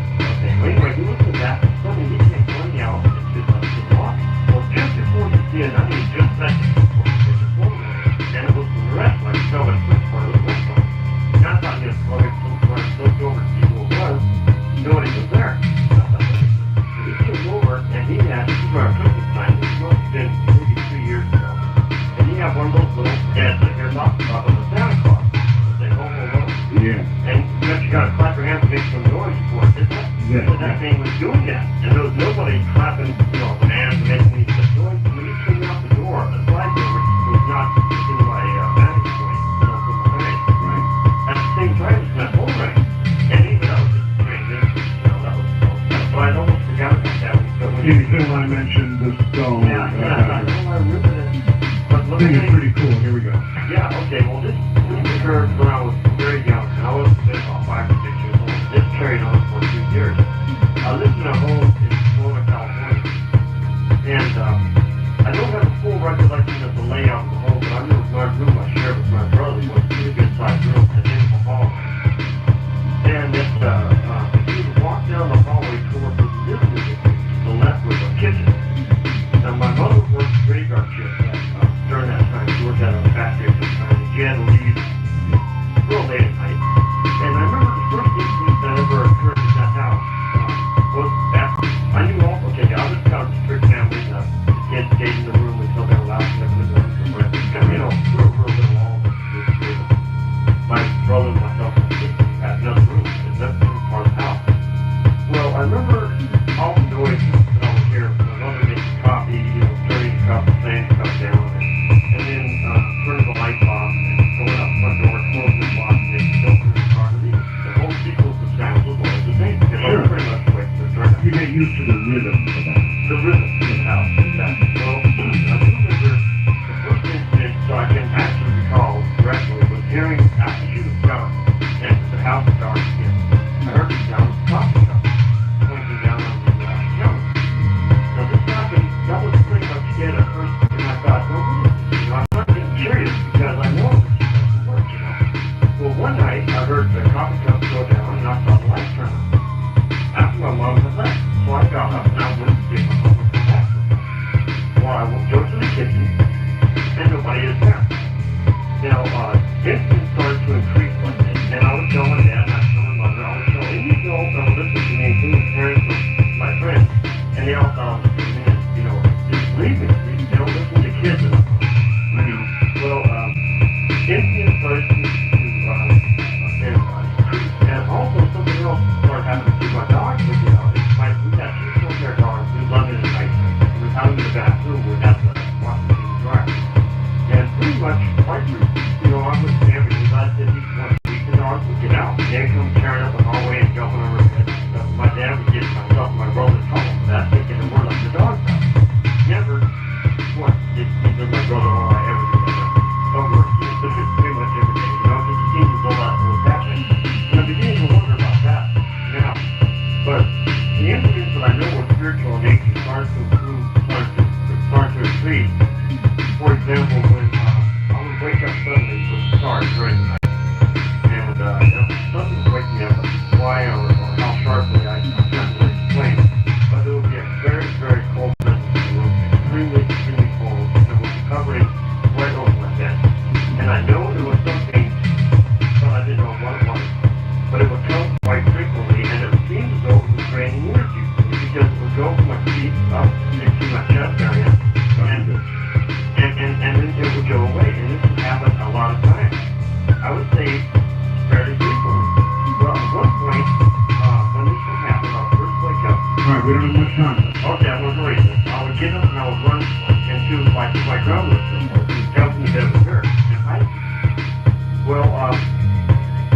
[SPEAKER 1] Yeah.
[SPEAKER 2] And you gotta clap your hands and make some noise for it, isn't it?
[SPEAKER 1] Yeah.
[SPEAKER 2] So that thing was doing that. And there was nobody clapping, hands and making these noise. When he came out the door, the slide door was not in my vantage point, from behind.
[SPEAKER 1] Right.
[SPEAKER 2] At the same time, it's my phone rang. And even that was just strange. That was so I almost forgot about that.
[SPEAKER 1] Can you feel I mentioned the skull?
[SPEAKER 2] Yeah, I remember that. But
[SPEAKER 1] I think it's pretty cool. Here we go.
[SPEAKER 2] yeah, okay, well this occurred when I was very young. I was about 5 or 6 years old. This carried on for a few years. I lived in a home in Florida, California. And I don't have a full recollection of the layout of the home, but I remember my room I shared with my brother was a pretty good size house is dark again. I heard it down at the coffee shop, pointing down on the counter. Now this happened, that was pretty much it at first, and I thought, well, I'm not getting curious because I know this doesn't work, Well, one night I heard the coffee cup go down and I saw the light turn on. After my mom had left, so I got up and I went to see if my mom would come back. Well, I will go to the kitchen and nobody is there. Now, incidents started to increase like this, and I was telling Dad, and I was telling Mother, I was telling these girls that were listening to me, including the parents of my friends, and they all thought I was a man, just leave me. They don't listen to kids enough.
[SPEAKER 1] I know.
[SPEAKER 2] Well, incidents started to increase, and also something else started happening to my dogs. We had 2 short-hair dogs who loved it at night. We were out in the bathroom, we had the washing machine dryer. And pretty much, I was there because I said each once a week the dogs would get out. They'd come tearing up the hallway and jumping over the bed and stuff. My dad would get myself and my brother in trouble for that, thinking that we're like the dogs out. Never once did either my brother or I ever do that. Over pretty much every day. Just seemed as though that was happening. And I'm beginning to wonder about that now. But the incidents that I know were spiritual in nature started to improve, started to increase. For example, when I would wake up suddenly with a start during the night. And something would wake me up. Why or how sharply, I can't really explain. But there would be a very, very cold presence in the room. Extremely, extremely cold. And it would be covering right over my bed. And I know it was something, but I didn't know what it was. But it would come quite frequently, and it seemed as though it was draining energy because it would go from my feet up into my chest area. And then it would go away, and this would happen a lot of times. I would say fairly frequently. Well, at one point, when this would happen, I would first wake up.
[SPEAKER 1] All right, we don't have much time.
[SPEAKER 2] Okay, I won't worry. I would get up and I would run into my grandmother, jump in the bed with her. And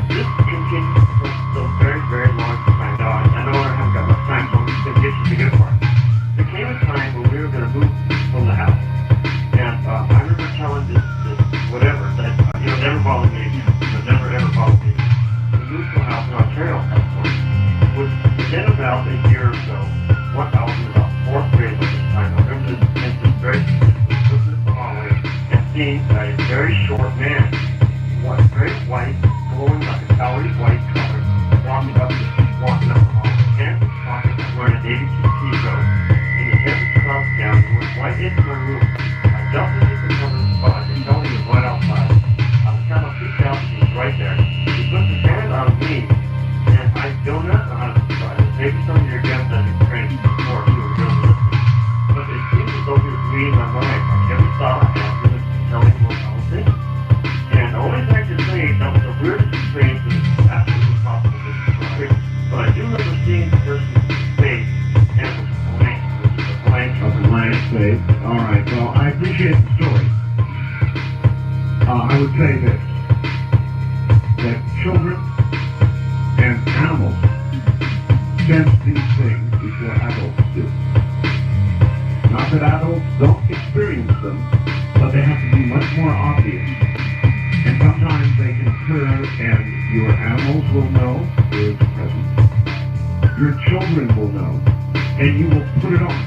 [SPEAKER 2] this continued for a very, very long time. Now, I know I haven't got much time, so I'm just going to get to the good part. There came a time when we were going to move from the house. And I remember telling this whatever, that, never bothered me again. Never ever bothered me again. We moved to a house in Ontario, California. Within about a year or so, I was in about 4th grade at this time. I remember this instance very specifically, looking at the hallway and seeing a very short man, very white, glowing like a calorie white color, walking up the hallway. Hands in his pockets, wearing a Navy t-shirt, and his head was crouched down. He went right into my room. I jumped into the cover spot. I could tell he was right outside. I was kind of freaked out that he was right there. He put his hand on me, and I do not know how to describe it. Maybe some of your guests have experienced it before if you were really listening. But it seemed as though he was reading my mind. Every thought I had, he was telling me what I was thinking. And the only thing I could say, that was the weirdest experience that is absolutely possible to describe. But I do remember seeing the person's face, and it was blank. It was just a blank.
[SPEAKER 1] A blank face. All right. Well, I appreciate the story. I would say this: that children and animals sense these things before adults do. Not that adults don't experience them, but they have to be much more obvious. And sometimes they can occur, and your animals will know there is a presence. Your children will know, and you will put it on,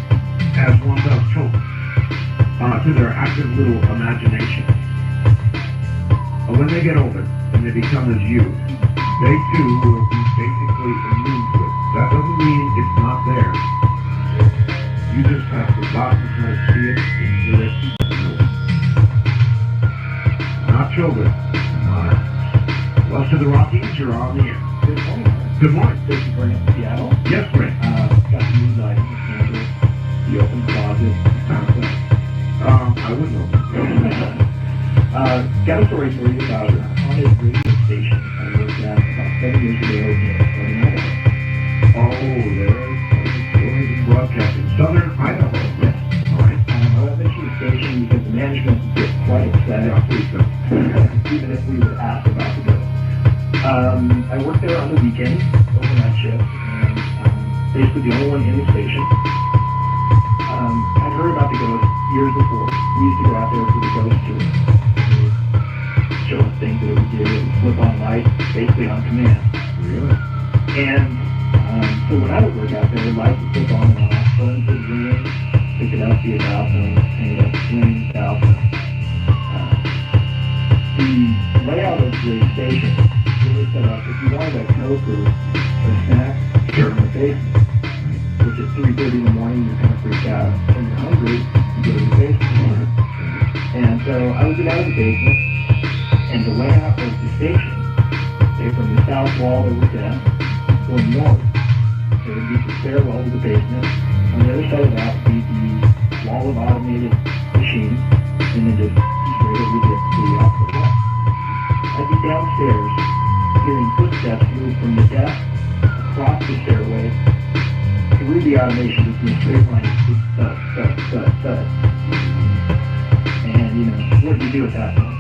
[SPEAKER 1] as one does children, to their active little imagination. But when they get older, and they become as you, they too will be basically immune to it. That doesn't mean it's not there. You just have forgotten how to see it, and hear it, and know it. Not children. West of the Rockies, you're on the air.
[SPEAKER 8] Good morning.
[SPEAKER 1] Good morning.
[SPEAKER 8] This is Brent from Seattle.
[SPEAKER 1] Yes, Brent.
[SPEAKER 8] Got some news items to handle. The open closet.
[SPEAKER 1] I would know.
[SPEAKER 8] Got a story for you about a haunted radio station I worked at about 7 years ago in Southern Idaho.
[SPEAKER 1] Oh, there's stories and broadcasting. Southern Idaho.
[SPEAKER 8] Yes.
[SPEAKER 1] All right.
[SPEAKER 8] I went to the station because the management would get quite upset even if we would ask about the ghost. I worked there on the weekends, overnight shift, and basically the only one in the station. I'd heard about the ghost years before. We used to go out there for the ghost tour. show us things that it would do. It would flip on lights, basically on command.
[SPEAKER 1] Really?
[SPEAKER 8] And so when I would work out there, lights would flip on and off, phones would ring, pick it up, be a dial tone, hang it up, swing, dial tone. The layout of the station really set up, if you wanted a Coke or a snack in the basement, which at 3:30 in the morning you're kind of freaked out, when you're hungry, you go to the basement. And so I would get out of the basement, and the layout of the station, say from the south wall that was down, going north, there would be the stairwell to the basement. On the other side of that would be the wall of automated machines, and then just straight over the opposite wall. I'd be downstairs, hearing footsteps move from the desk across the stairway through the automation just in a straight line, just thud, thud, thud, thud. And, you know, what do you do at that point?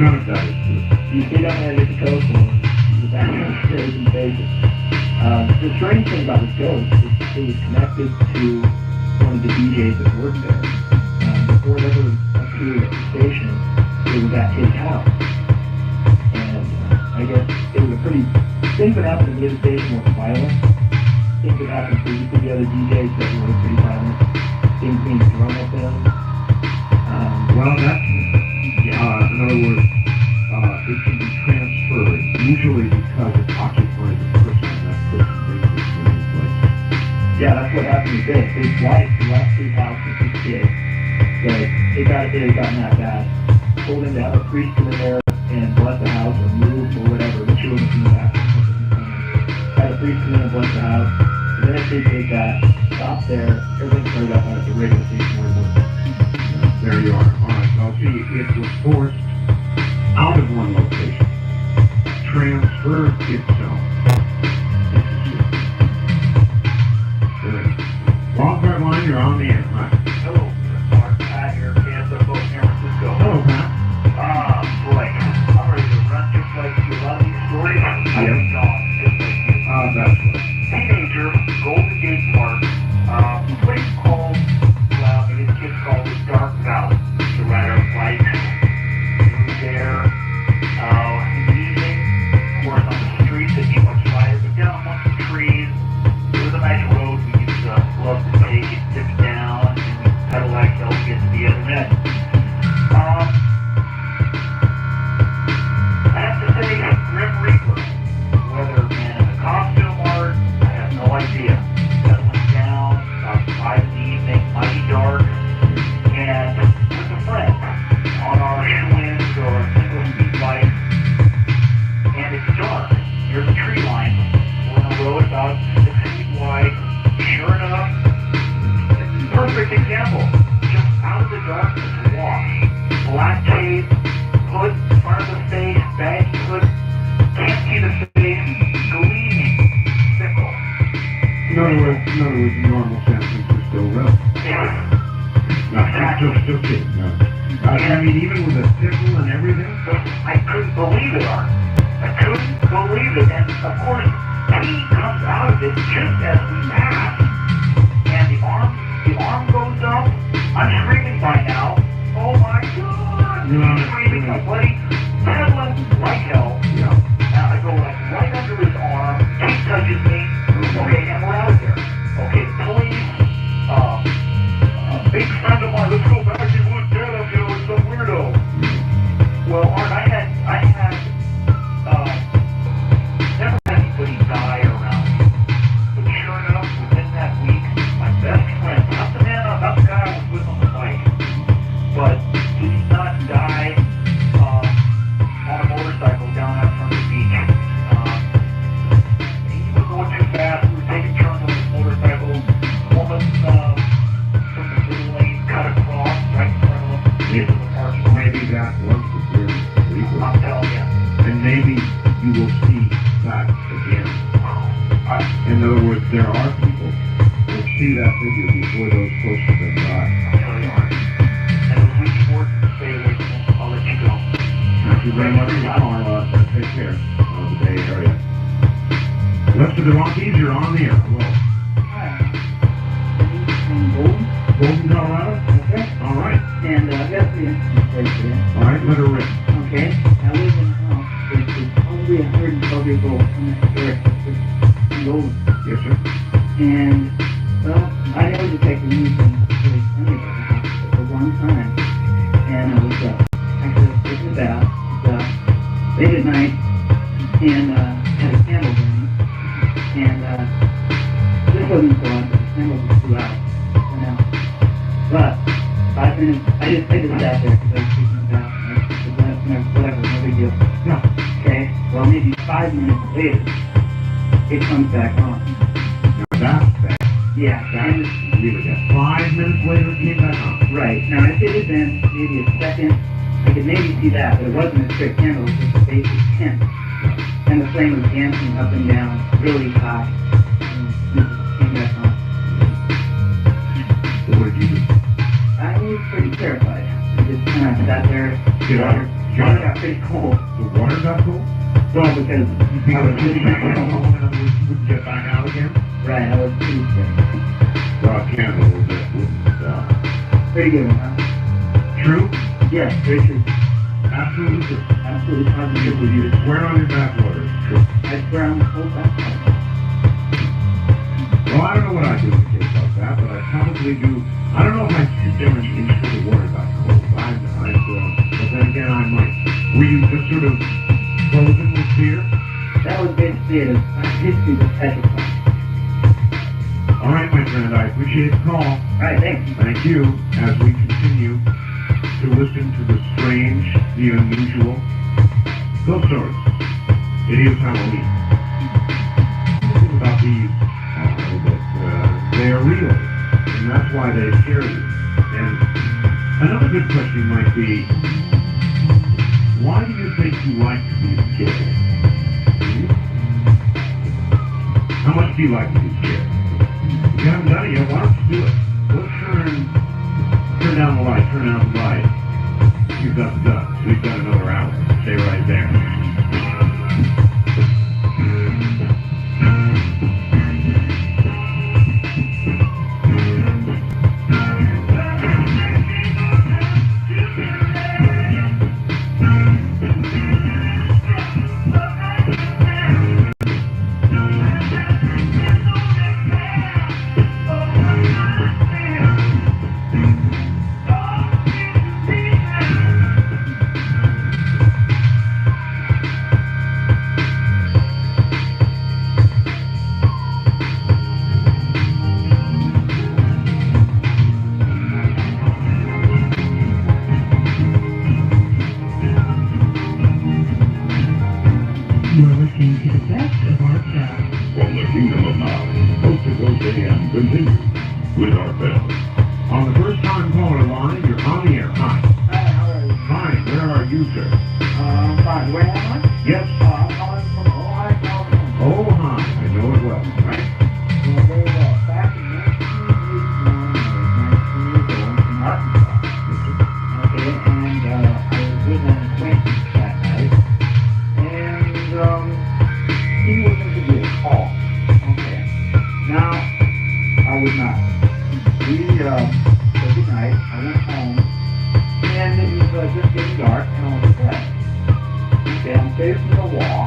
[SPEAKER 1] None of that is true.
[SPEAKER 8] You stay down there and get the Coke, or you go back downstairs and face it. The strange thing about this ghost is it was connected to one of the DJs that worked there. Before it ever appeared at the station, it was at his house. And I guess it was a pretty... Things that happened near the station were violent. Things that happened previously to the other DJs that were pretty violent. Things being thrown at them.
[SPEAKER 1] Well, that's, in other words, it can be transferred, usually because it occupies a person, and that person brings it to a new place.
[SPEAKER 8] Yeah, that's what happened with this. His wife left his house with his kid. It had gotten that bad. Told him to have a priest come in there and bless the house or move or whatever, but she wasn't coming back. Had a priest come in and bless the house. And then if they did that, stopped there, everything started up at the radio station where it was.
[SPEAKER 1] There you are. All right. Well, see, it was forced out of one location, transferred itself. Wildcard line, you're on the air. Right.
[SPEAKER 2] Hello, Mark Pat here, KSFO, San Francisco.
[SPEAKER 1] Hello, Pat.
[SPEAKER 2] Boy, I'm ready to run just like you. A lot of these stories, I am gone, just like you.
[SPEAKER 1] That's right.
[SPEAKER 2] Teenager, Golden Gate Park, place called, well, maybe the kids call it Dark Valley. The rider bikes through there, in the evening, of course, on the streets, it'd be much lighter, but down amongst the trees, it was a nice road. We used to love to take it, dip it down, and pedal like hell to get to the other end. I have to say, Grim Reaper, whether man in a costume art, I have no idea. Settling down, about 5 in the evening, mighty dark, and with a friend on our Schwinn's or single speed bike, and it's dark. There's a tree line. We're on a road about 6 feet wide. Sure enough, perfect example. Just out of the darkness, walk. Black cape, hood in front of the face, baggy hood, can't see the face, gleaming, sickle.
[SPEAKER 1] In other words, normal San Francisco road. No, still kidding. No. I mean, even with a sickle and everything?
[SPEAKER 2] I couldn't believe it, Art. I couldn't believe it. And of course, he comes out of it just as we pass. And the arm goes up. I'm screaming by now. Oh my God! I'm screaming, my buddy, pedaling like hell.
[SPEAKER 1] Yeah.
[SPEAKER 2] And I go like right under his arm. He touches me. Okay, and we're out there. Okay, the police, a big friend of mine, let's go back and look dead up here with some weirdo. Well, Art, I had never had anybody die around me. But sure enough, within that week, my best friend, not the guy I was with on the bike, but he did not die on a motorcycle down out front of the beach. He was going too fast. We were taking turns on his motorcycle. Woman from the middle lane cut across right in front of him. Into the parking lot.
[SPEAKER 1] Maybe that was the Grim Reaper.
[SPEAKER 2] I'm telling you.
[SPEAKER 1] And maybe you will see that again. In other words, there are people who will see that figure before those close to them die.
[SPEAKER 2] I'll tell you, Art. And if we can work to stay away from him, I'll let you go.
[SPEAKER 1] Thank you very much for calling us. Take care of the Bay Area. West of the Rockies, you're on the air. Hello.
[SPEAKER 3] Golden,
[SPEAKER 1] Golden, Colorado?
[SPEAKER 3] okay?
[SPEAKER 1] All right.
[SPEAKER 3] And, yes, we place today.
[SPEAKER 1] All right, let her rip.
[SPEAKER 3] Okay, actually 112 years old. I'm a historic and old.
[SPEAKER 1] Yes, sir.
[SPEAKER 3] And, well, I never detected anything really funny about the house for a long time. And I was, actually, I was taking a bath, late at night, and, had a candle burning. And, this wasn't so on, but the candle was too loud. Went out. But, 5 minutes, I just sat there because I was taking a bath. And whatever, no big deal.
[SPEAKER 1] No.
[SPEAKER 3] Okay, well, maybe 5 minutes later, it comes back on.
[SPEAKER 1] Now that's bad.
[SPEAKER 3] Yeah, and
[SPEAKER 1] That's really bad. 5 minutes later, it came back on.
[SPEAKER 3] right. Now, if it had been maybe a second, I could maybe see that, but it wasn't a straight candle, it was just a basic tint. And the flame was dancing up and down really high. And it came back on.
[SPEAKER 1] So what did you do?
[SPEAKER 3] I was pretty terrified. I just kind of sat there.
[SPEAKER 1] Get out.
[SPEAKER 3] Water got pretty cold.
[SPEAKER 1] The water got cold?
[SPEAKER 3] Well, because I was
[SPEAKER 1] Because
[SPEAKER 3] pretty
[SPEAKER 1] you wouldn't get back out again?
[SPEAKER 3] right, I was pretty scared.
[SPEAKER 1] Well, a candle that wouldn't,
[SPEAKER 3] Pretty good one, huh?
[SPEAKER 1] True?
[SPEAKER 3] Yes, very true.
[SPEAKER 1] Absolutely true.
[SPEAKER 3] Absolutely positive.
[SPEAKER 1] You swear on your bathwater. It's true.
[SPEAKER 3] I swear on the whole back.
[SPEAKER 1] Well, I don't know what I do in a case like that, but I probably do. I don't know if I sit there and ensure the water got cold. But then again, I might. Were you just sort of frozen with fear?
[SPEAKER 3] That was basically it. Basically the petrified.
[SPEAKER 1] All right, my friend, I appreciate the call.
[SPEAKER 3] All right, thanks.
[SPEAKER 1] Thank you. As we continue to listen to the strange, the unusual, ghost stories. It is Halloween. The thing about these are that they are real, and that's why they scare you. And another good question might be, why do you think you like to be scared? How much do you like to be scared? If you haven't done it yet, why don't you do it? Go turn down the light, turn out the light. You've got the guts. We've got another hour. Stay right there.
[SPEAKER 9] You're listening to the best of Art Bell.
[SPEAKER 7] From the Kingdom of Now, Coast to Coast AM continues with Art Bell.
[SPEAKER 1] On the first time caller line, you're on the air. Hi.
[SPEAKER 3] Hi, how are you?
[SPEAKER 1] Fine. Where are you, sir?
[SPEAKER 3] Fine. Where am I?
[SPEAKER 1] Yes.
[SPEAKER 3] I'm calling from Ohio, California.
[SPEAKER 1] Oh, hi. I know it well. Right?
[SPEAKER 3] Well, very well. Back in 1989, I was 19 years old in Arkansas. Okay, and I was with an acquaintance that night, and he was going to do a call. Okay. Now, I was not. We said good night. I went home, and it was just getting dark, and I was bed. Okay, I'm facing the wall,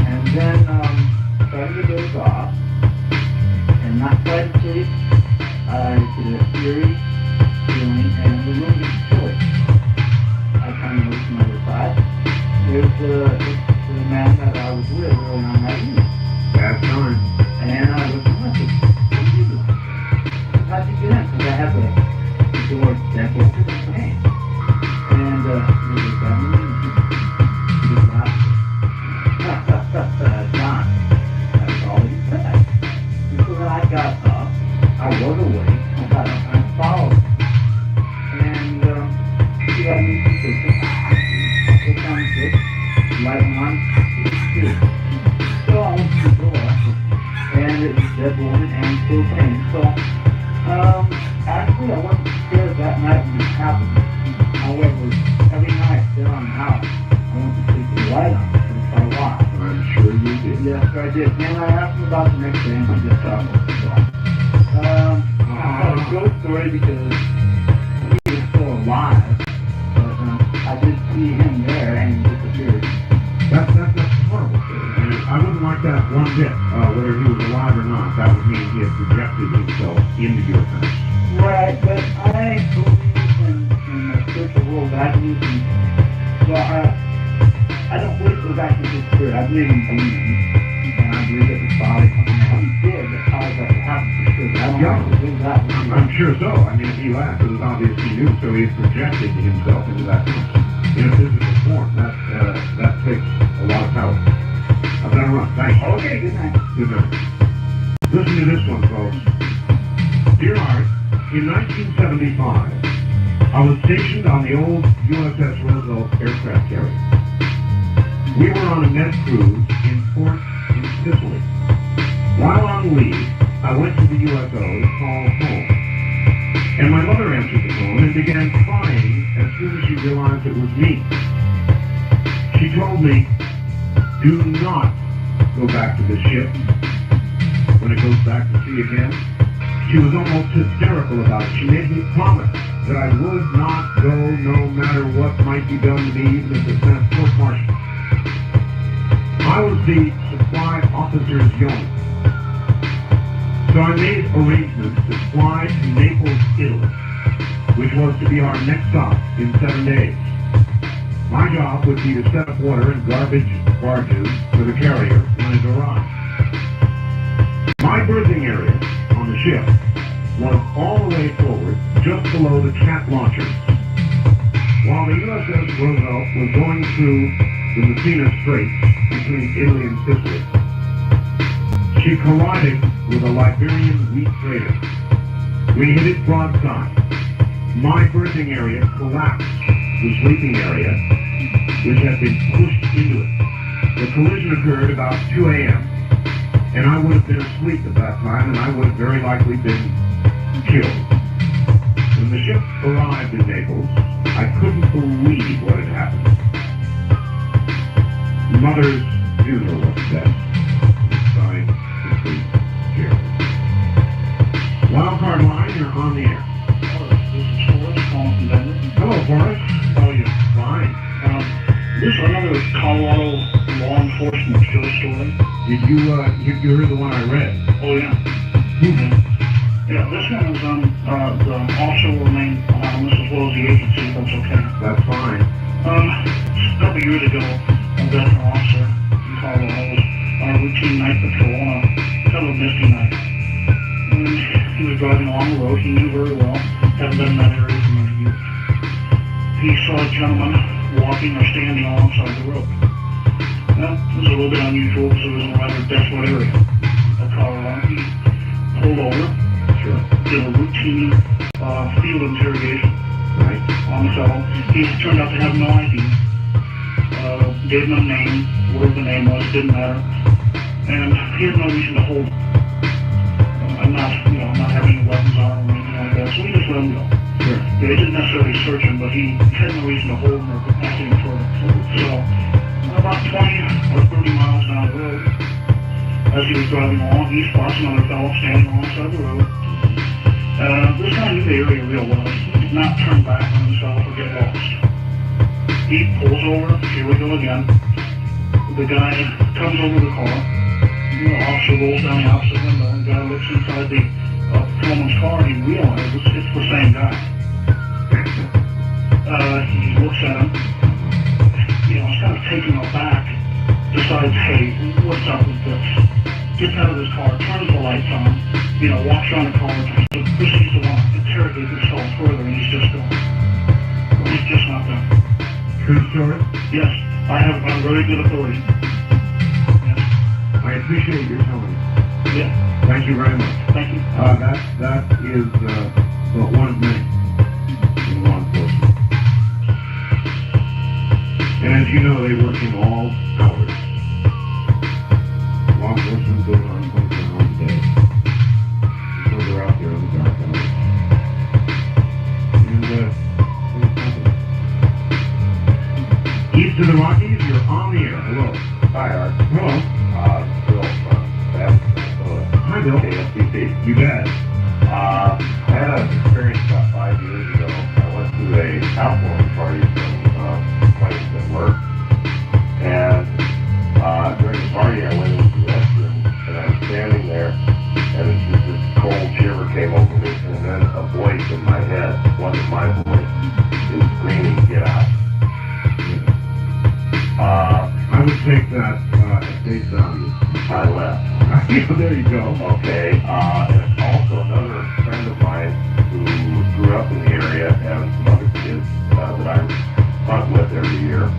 [SPEAKER 3] and then started to doze off, and not quite asleep. I get a eerie feeling, and the room gets chilly. I kind of look to my other side. There's the man that I was with early on that evening.
[SPEAKER 1] Bad time.
[SPEAKER 3] And I looked at him and I said, what are you doing? How'd you get in? Because I have the door that open and bang. And he looked at me and he just laughed. John, that's all he said. And so then I got up. I was awake. I got up and I followed him. And he let me sit down. I put down the switch, light went on, so I went to the door, and it was dead woman and still pain. So, actually I wasn't scared that night when it happened. However, every night there on the house, I went to sleep with the light on for quite a while.
[SPEAKER 1] I'm sure you did.
[SPEAKER 3] Yes, I did. And I asked him about the next day, and he just thought it was wrong. It's a ghost story because he was still alive, but I did see him there, and he disappeared.
[SPEAKER 1] That's that one bit, whether he was alive or not. That would mean he had projected himself into your fence.
[SPEAKER 8] Right, but I believe in the spiritual world values, and so I don't believe it was actually his spirit. I believe in believing, and I believe that his body, he did, that caused that to happen for sure. But I don't actually believe that.
[SPEAKER 1] I'm sure so. I mean, if he laughed, it was obvious he knew, so he had projected himself into that fence. In a physical form, that takes a lot of power. I've done a run. Thanks.
[SPEAKER 8] Okay, good night.
[SPEAKER 1] Good night. Listen to this one, folks. Dear Art, in 1975, I was stationed on the old USS Roosevelt aircraft carrier. We were on a med cruise in port in Sicily. While on leave, I went to the USO to call home. And my mother answered the phone and began crying as soon as she realized it was me. She told me, do not go back to the ship when it goes back to sea again. She was almost hysterical about it. She made me promise that I would not go no matter what might be done to me, even if it meant court-martial. I was the supply officer's yeoman. So I made arrangements to fly to Naples, Italy, which was to be our next stop in 7 days. My job would be to set up water and garbage barges for the carrier when it arrived. My berthing area on the ship was all the way forward, just below the cat launchers. While the USS Roosevelt was going through the Messina Straits between Italy and Sicily, she collided with a Liberian wheat trader. We hit it broadside. My berthing area collapsed the sleeping area, which had been pushed into it. The collision occurred about 2 a.m., and I would have been asleep at that time, and I would have very likely been killed. When the ship arrived in Naples, I couldn't believe what had happened. Mothers do know what's best. Signed, complete, Jerry. Wildcard line, you're on the air.
[SPEAKER 2] This is Forrest calling from Denver.
[SPEAKER 1] Hello, Forrest.
[SPEAKER 2] How are you?
[SPEAKER 1] Fine.
[SPEAKER 2] This is another Colorado law enforcement show story.
[SPEAKER 1] Did you heard the one I read?
[SPEAKER 2] Oh, yeah. Yeah, this one was on the officer will remain anonymous as well as the agency, if that's okay.
[SPEAKER 1] That's fine.
[SPEAKER 2] A couple years ago, a veteran officer in Colorado was on a routine night patrol on a kind of a misty night. And he was driving along the road he knew very well, hadn't been in that area for many years. He saw a gentleman walking or standing alongside the road. Now, it was a little bit unusual because it was in a rather desolate area of Colorado. He pulled over, did a routine field interrogation on the fellow. He turned out to have no ID. Gave him a name, whatever the name was, didn't matter. And he had no reason to hold him. I'm not having any weapons on him or anything like that, so we just let him go.
[SPEAKER 1] Sure.
[SPEAKER 2] They didn't necessarily search him, but he had no reason to hold him or ask him further. So, about 20 or 30 miles down the road, as he was driving along, he spots another fellow standing alongside the road. This guy knew the area real well. He did not turn back on himself or get lost. He pulls over, here we go again. The guy comes over the car. The officer rolls down the opposite window, and the guy looks inside the patrolman's car, and he realizes it's the same guy. He looks at him, he's kind of taken aback, decides, hey, what's up with this? Gets out of his car, turns the lights on, walks around the car, and proceeds to interrogate this fellow further, and he's just gone. He's just not done.
[SPEAKER 1] True story?
[SPEAKER 2] Yes, I have a very good authority. Yes.
[SPEAKER 1] I appreciate your telling me.
[SPEAKER 2] Yeah.
[SPEAKER 1] Thank you very much.
[SPEAKER 2] Thank you.
[SPEAKER 1] That is one of many in law enforcement. And as you know, they work in all hours. Law enforcement goes on 24 hours a day. So they're out there in the dark hours. And east of the Rockies, you're on the air. Hello.
[SPEAKER 6] Hi, Art.
[SPEAKER 1] Hello.
[SPEAKER 6] Bill from Bath, Minnesota.
[SPEAKER 1] Hi, Bill.
[SPEAKER 6] KSTC.
[SPEAKER 1] You bet.
[SPEAKER 6] I had an experience about 5 years ago. I went to a housewarming party from places at work. And during the party, I went into the
[SPEAKER 1] would take that at face value.
[SPEAKER 6] I left.
[SPEAKER 1] There you go.
[SPEAKER 6] Okay, and also another friend of mine who grew up in the area and some other kids that I hunt with every year.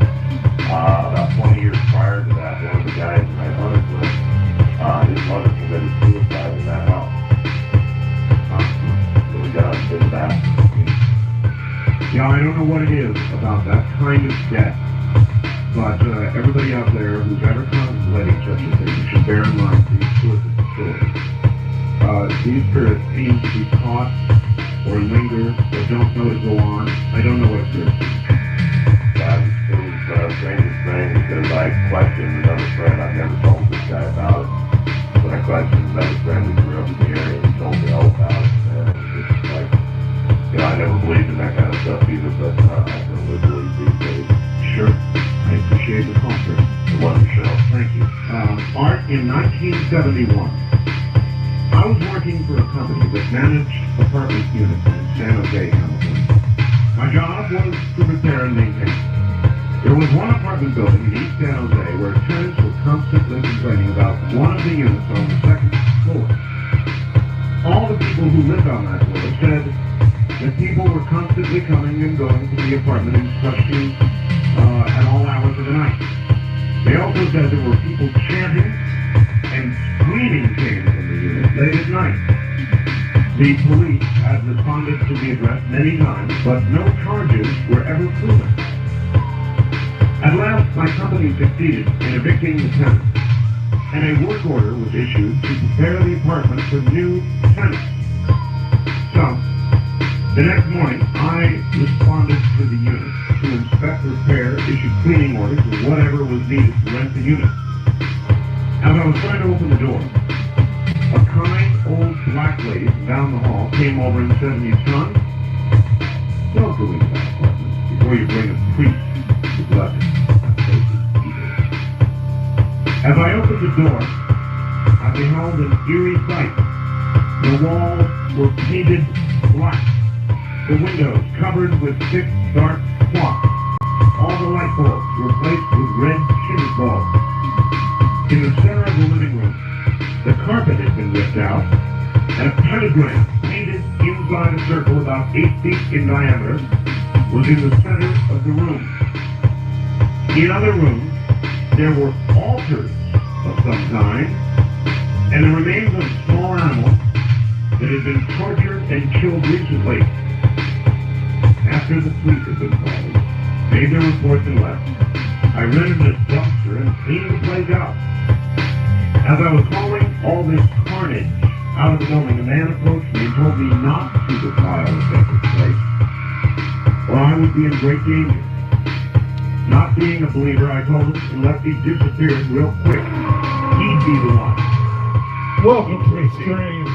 [SPEAKER 6] About 20 years prior to that, one of the guys that I hunted with, his mother committed suicide in that house. So we got to fit that.
[SPEAKER 1] Yeah, I don't know what it is about that kind of death, but everybody out there who's ever contemplating such a thing should bear in mind these sorts of stories. These spirits seem to be caught or linger or don't know to go on. I don't know what it is.
[SPEAKER 6] It was the strangest thing because I questioned another friend. I've never told this guy about it, but I questioned another friend who grew up in the area and he told me all about it. And it's just like, you know, I never believed in that kind of stuff either, but I can live believe these days.
[SPEAKER 1] Sure. I appreciate the comfort.
[SPEAKER 6] It was a show.
[SPEAKER 1] Thank you. Art, in 1971, I was working for a company that managed apartment units in San Jose, California. My job was to repair and maintain. There was one apartment building in East San Jose where tenants were constantly complaining about one of the units on the second floor. All the people who lived on that floor said that people were constantly coming and going to the apartment in question at all hours of the night. They also said there were people chanting and screaming came from the unit late at night. The police had responded to the address many times, but no charges were ever proven. At last, my company succeeded in evicting the tenants, and a work order was issued to prepare the apartment for new tenants. So, the next morning, I responded to the unit to inspect, repair, issue cleaning orders, or whatever was needed to rent the unit. As I was trying to open the door, a kind old black lady from down the hall came over and said to me, "Son, don't go into that apartment before you bring a priest who's left it. That place is evil." As I opened the door, I beheld an eerie sight. The walls were painted black. The windows covered with thick, dark cloth. All the light bulbs were placed with red chimney bulbs. In the center of the living room, the carpet had been ripped out, and a pentagram painted inside a circle about 8 feet in diameter was in the center of the room. In other rooms, there were altars of some kind, and the remains of small animals that had been tortured and killed recently. After the police had been called, made their reports and left, I rented a dumpster and cleaned the place out. As I was hauling all this carnage out of the building, a man approached me and told me not to defile the sacred place, or I would be in great danger. Not being a believer, I told him, unless he disappeared real quick, he'd be the one.
[SPEAKER 10] Welcome to the stream.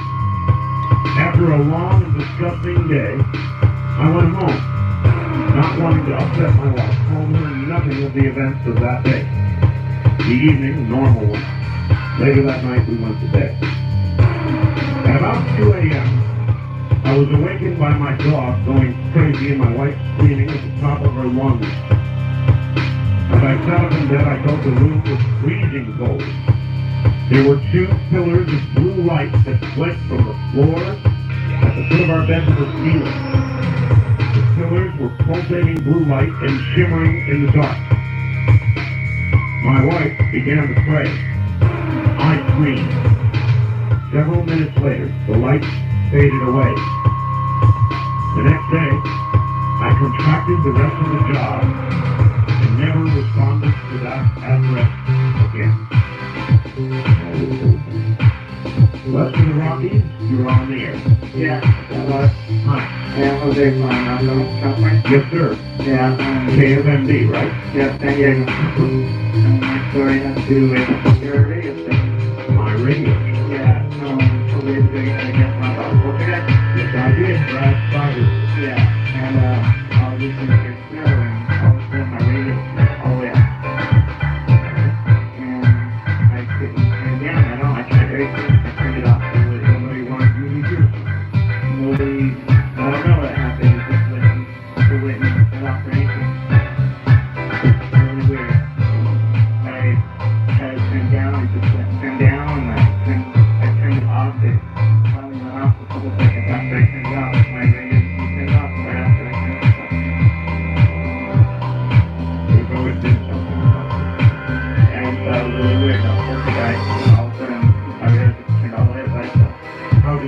[SPEAKER 1] After a long and disgusting day, I went home, not wanting to upset my wife, told her nothing of the events of that day. The evening, a normal one. Later that night, we went to bed. At about 2 a.m., I was awakened by my dog going crazy and my wife screaming at the top of her lungs. As I sat up in bed, I felt the room was freezing cold. There were 2 pillars of blue light that went from the floor at the foot of our bed to the ceiling. The pillars were pulsating blue light and shimmering in the dark. My wife began to pray. I screamed. Several minutes later, the lights faded away. The next day, I contracted the rest of the job and never responded to that address again. West of the Rockies, you're on the air.
[SPEAKER 3] Yeah, hello.
[SPEAKER 1] Hi.
[SPEAKER 3] Yeah, Jose from California.
[SPEAKER 1] Yes, sir.
[SPEAKER 3] Yeah,
[SPEAKER 1] KFMD, right?
[SPEAKER 3] yeah, San Diego. My story has to do with your radio station.
[SPEAKER 1] My radio.
[SPEAKER 3] Yeah, so we're doing it against my gospel today.
[SPEAKER 1] Yes, I did. Brad Spider.
[SPEAKER 3] Yeah, and I was listening to your show, and I was putting my radio all the way up. And I couldn't turn it down at all. I tried everything. I turned it off.
[SPEAKER 1] Somebody wanted you to hear.
[SPEAKER 3] Nobody, I don't know what happened. It just wouldn't off or anything. Really weird. I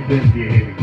[SPEAKER 1] been behaving